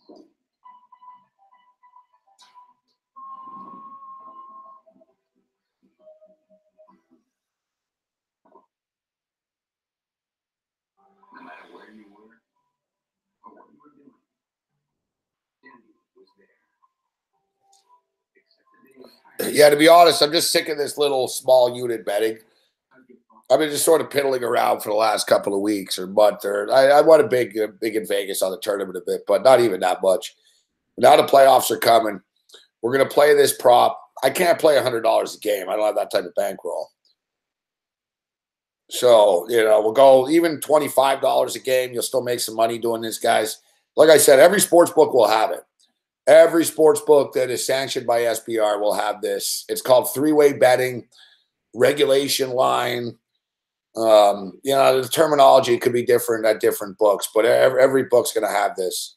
cent. No matter where you were or what you were doing, Danny was there. Except the day Yeah, to be honest, I'm just sick of this little small unit betting. I've been just sort of piddling around for the last couple of weeks or month. Or I won a big in Vegas on the tournament a bit, but not even that much. Now the playoffs are coming. We're going to play this prop. I can't play $100 a game. I don't have that type of bankroll. So, we'll go even $25 a game. You'll still make some money doing this, guys. Like I said, every sports book will have it. Every sports book that is sanctioned by SBR will have this. It's called three-way betting, regulation line. The terminology could be different at different books, but every book's going to have this.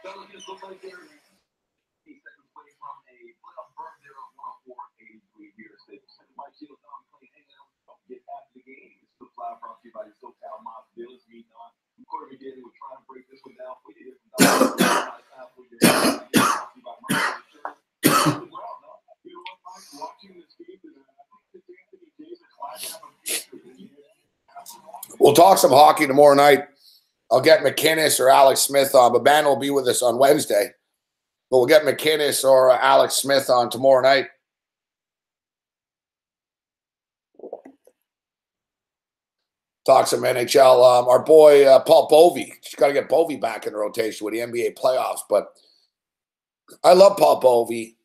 Pelicans look like they're in second place from a playoff berth there of 104-83 here. Mike Shields on playing hanging out. Get after the game. It's the fly brought to you by the SoCal Moss Bills meeting on. Corey McGinn was trying to break this one down. We did it from We'll talk some hockey tomorrow night. I'll get McInnes or Alex Smith on, but Ben will be with us on Wednesday. But we'll get McInnes or Alex Smith on tomorrow night. Talk some NHL. Our boy Paul Bovey. Just got to get Bovey back in the rotation with the NBA playoffs. But I love Paul Bovey.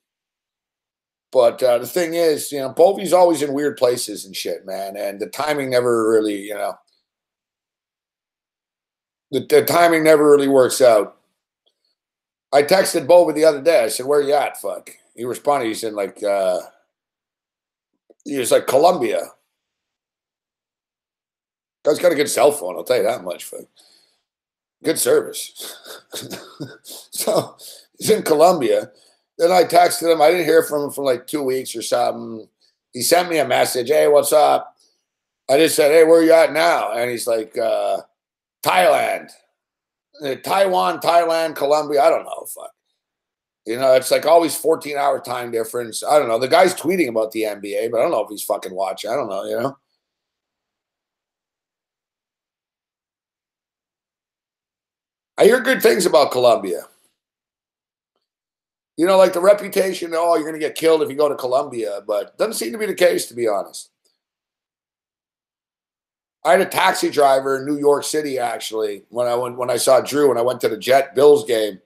But the thing is, Bovey's always in weird places and shit, man. And the timing never really, the timing never really works out. I texted Bovey the other day. I said, "Where you at, fuck?" He responded. He said, he was like, Colombia. Guy's got a good cell phone, I'll tell you that much, fuck. Good service. So he's in Colombia. Then I texted him. I didn't hear from him for like 2 weeks or something. He sent me a message. "Hey, what's up?" I just said, "Hey, where you at now?" And he's like, Thailand. Taiwan, Thailand, Colombia. I don't know. Fuck. It's like always 14-hour time difference. I don't know. The guy's tweeting about the NBA, but I don't know if he's fucking watching. I don't know, I hear good things about Colombia. Like the reputation, you're going to get killed if you go to Colombia, but doesn't seem to be the case, to be honest. I had a taxi driver in New York City, actually, when I saw Drew and I went to the Jet-Bills game.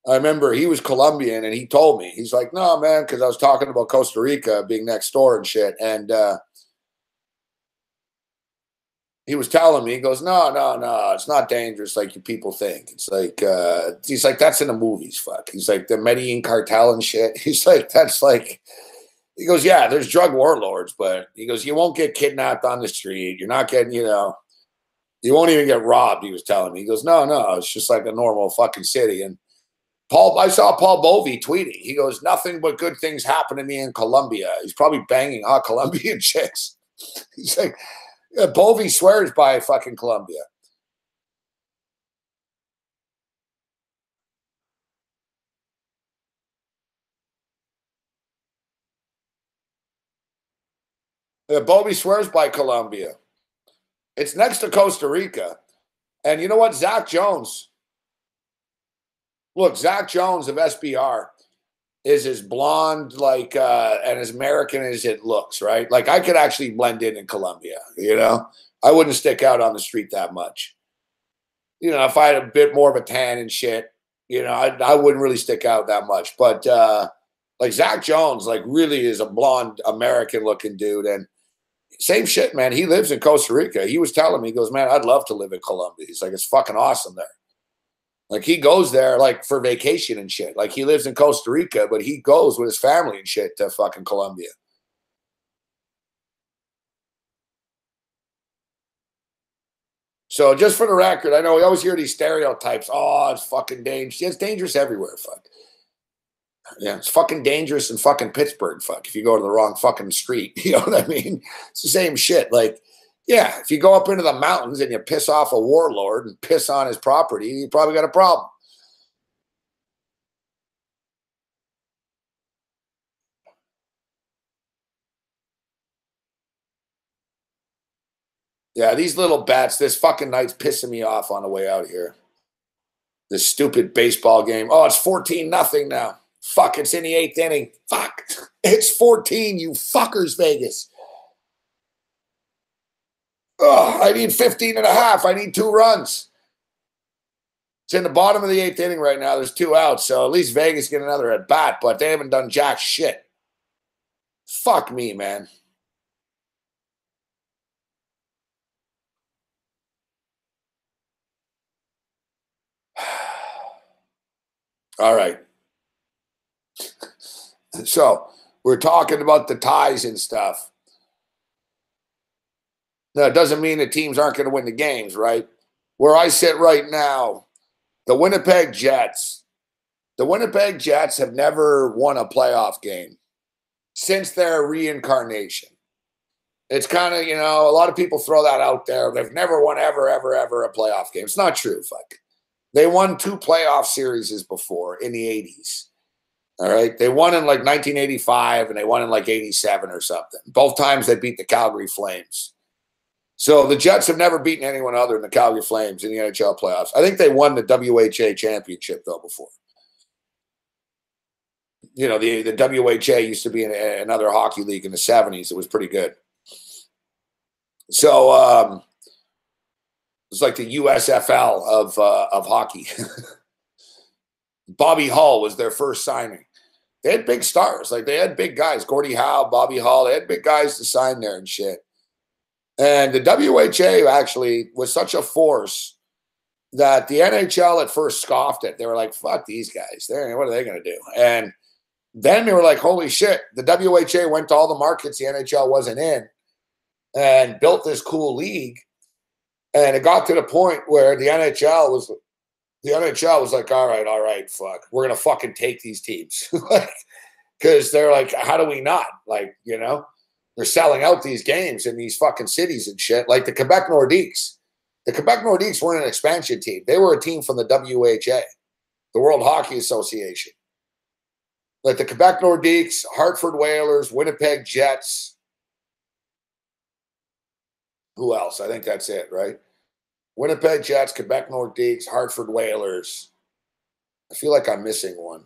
I remember he was Colombian, and he told me. He's like, "No, man," because I was talking about Costa Rica being next door and shit. And he was telling me, he goes, no, it's not dangerous like you people think. It's like, he's like, that's in the movies, fuck. He's like, the Medellin cartel and shit. He's like, that's like, he goes, yeah, there's drug warlords, but he goes, you won't get kidnapped on the street. You're not getting, you won't even get robbed, he was telling me. He goes, no, it's just like a normal fucking city. And I saw Paul Bovey tweeting. He goes, nothing but good things happen to me in Colombia. He's probably banging hot Colombian chicks. He's like, yeah, Bovey swears by fucking Colombia. Yeah, Bovey swears by Colombia. It's next to Costa Rica. And you know what? Zach Jones. Look, Zach Jones of SBR is as blonde and as American as it looks, right? Like I could actually blend in Colombia, I wouldn't stick out on the street that much. If I had a bit more of a tan and shit, I wouldn't really stick out that much. But like Zach Jones, like really is a blonde American looking dude. And same shit, man. He lives in Costa Rica. He was telling me, he goes, man, I'd love to live in Colombia. He's like, it's fucking awesome there. Like he goes there like for vacation and shit. Like he lives in Costa Rica, but he goes with his family and shit to fucking Colombia. So just for the record, I know we always hear these stereotypes. Oh, it's fucking dangerous. Yeah, it's dangerous everywhere. Fuck. Yeah, it's fucking dangerous in fucking Pittsburgh. Fuck, if you go to the wrong fucking street, you know what I mean? It's the same shit. Like, yeah, if you go up into the mountains and you piss off a warlord and piss on his property, you probably got a problem. Yeah, these little bats, this fucking night's pissing me off on the way out here. This stupid baseball game. Oh, it's 14-0 now. Fuck, it's in the 8th inning. Fuck. It's 14, you fuckers, Vegas. Oh, I need 15.5. I need 2 runs. It's in the bottom of the 8th inning right now. There's 2 outs, so at least Vegas get another at bat, but they haven't done jack shit. Fuck me, man. All right. So we're talking about the ties and stuff. Now, it doesn't mean the teams aren't going to win the games, right? Where I sit right now, the Winnipeg Jets have never won a playoff game since their reincarnation. It's kind of, a lot of people throw that out there. They've never won ever a playoff game. It's not true, fuck. They won 2 playoff series before in the 80s. All right. They won in like 1985 and they won in like 87 or something. Both times they beat the Calgary Flames. So the Jets have never beaten anyone other than the Calgary Flames in the NHL playoffs. I think they won the WHA championship, though, before. The WHA used to be in another hockey league in the 70s. It was pretty good. So it's like the USFL of hockey. Bobby Hull was their first signing. They had big stars. Like, they had big guys. Gordie Howe, Bobby Hull. They had big guys to sign there and shit. And the WHA actually was such a force that the NHL at first scoffed it. They were like, fuck these guys. What are they going to do? And then they were like, holy shit. The WHA went to all the markets the NHL wasn't in and built this cool league. And it got to the point where the NHL was like, all right, fuck. We're going to fucking take these teams. Because they're like, how do we not? Like, they're selling out these games in these fucking cities and shit. Like the Quebec Nordiques. The Quebec Nordiques weren't an expansion team. They were a team from the WHA, the World Hockey Association. Like the Quebec Nordiques, Hartford Whalers, Winnipeg Jets. Who else? I think that's it, right? Winnipeg Jets, Quebec Nordiques, Hartford Whalers. I feel like I'm missing one.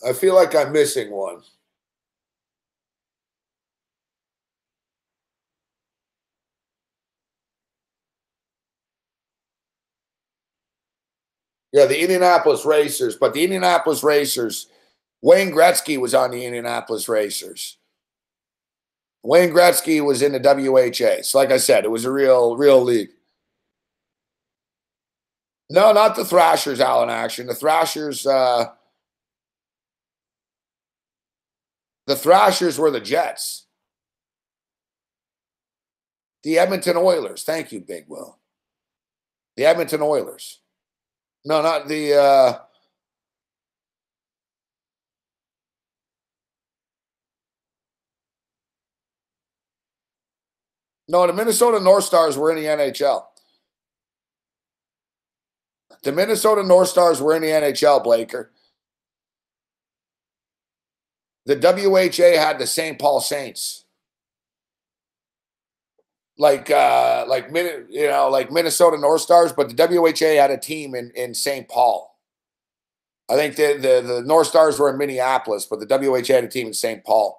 I feel like I'm missing one. Yeah, the Indianapolis Racers. But the Indianapolis Racers, Wayne Gretzky was on the Indianapolis Racers. Wayne Gretzky was in the WHA. So like I said, it was a real league. No, not the Thrashers, Alan Action. The Thrashers were the Jets. The Edmonton Oilers. Thank you, Big Will. The Edmonton Oilers. No, not the no, the Minnesota North Stars were in the NHL. The Minnesota North Stars were in the NHL, Blaker. The WHA had the St. Paul Saints. Like Minnesota North Stars, but the WHA had a team in St. Paul. I think the North Stars were in Minneapolis, but the WHA had a team in St. Paul.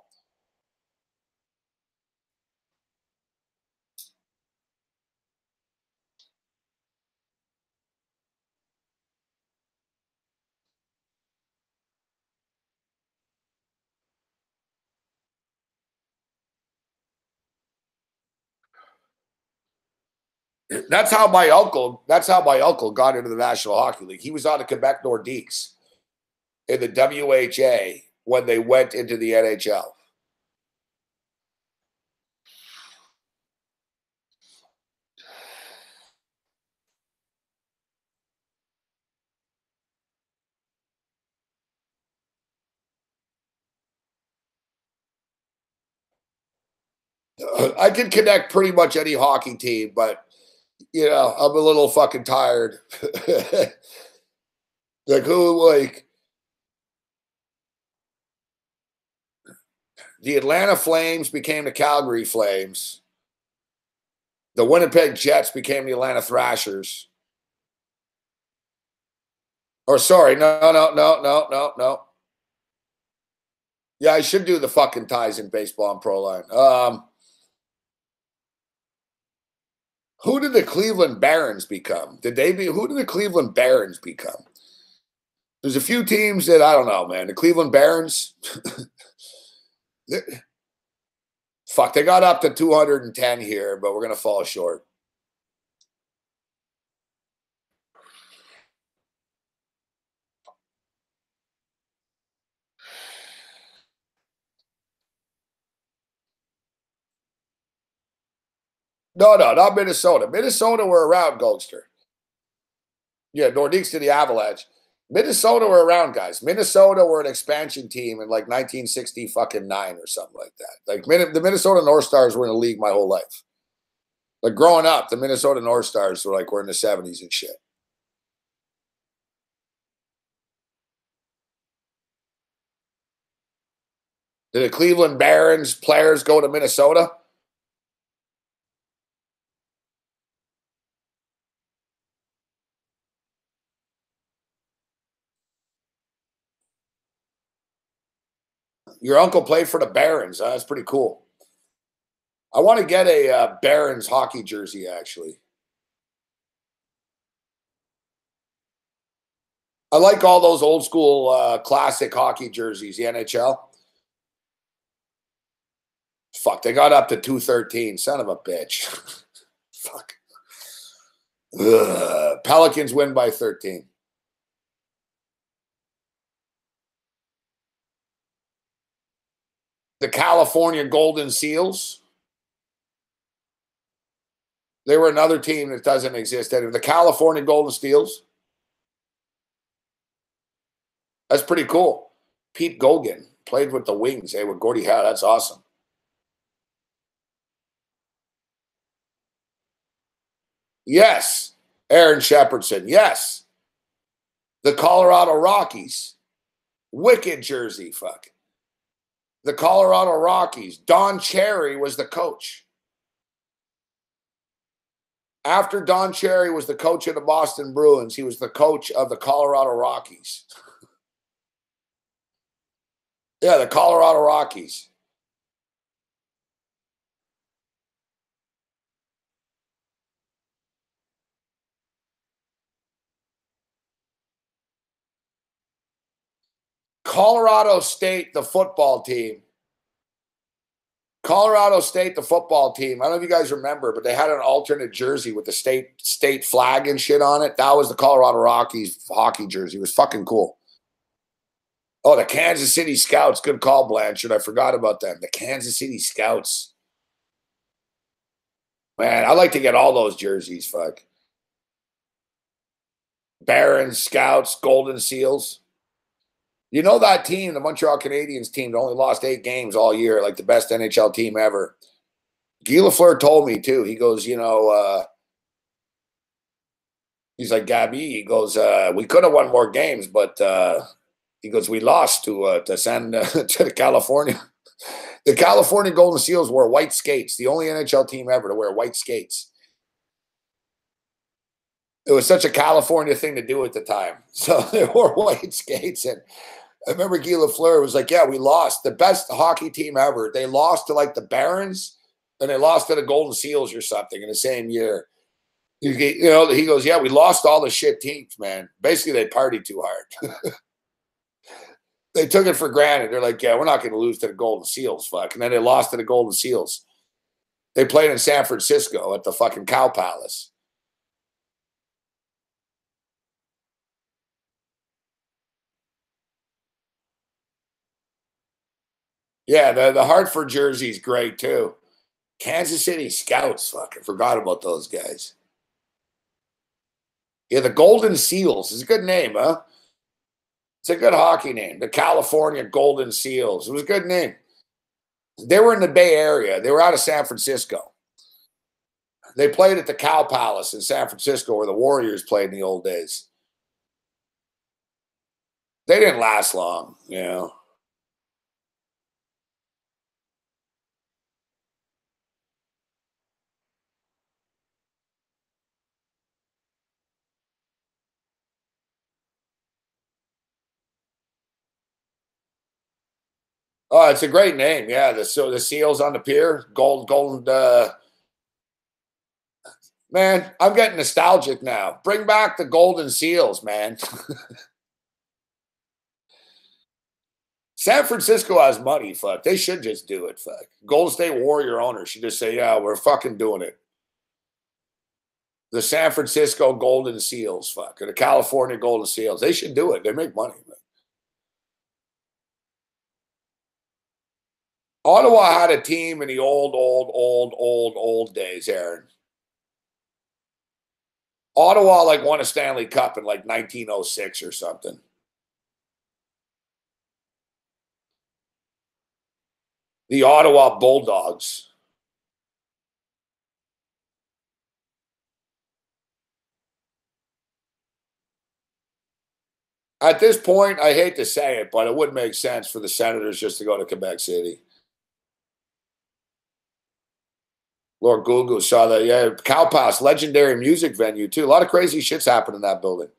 That's how my uncle got into the National Hockey League. He was on the Quebec Nordiques in the WHA when they went into the NHL. I can connect pretty much any hockey team, but I'm a little fucking tired. The Atlanta Flames became the Calgary Flames. The Winnipeg Jets became the Atlanta Thrashers. Or sorry, no. Yeah, I should do the fucking ties in baseball and pro line. Who did the Cleveland Barons become? Who did the Cleveland Barons become? There's a few teams that I don't know, man. The Cleveland Barons, fuck, they got up to 210 here, but we're going to fall short. No, not Minnesota. Minnesota were around, Goldster. Yeah, Nordiques to the Avalanche. Minnesota were around, guys. Minnesota were an expansion team in like 1969 or something like that. Like the Minnesota North Stars were in the league my whole life. Like growing up, the Minnesota North Stars were in the 70s and shit. Did the Cleveland Barons players go to Minnesota? Your uncle played for the Barons. That's pretty cool. I want to get a Barons hockey jersey, actually. I like all those old school classic hockey jerseys, the NHL. Fuck, they got up to 213. Son of a bitch. Fuck. Ugh. Pelicans win by 13. The California Golden Seals. They were another team that doesn't exist anymore. The California Golden Steels. That's pretty cool. Pete Gogan played with the Wings. With Gordie Howe. That's awesome. Yes. Aaron Shepardson. Yes. The Colorado Rockies. Wicked jersey, fuck. The Colorado Rockies. Don Cherry was the coach. After Don Cherry was the coach of the Boston Bruins, he was the coach of the Colorado Rockies. Yeah, the Colorado Rockies. Colorado State, the football team. Colorado State, the football team. I don't know if you guys remember, but they had an alternate jersey with the state flag and shit on it. That was the Colorado Rockies hockey jersey. It was fucking cool. Oh, the Kansas City Scouts. Good call, Blanchard. I forgot about them. The Kansas City Scouts. Man, I like to get all those jerseys, fuck. Barons, Scouts, Golden Seals. You know that team, the Montreal Canadiens team, that only lost 8 games all year, like the best NHL team ever. Guy Lafleur told me, too. He goes, you know, he's like, Gabby, he goes, we could have won more games, but he goes, we lost to to California. The California Golden Seals wore white skates, the only NHL team ever to wear white skates. It was such a California thing to do at the time. So they wore white skates. And I remember Guy Lafleur was like, yeah, we lost. The best hockey team ever. They lost to like the Barons, and they lost to the Golden Seals or something in the same year. You know, he goes, yeah, we lost all the shit teams, man. Basically, they partied too hard. They took it for granted. They're like, yeah, we're not going to lose to the Golden Seals, fuck. And then they lost to the Golden Seals. They played in San Francisco at the fucking Cow Palace. Yeah, the Hartford jersey is great, too. Kansas City Scouts, fuck, I forgot about those guys. Yeah, the Golden Seals is a good name, huh? It's a good hockey name. The California Golden Seals. It was a good name. They were in the Bay Area. They were out of San Francisco. They played at the Cow Palace in San Francisco where the Warriors played in the old days. They didn't last long, you know. Oh, it's a great name. Yeah, the Seals on the pier, golden. Man, I'm getting nostalgic now. Bring back the Golden Seals, man. San Francisco has money, fuck. They should just do it, fuck. Golden State Warrior owner should just say, yeah, we're fucking doing it. The San Francisco Golden Seals, fuck. Or the California Golden Seals. They should do it. They make money, man. Ottawa had a team in the old days, Aaron. Ottawa like won a Stanley Cup in like 1906 or something. The Ottawa Bulldogs. At this point, I hate to say it, but it would make sense for the Senators just to go to Quebec City. Lord Gugu saw that. Yeah, Cow Palace, legendary music venue, too. A lot of crazy shit's happened in that building.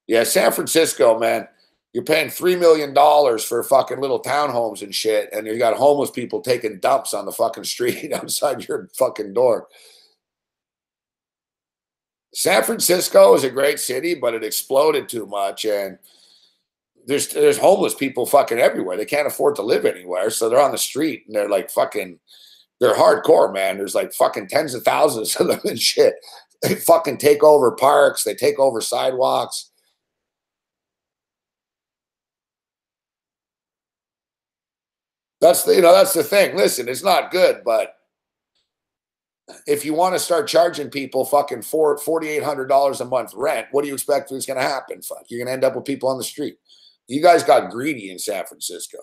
Yeah, San Francisco, man. You're paying $3 million for fucking little townhomes and shit, and you got homeless people taking dumps on the fucking street outside your fucking door. San Francisco is a great city, but it exploded too much, and there's homeless people fucking everywhere. They can't afford to live anywhere, so they're on the street, and they're like fucking, they're hardcore, man. There's like fucking tens of thousands of them and shit. They fucking take over parks. They take over sidewalks. That's the thing. Listen, it's not good, but if you want to start charging people fucking $4,800 a month rent, what do you expect is going to happen? Fuck, you're going to end up with people on the street. You guys got greedy in San Francisco.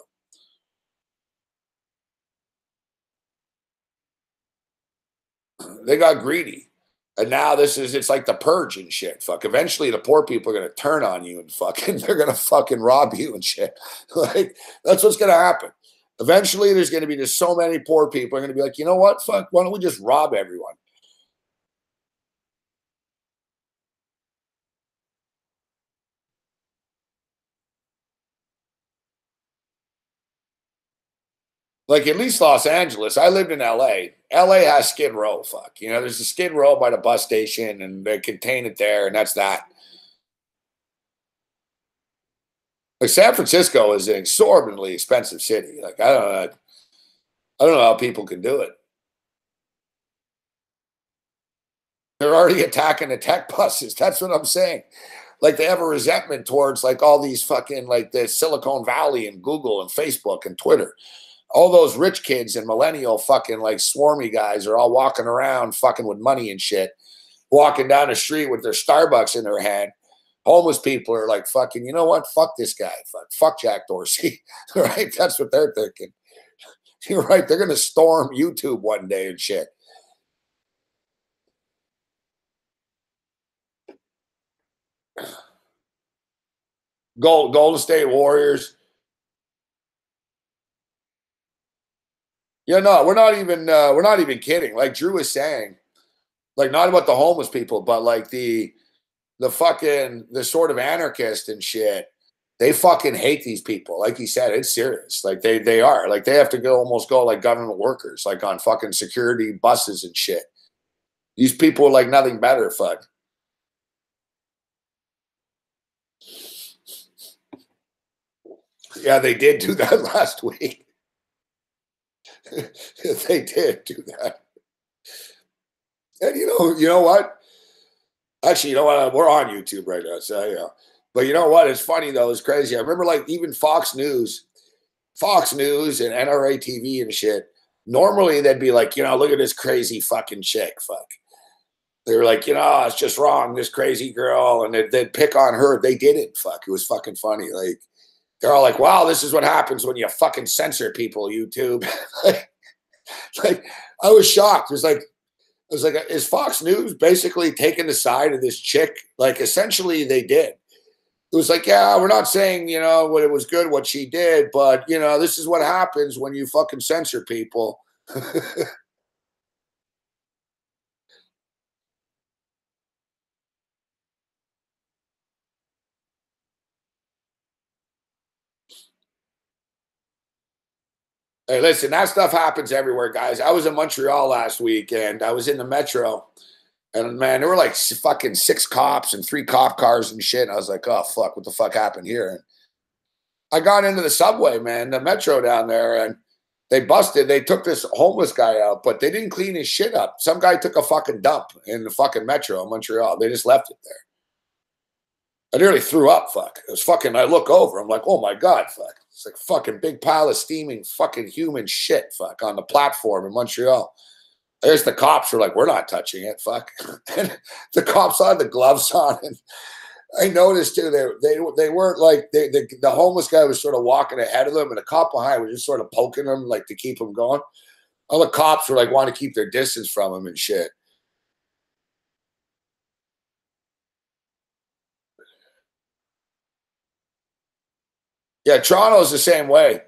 They got greedy. And now it's like the purge and shit. Fuck. Eventually the poor people are going to turn on you and fucking, they're going to fucking rob you and shit. Like, that's what's going to happen. Eventually there's going to be just so many poor people are going to be like, you know what? Fuck, why don't we just rob everyone? Like at least Los Angeles, I lived in LA. LA has Skid Row, fuck. You know, there's a Skid Row by the bus station and they contain it there, and that's that. Like San Francisco is an exorbitantly expensive city. Like I don't know how people can do it. They're already attacking the tech buses. That's what I'm saying. Like they have a resentment towards like all these fucking like the Silicon Valley and Google and Facebook and Twitter. All those rich kids and millennial fucking like swarmy guys are all walking around fucking with money and shit, walking down the street with their Starbucks in their hand. Homeless people are like fucking, you know what? Fuck this guy. Fuck Jack Dorsey. Right? That's what they're thinking. You're right. They're going to storm YouTube one day and shit. Golden State Warriors. Yeah, no, we're not even kidding. Like Drew is saying, like not about the homeless people, but like the sort of anarchist and shit. They fucking hate these people. Like he said, it's serious. Like they are. Like they have to almost go like government workers, like on fucking security buses and shit. These people are like nothing better, fuck. Yeah, they did do that last week. They did do that. And you know what? Actually, you know what? We're on YouTube right now, so yeah. But you know what? It's funny though. It's crazy. I remember like even Fox News and NRA TV and shit. Normally they'd be like, look at this crazy fucking chick. Fuck. They were like, it's just wrong. This crazy girl, and they'd pick on her. They didn't. Fuck. It was fucking funny. Like they're all like, wow, this is what happens when you fucking censor people, YouTube. like I was shocked. It was like, is Fox News basically taking the side of this chick? Like essentially they did. It was like, yeah, we're not saying, what it was good, what she did, but, this is what happens when you fucking censor people. Hey, listen, that stuff happens everywhere, guys. I was in Montreal last week, and I was in the metro, and man, there were like fucking 6 cops and 3 cop cars and shit. And I was like, oh, fuck, what the fuck happened here? And I got into the subway, man, the metro down there, and they took this homeless guy out, but they didn't clean his shit up. Some guy took a fucking dump in the fucking metro in Montreal. They just left it there. I nearly threw up, fuck. It was fucking, I look over, I'm like, oh my God, fuck. It's like fucking big pile of steaming fucking human shit, fuck, on the platform in Montreal. I guess the cops were like, we're not touching it, fuck. And the cops had the gloves on, and I noticed too, they weren't like, the homeless guy was sort of walking ahead of them, and the cop behind was just sort of poking them, like to keep them going. All the cops were like, want to keep their distance from him and shit. Yeah, Toronto's the same way.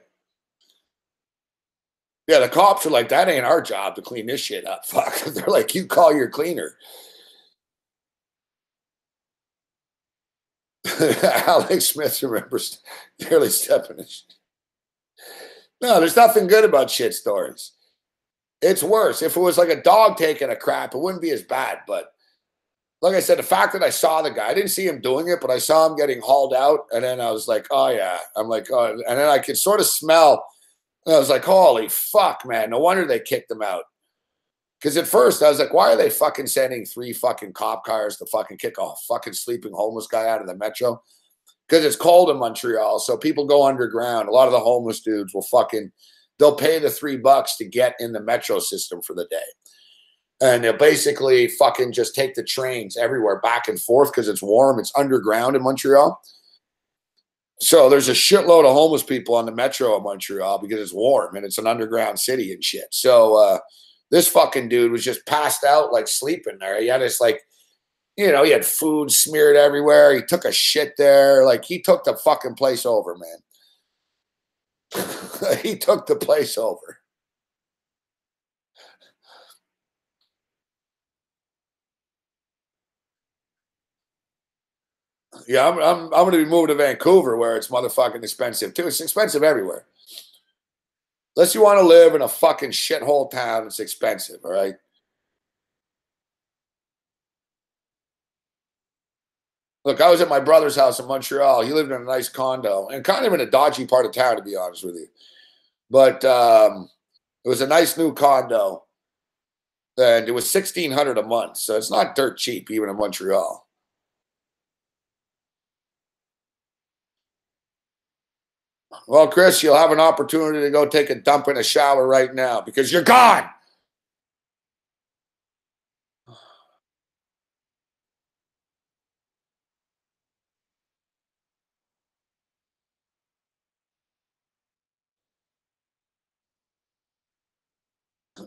Yeah, the cops are like, that ain't our job to clean this shit up. Fuck. They're like, you call your cleaner. Alex Smith remembers nearly stepping in. No, there's nothing good about shit stories. It's worse. If it was like a dog taking a crap, it wouldn't be as bad. But like I said, the fact that I saw the guy, I didn't see him doing it, but I saw him getting hauled out. And then I was like, oh, yeah. I'm like, oh, and then I could sort of smell. And I was like, holy fuck, man. No wonder they kicked him out. Because at first I was like, why are they fucking sending 3 fucking cop cars to fucking kick a fucking sleeping homeless guy out of the metro? Because it's cold in Montreal. So people go underground. A lot of the homeless dudes will they'll pay the $3 to get in the metro system for the day. And they'll basically fucking just take the trains everywhere back and forth because it's warm. It's underground in Montreal. So there's a shitload of homeless people on the metro of Montreal because it's warm and it's an underground city and shit. So this fucking dude was just passed out, like sleeping there. He had this like, he had food smeared everywhere. He took a shit there. Like he took the fucking place over, man. He took the place over. Yeah, I'm going to be moving to Vancouver where it's motherfucking expensive too. It's expensive everywhere. Unless you want to live in a fucking shithole town, it's expensive, all right? Look, I was at my brother's house in Montreal. He lived in a nice condo and kind of in a dodgy part of town, to be honest with you. But it was a nice new condo, and it was $1,600 a month. So it's not dirt cheap, even in Montreal. Well, Chris, you'll have an opportunity to go take a dump in a shower right now because you're gone.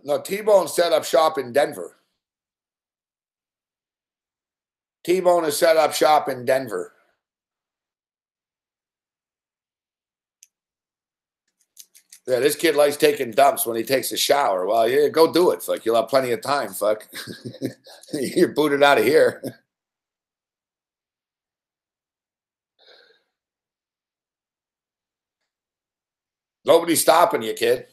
No, T-Bone set up shop in Denver. T-Bone has set up shop in Denver. Yeah, this kid likes taking dumps when he takes a shower. Well, yeah, go do it. Fuck, you'll have plenty of time. Fuck, you're booted out of here. Nobody's stopping you, kid.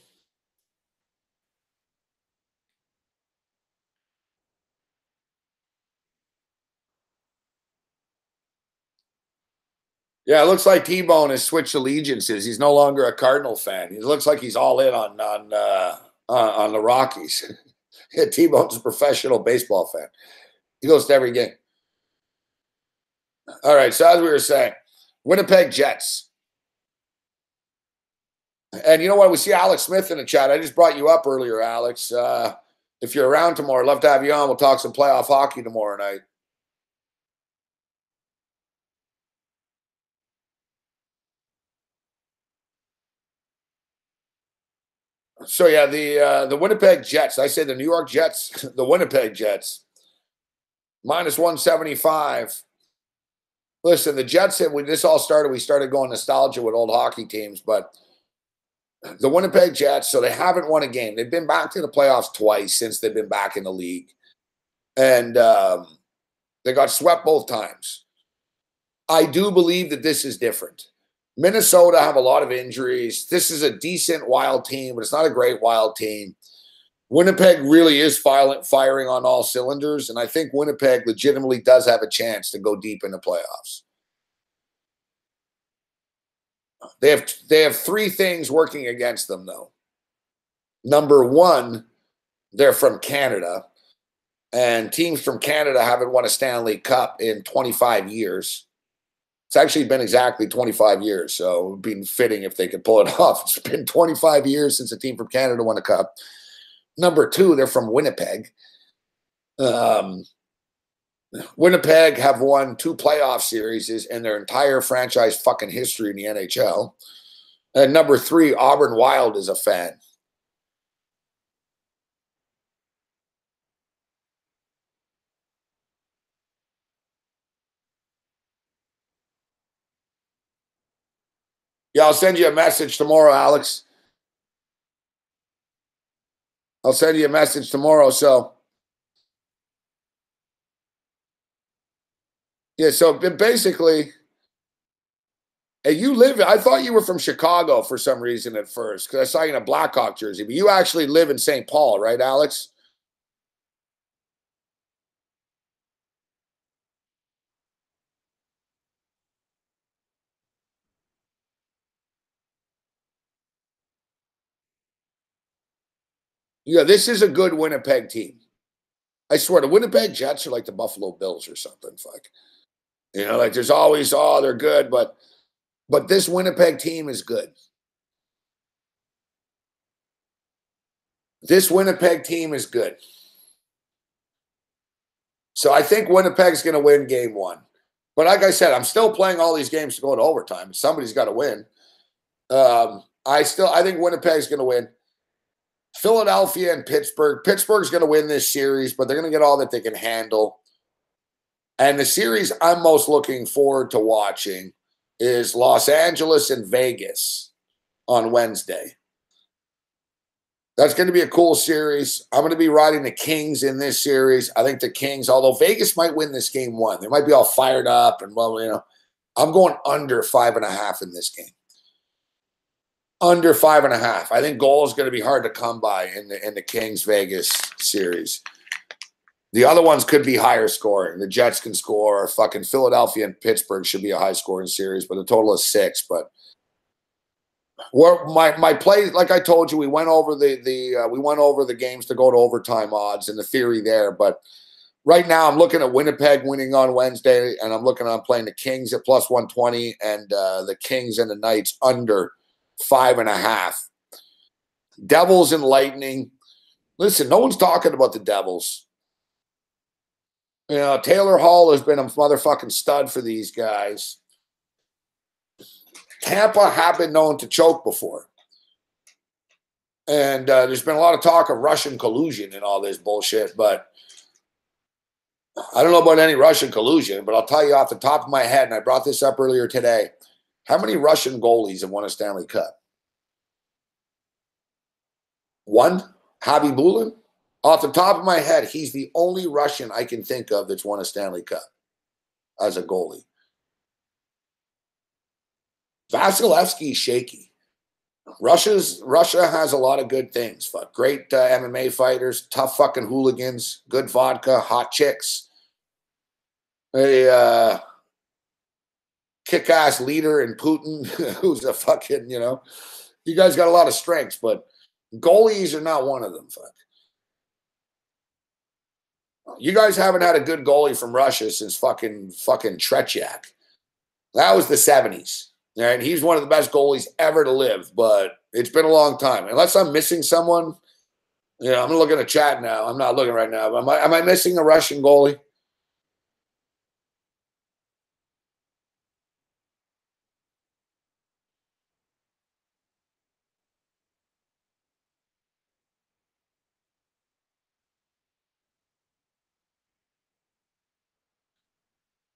Yeah, it looks like T-Bone has switched allegiances. He's no longer a Cardinal fan. He looks like he's all in on the Rockies. Yeah, T-Bone's a professional baseball fan. He goes to every game. All right, so as we were saying, Winnipeg Jets. And you know what? We see Alex Smith in the chat. I just brought you up earlier, Alex. If you're around tomorrow, I'd love to have you on. We'll talk some playoff hockey tomorrow night. So, yeah, the Winnipeg Jets. I say the New York Jets, the Winnipeg Jets, minus 175. Listen, the Jets, when this all started, we started going nostalgia with old hockey teams, but the Winnipeg Jets, so they haven't won a game. They've been back to the playoffs twice since they've been back in the league. And they got swept both times. I do believe that this is different. Minnesota have a lot of injuries. This is a decent Wild team, but it's not a great Wild team. Winnipeg really is firing on all cylinders, and I think Winnipeg legitimately does have a chance to go deep in the playoffs. They have three things working against them, though. Number one, they're from Canada, and teams from Canada haven't won a Stanley Cup in 25 years. It's actually been exactly 25 years, so it would be fitting if they could pull it off. It's been 25 years since a team from Canada won a cup. Number two, they're from Winnipeg. Winnipeg have won 2 playoff series in their entire franchise fucking history in the NHL. And number 3, Auburn Wild is a fan. Yeah, I'll send you a message tomorrow, Alex. I'll send you a message tomorrow. So, yeah, so basically, you live, I thought you were from Chicago for some reason at first, because I saw you in a Blackhawk jersey, but you actually live in St. Paul, right, Alex? Yeah, this is a good Winnipeg team. I swear, the Winnipeg Jets are like the Buffalo Bills or something. Fuck. You know, like there's always, they're good, but this Winnipeg team is good. This Winnipeg team is good. So I think Winnipeg's going to win game 1. But like I said, I'm still playing all these games to go to overtime. Somebody's got to win. I think Winnipeg's going to win. Philadelphia and Pittsburgh. Pittsburgh's going to win this series, but they're going to get all that they can handle. And the series I'm most looking forward to watching is Los Angeles and Vegas on Wednesday. That's going to be a cool series. I'm going to be riding the Kings in this series. I think the Kings, although Vegas might win this game 1, they might be all fired up and, well, you know, I'm going under 5.5 in this game. Under 5.5. I think goal is going to be hard to come by in the Kings Vegas series. The other ones could be higher scoring. The Jets can score. Fucking Philadelphia and Pittsburgh should be a high scoring series, but a total of 6. But my play, like I told you, we went over the games to go to overtime odds and the theory there. But right now, I'm looking at Winnipeg winning on Wednesday, and I'm looking on playing the Kings at plus 120 and the Kings and the Knights under 5.5. Devils and Lightning. Listen, no one's talking about the Devils. You know, Taylor Hall has been a motherfucking stud for these guys. Tampa have been known to choke before. And there's been a lot of talk of Russian collusion and all this bullshit, but I don't know about any Russian collusion, but I'll tell you off the top of my head, and I brought this up earlier today, how many Russian goalies have won a Stanley Cup? 1? Khabibulin? Off the top of my head, he's the only Russian I can think of that's won a Stanley Cup as a goalie. Vasilevsky's shaky. Russia has a lot of good things. Great MMA fighters, tough fucking hooligans, good vodka, hot chicks, a kick-ass leader in Putin, who's a fucking, you know, you guys got a lot of strengths, but goalies are not one of them. Fuck. You guys haven't had a good goalie from Russia since fucking Tretiak. That was the 70s. And he's one of the best goalies ever to live, but it's been a long time. Unless I'm missing someone, you know, I'm going to look at the chat now. I'm not looking right now. Am I missing a Russian goalie?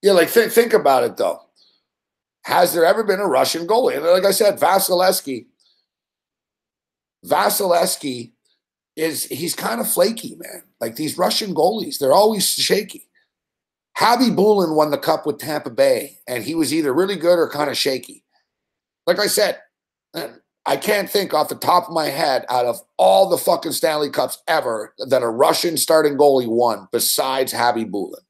Yeah, like think about it, though. Has there ever been a Russian goalie? And like I said, Vasilevsky he's kind of flaky, man. Like these Russian goalies, they're always shaky. Khabibulin won the cup with Tampa Bay, and he was either really good or kind of shaky. Like I said, I can't think off the top of my head out of all the fucking Stanley Cups ever that a Russian starting goalie won besides Khabibulin.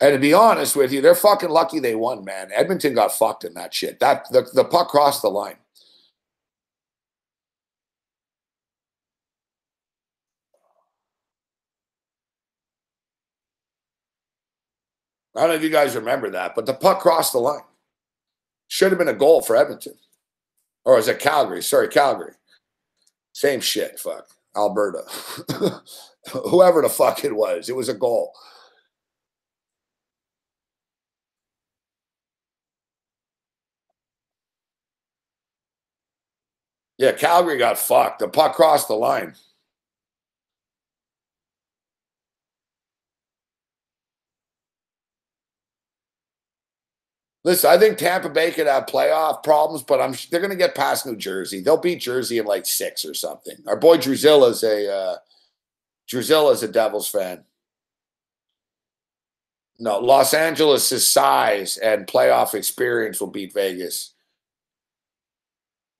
And to be honest with you, they're fucking lucky they won, man. Edmonton got fucked in that shit. The puck crossed the line. I don't know if you guys remember that, but the puck crossed the line. Should have been a goal for Edmonton. Or is it Calgary? Sorry, Calgary. Same shit, fuck. Alberta. Whoever the fuck it was a goal. Yeah, Calgary got fucked. The puck crossed the line. Listen, I think Tampa Bay could have playoff problems, but they're going to get past New Jersey. They'll beat Jersey in like 6 or something. Our boy Druzilla's a Devils fan. No, Los Angeles' size and playoff experience will beat Vegas.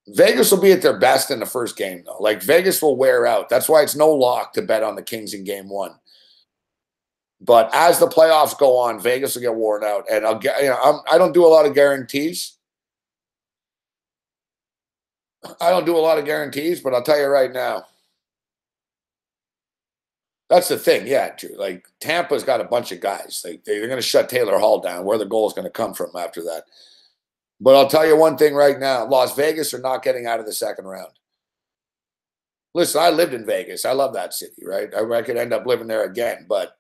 Vegas will be at their best in the first game, though. Like, Vegas will wear out. That's why it's no lock to bet on the Kings in game 1. But as the playoffs go on, Vegas will get worn out. And I don't do a lot of guarantees. But I'll tell you right now. That's the thing, yeah, Drew. Like, Tampa's got a bunch of guys. Like, they're going to shut Taylor Hall down. Where the goal is going to come from after that. But I'll tell you one thing right now. Las Vegas are not getting out of the second round. Listen, I lived in Vegas. I love that city, right? I could end up living there again. But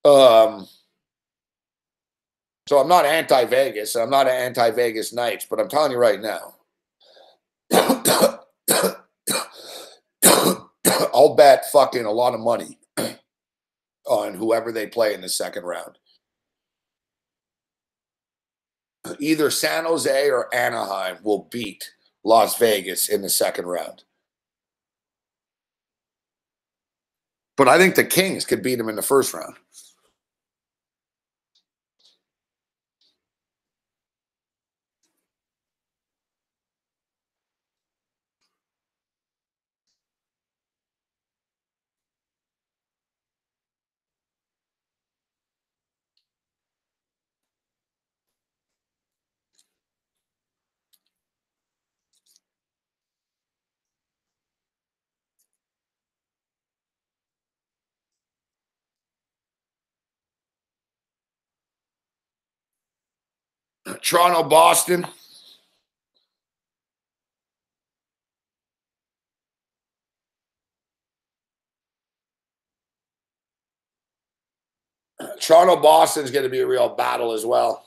so I'm not anti-Vegas. I'm not an anti-Vegas Knights. But I'm telling you right now. I'll bet fucking a lot of money on whoever they play in the second round. Either San Jose or Anaheim will beat Las Vegas in the second round. But I think the Kings could beat them in the first round. Toronto, Boston. Toronto, Boston is going to be a real battle as well.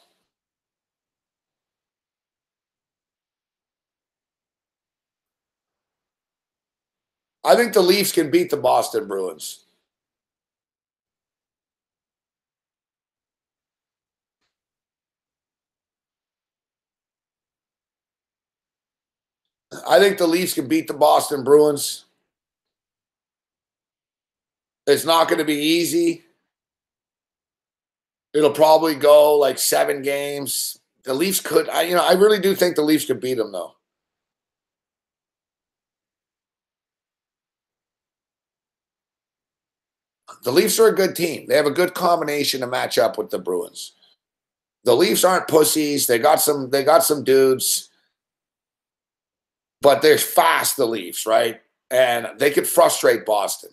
I think the Leafs can beat the Boston Bruins. I think the Leafs can beat the Boston Bruins. It's not going to be easy. It'll probably go like 7 games. The Leafs could, I really do think the Leafs could beat them, though. The Leafs are a good team. They have a good combination to match up with the Bruins. The Leafs aren't pussies. They got some dudes, but they're fast, the Leafs, right? And they could frustrate Boston.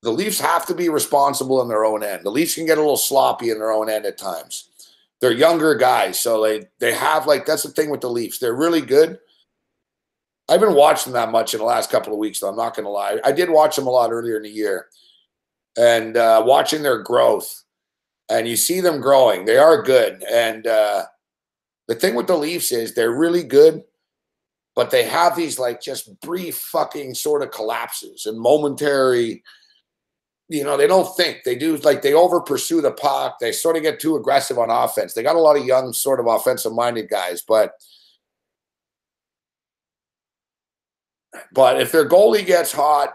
The Leafs have to be responsible in their own end. The Leafs can get a little sloppy in their own end at times. They're younger guys, so they have, like, that's the thing with the Leafs. They're really good. I haven't watched them that much in the last couple of weeks, though. I'm not going to lie. I did watch them a lot earlier in the year. And watching their growth, and you see them growing. They are good. And the thing with the Leafs is they're really good, but they have these, like, just brief fucking sort of collapses and momentary, they don't think. They do, like, they over pursue the puck. They sort of get too aggressive on offense. They got a lot of young sort of offensive-minded guys, but if their goalie gets hot,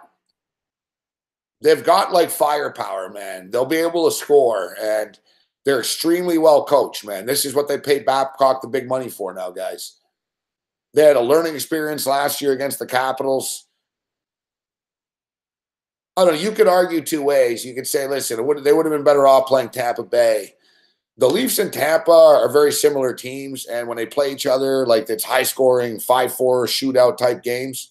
they've got, like, firepower, man. They'll be able to score, and they're extremely well coached, man. This is what they paid Babcock the big money for now, guys. They had a learning experience last year against the Capitals. I don't know. You could argue 2 ways. You could say, listen, they would have been better off playing Tampa Bay. The Leafs and Tampa are very similar teams, and when they play each other, like, it's high-scoring, 5-4 shootout-type games.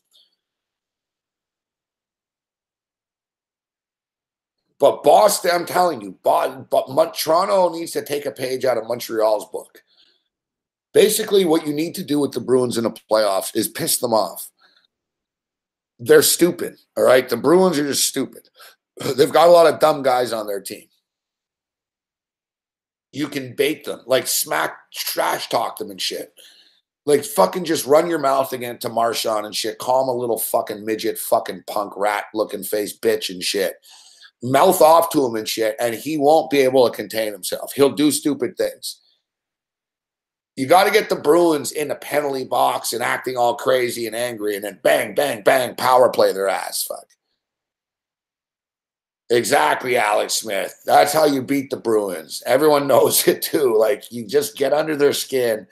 But Boston, I'm telling you, Toronto needs to take a page out of Montreal's book. Basically, what you need to do with the Bruins in the playoffs is piss them off. They're stupid, all right? The Bruins are just stupid. They've got a lot of dumb guys on their team. You can bait them, like, trash talk them and shit. Like, fucking just run your mouth again to Marchand and shit. Call him a little fucking midget, fucking punk rat looking face bitch and shit. Mouth off to him and shit, and he won't be able to contain himself. He'll do stupid things. You got to get the Bruins in the penalty box and acting all crazy and angry, and then bang, bang, bang, power play their ass. Fuck. Exactly, Alex Smith. That's how you beat the Bruins. Everyone knows it too. Like, you just get under their skin.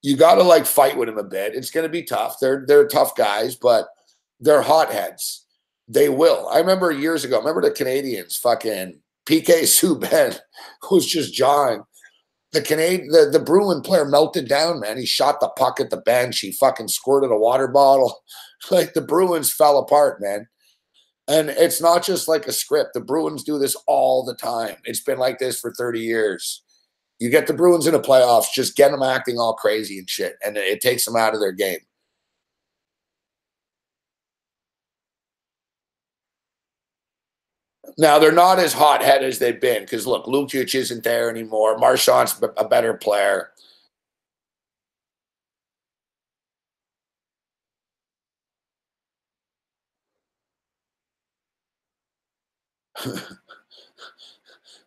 You got to, like, fight with them a bit. It's going to be tough. They're tough guys, but they're hotheads. They will. I remember years ago, the Canadians, fucking PK Subban was just jawing. The Bruin player melted down, man. He shot the puck at the bench. He fucking squirted a water bottle. Like, the Bruins fell apart, man. And it's not just like a script. The Bruins do this all the time. It's been like this for 30 years. You get the Bruins in the playoffs, just get them acting all crazy and shit, and it takes them out of their game. Now, they're not as hot-headed as they've been because, look, Lucic isn't there anymore. Marchand's a better player.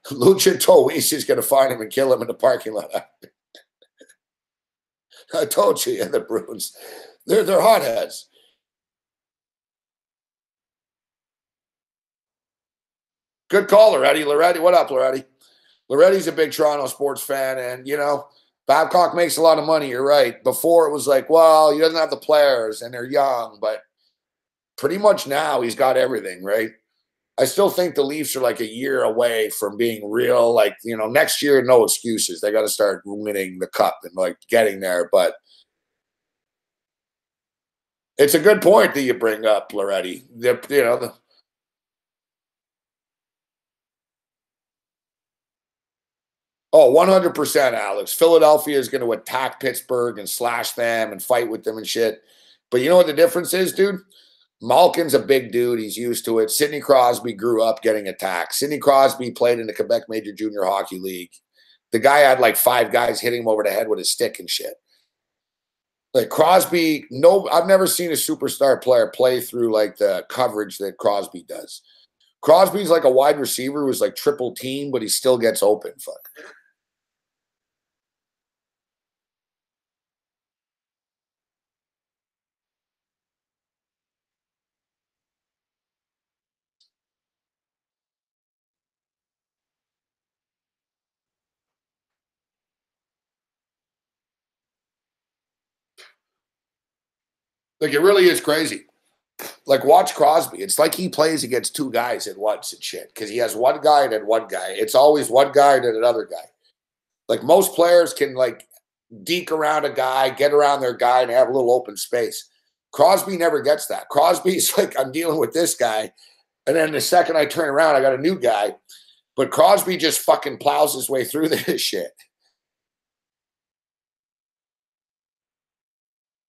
Lucic told Weiss he's going to find him and kill him in the parking lot. I told you, the Bruins. They're hotheads. Good call, Loretti. What up, Loretti? Loretti's a big Toronto sports fan, and, Babcock makes a lot of money. You're right. Before it was like, well, he doesn't have the players, and they're young, but pretty much now he's got everything, right? I still think the Leafs are like a year away from being real. Like, next year, no excuses. They got to start winning the cup and, like, getting there. But it's a good point that you bring up, Loretti. Oh, 100%, Alex. Philadelphia is going to attack Pittsburgh and slash them and fight with them and shit. But you know what the difference is, dude? Malkin's a big dude. He's used to it. Sidney Crosby grew up getting attacked. Sidney Crosby played in the Quebec Major Junior Hockey League. The guy had like 5 guys hitting him over the head with a stick and shit. Like Crosby, no, I've never seen a superstar player play through like the coverage that Crosby does. Crosby's like a wide receiver who's like triple team, but he still gets open. Fuck. Like, it really is crazy. Like, watch Crosby. It's like he plays against 2 guys at once and shit because he has one guy and then one guy. It's always one guy and then another guy. Like, most players can, like, deke around a guy, get around their guy, and have a little open space. Crosby never gets that. Crosby's like, I'm dealing with this guy, and then the second I turn around, I got a new guy. But Crosby just fucking plows his way through this shit.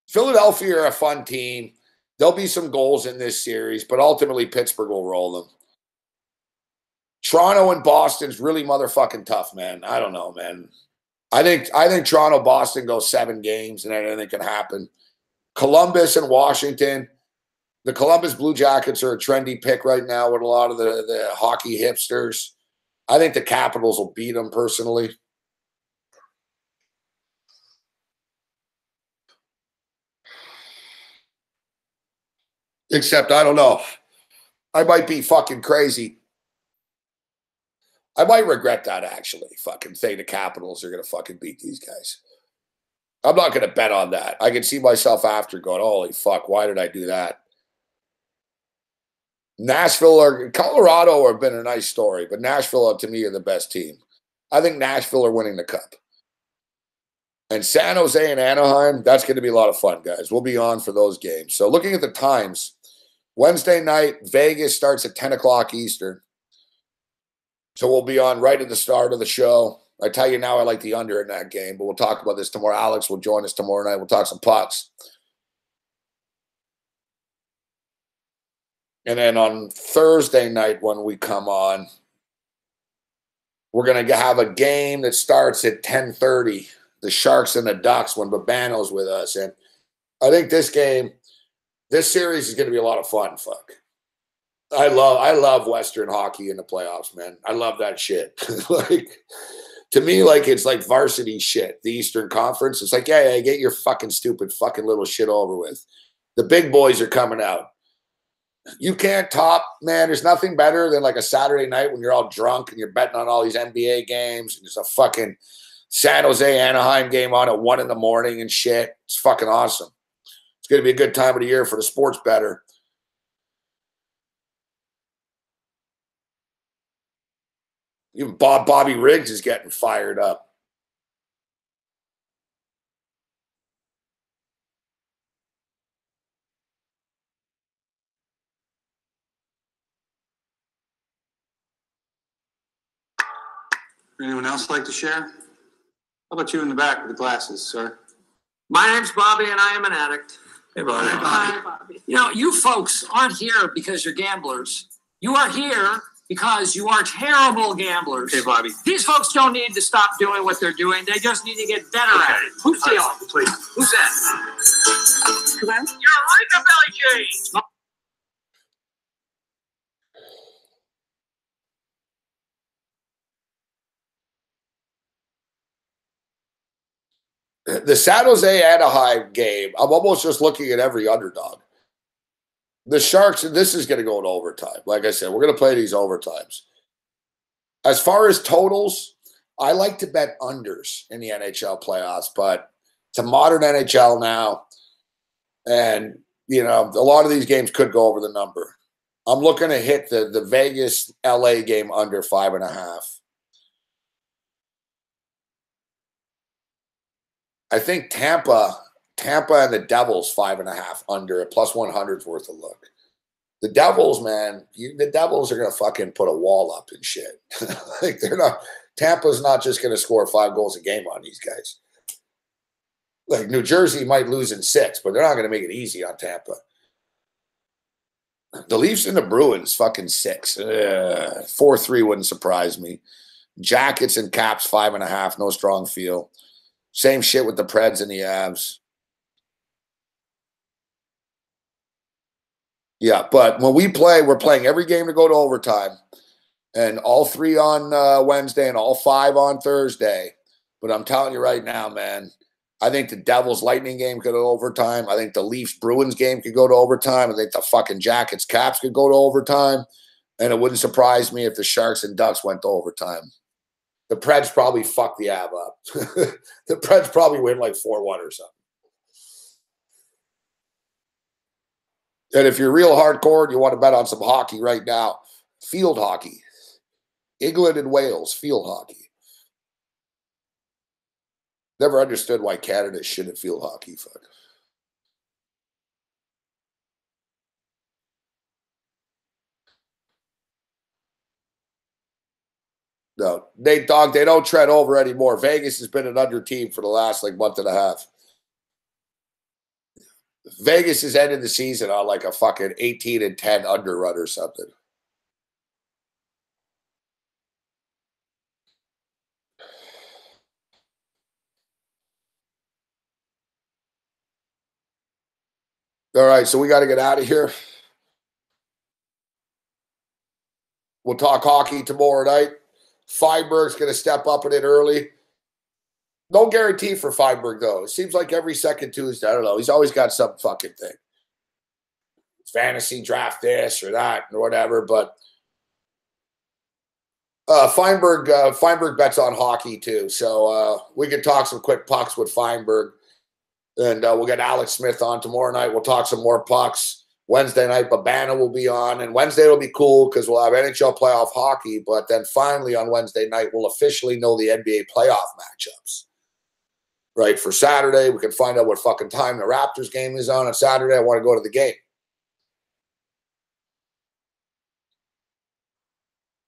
Philadelphia are a fun team. There'll be some goals in this series, but ultimately Pittsburgh will roll them. Toronto and Boston's really motherfucking tough, man. I don't know, man. I think Toronto, Boston go 7 games and anything can happen. Columbus and Washington. The Columbus Blue Jackets are a trendy pick right now with a lot of the hockey hipsters. I think the Capitals will beat them personally. Except, I don't know. I might be fucking crazy. I might regret that, actually. Fucking say the Capitals are going to fucking beat these guys. I'm not going to bet on that. I can see myself after going, holy fuck, why did I do that? Nashville or Colorado have been a nice story, but Nashville, to me, are the best team. I think Nashville are winning the cup. And San Jose and Anaheim, that's going to be a lot of fun, guys. We'll be on for those games. So looking at the times, Wednesday night, Vegas starts at 10 o'clock Eastern. So we'll be on right at the start of the show. I tell you now, I like the under in that game, but we'll talk about this tomorrow. Alex will join us tomorrow night. We'll talk some pucks. And then on Thursday night when we come on, we're going to have a game that starts at 10:30. The Sharks and the Ducks when Babano's with us. And I think this series is going to be a lot of fun. Fuck. I love Western hockey in the playoffs, man. I love that shit. Like, to me, like, it's like varsity shit. The Eastern Conference. It's like, yeah, get your fucking stupid fucking little shit over with. The big boys are coming out. You can't top, man. There's nothing better than like a Saturday night when you're all drunk and you're betting on all these NBA games. And there's a fucking San Jose Anaheim game on at 1 in the morning and shit. It's fucking awesome. It's going to be a good time of the year for the sports bettor. Even Bobby Riggs is getting fired up. Anyone else like to share? How about you in the back with the glasses, sir? My name's Bobby, and I am an addict. Hey, Bobby. Hi, Bobby. You know, you folks aren't here because you're gamblers. You are here because you are terrible gamblers. Hey, Bobby. These folks don't need to stop doing what they're doing. They just need to get better at it. Who's stealing? Please. Who's that? Hello? You're like a belly change. The San Jose Anaheim game, I'm almost just looking at every underdog. The Sharks, and this is going to go in overtime. Like I said, we're going to play these overtimes. As far as totals, I like to bet unders in the NHL playoffs, but it's a modern NHL now. And, you know, a lot of these games could go over the number. I'm looking to hit the Vegas LA game under 5.5. I think Tampa and the Devils 5.5 under at plus 100 is worth a look. The Devils, man, the Devils are going to fucking put a wall up and shit. Like they're not. Tampa's not just going to score 5 goals a game on these guys. Like New Jersey might lose in 6, but they're not going to make it easy on Tampa. The Leafs and the Bruins, fucking 6. 4-3 wouldn't surprise me. Jackets and Caps, 5.5. No strong feel. Same shit with the Preds and the Avs. Yeah, but when we play, we're playing every game to go to overtime. And all 3 on Wednesday and all 5 on Thursday. But I'm telling you right now, man, I think the Devils Lightning game could go to overtime. I think the Leafs Bruins game could go to overtime. I think the fucking Jackets Caps could go to overtime. And it wouldn't surprise me if the Sharks and Ducks went to overtime. The Preds probably fuck the Av up. The Preds probably win like 4-1 or something. And if you're real hardcore and you want to bet on some hockey right now, field hockey. England and Wales, field hockey. Never understood why Canada shouldn't field hockey. Fuck. No, Nate Dogg, they don't tread over anymore. Vegas has been an under team for the last like month and a half. Vegas is ending the season on like a fucking 18-10 under run or something. All right, so we got to get out of here. We'll talk hockey tomorrow night. Feinberg's going to step up in it early. No guarantee for Feinberg, though. It seems like every second Tuesday, I don't know. He's always got some fucking thing. Fantasy draft this or that or whatever. But Feinberg bets on hockey, too. So we can talk some quick pucks with Feinberg. And we'll get Alex Smith on tomorrow night. We'll talk some more pucks. Wednesday night, Babana will be on. And Wednesday will be cool because we'll have NHL playoff hockey. But then finally on Wednesday night, we'll officially know the NBA playoff matchups. Right? For Saturday, we can find out what fucking time the Raptors game is on Saturday. I want to go to the game.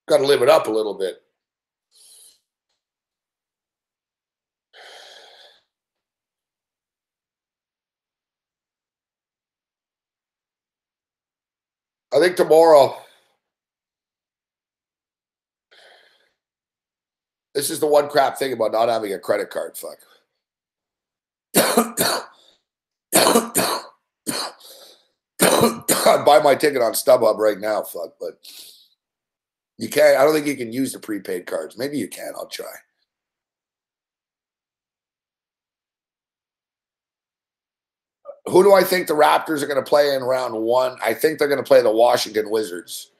Got to live it up a little bit. I think tomorrow, this is the one crap thing about not having a credit card. Fuck. I'd buy my ticket on StubHub right now, fuck, but you can't. I don't think you can use the prepaid cards. Maybe you can. I'll try. Who do I think the Raptors are going to play in round 1? I think they're going to play the Washington Wizards.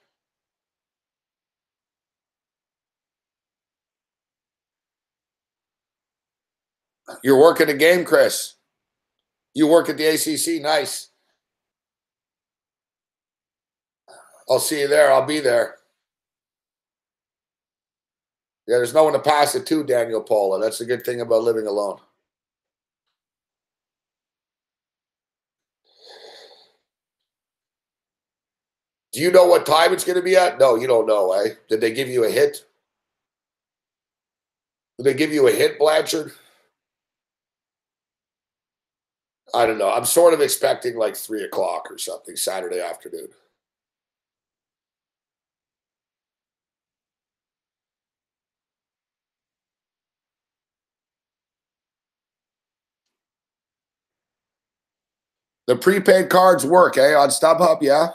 You're working the game, Chris. You work at the ACC. Nice. I'll see you there. I'll be there. Yeah, there's no one to pass it to, Daniel Paula. That's the good thing about living alone. Do you know what time it's going to be at? No, you don't know, eh? Did they give you a hit? Did they give you a hit, Blanchard? I don't know. I'm sort of expecting like 3 o'clock or something Saturday afternoon. The prepaid cards work, eh? On StubHub, yeah?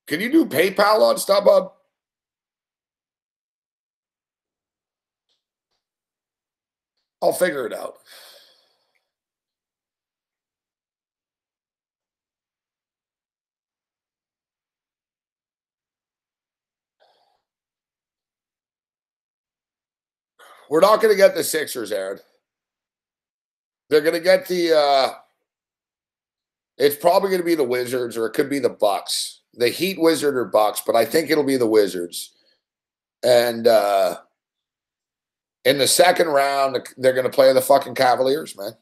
Can you do PayPal on StubHub? I'll figure it out. We're not going to get the Sixers, Aaron. They're going to get the it's probably going to be the Wizards, or it could be the Bucks. The Heat, Wizard, or Bucks, but I think it'll be the Wizards. And In the second round, they're going to play the fucking Cavaliers, man.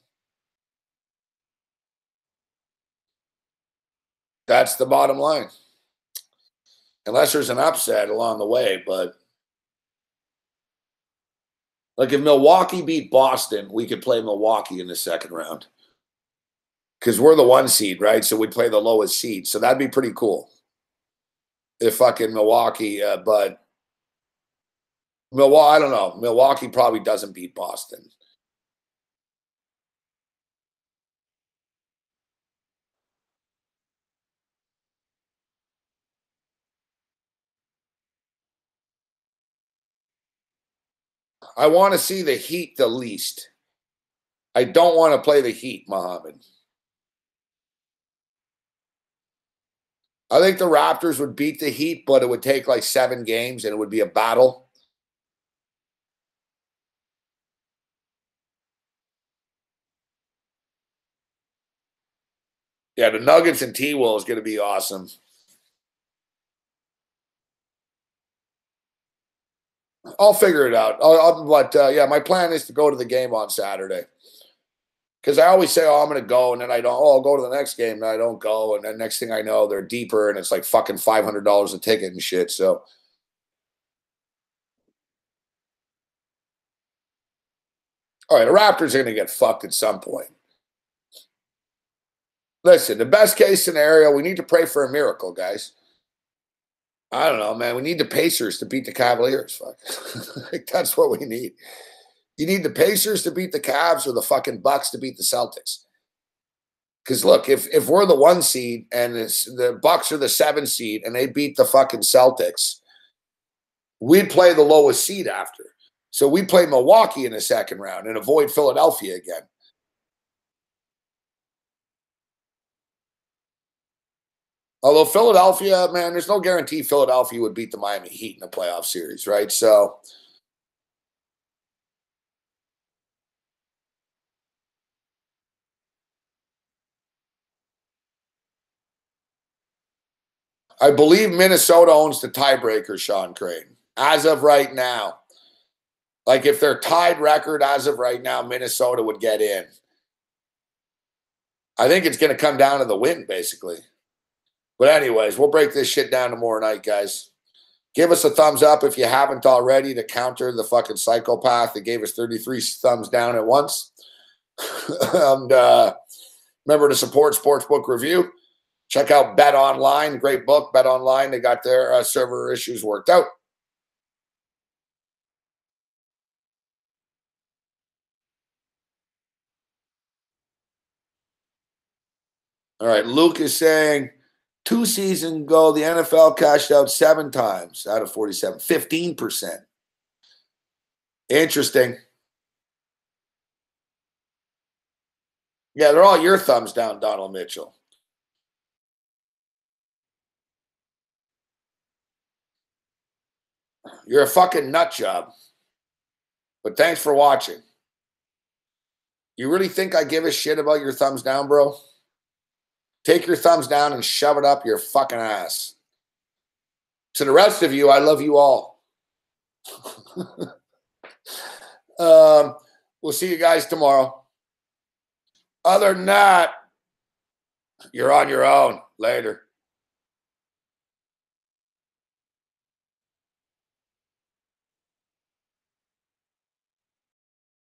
That's the bottom line. Unless there's an upset along the way, but like if Milwaukee beat Boston, we could play Milwaukee in the second round. Because we're the 1 seed, right? So we'd play the lowest seed. So that'd be pretty cool. If fucking Milwaukee, but Milwaukee, I don't know. Milwaukee probably doesn't beat Boston. I want to see the Heat the least. I don't want to play the Heat, Muhammad. I think the Raptors would beat the Heat, but it would take like 7 games and it would be a battle. Yeah, the Nuggets and T-Will is going to be awesome. I'll figure it out. Yeah, my plan is to go to the game on Saturday. Because I always say, oh, I'm going to go, and then I don't. Oh, I'll go to the next game, and I don't go. And then next thing I know, they're deeper, and it's like fucking $500 a ticket and shit. So, all right, the Raptors are going to get fucked at some point. Listen, the best case scenario, we need to pray for a miracle, guys. I don't know, man. We need the Pacers to beat the Cavaliers. Fuck. Like, that's what we need. You need the Pacers to beat the Cavs or the fucking Bucks to beat the Celtics. Because look, if we're the 1 seed and the Bucks are the 7 seed and they beat the fucking Celtics, we'd play the lowest seed after. So we play Milwaukee in the second round and avoid Philadelphia again. Although Philadelphia, man, there's no guarantee Philadelphia would beat the Miami Heat in a playoff series, right? So I believe Minnesota owns the tiebreaker, Sean Crane, as of right now. Like if they're tied record as of right now, Minnesota would get in. I think it's going to come down to the win, basically. But anyways, we'll break this shit down tomorrow night, guys. Give us a thumbs up if you haven't already to counter the fucking psychopath that gave us 33 thumbs down at once. And remember to support Sportsbook Review. Check out Bet Online, great book, Bet Online. They got their server issues worked out. All right, Luke is saying 2 seasons ago, the NFL cashed out 7 times out of 47, 15%. Interesting. Yeah, they're all your thumbs down, Donald Mitchell. You're a fucking nut job. But thanks for watching. You really think I give a shit about your thumbs down, bro? Take your thumbs down and shove it up your fucking ass. To the rest of you, I love you all. We'll see you guys tomorrow. Other than that, you're on your own. Later.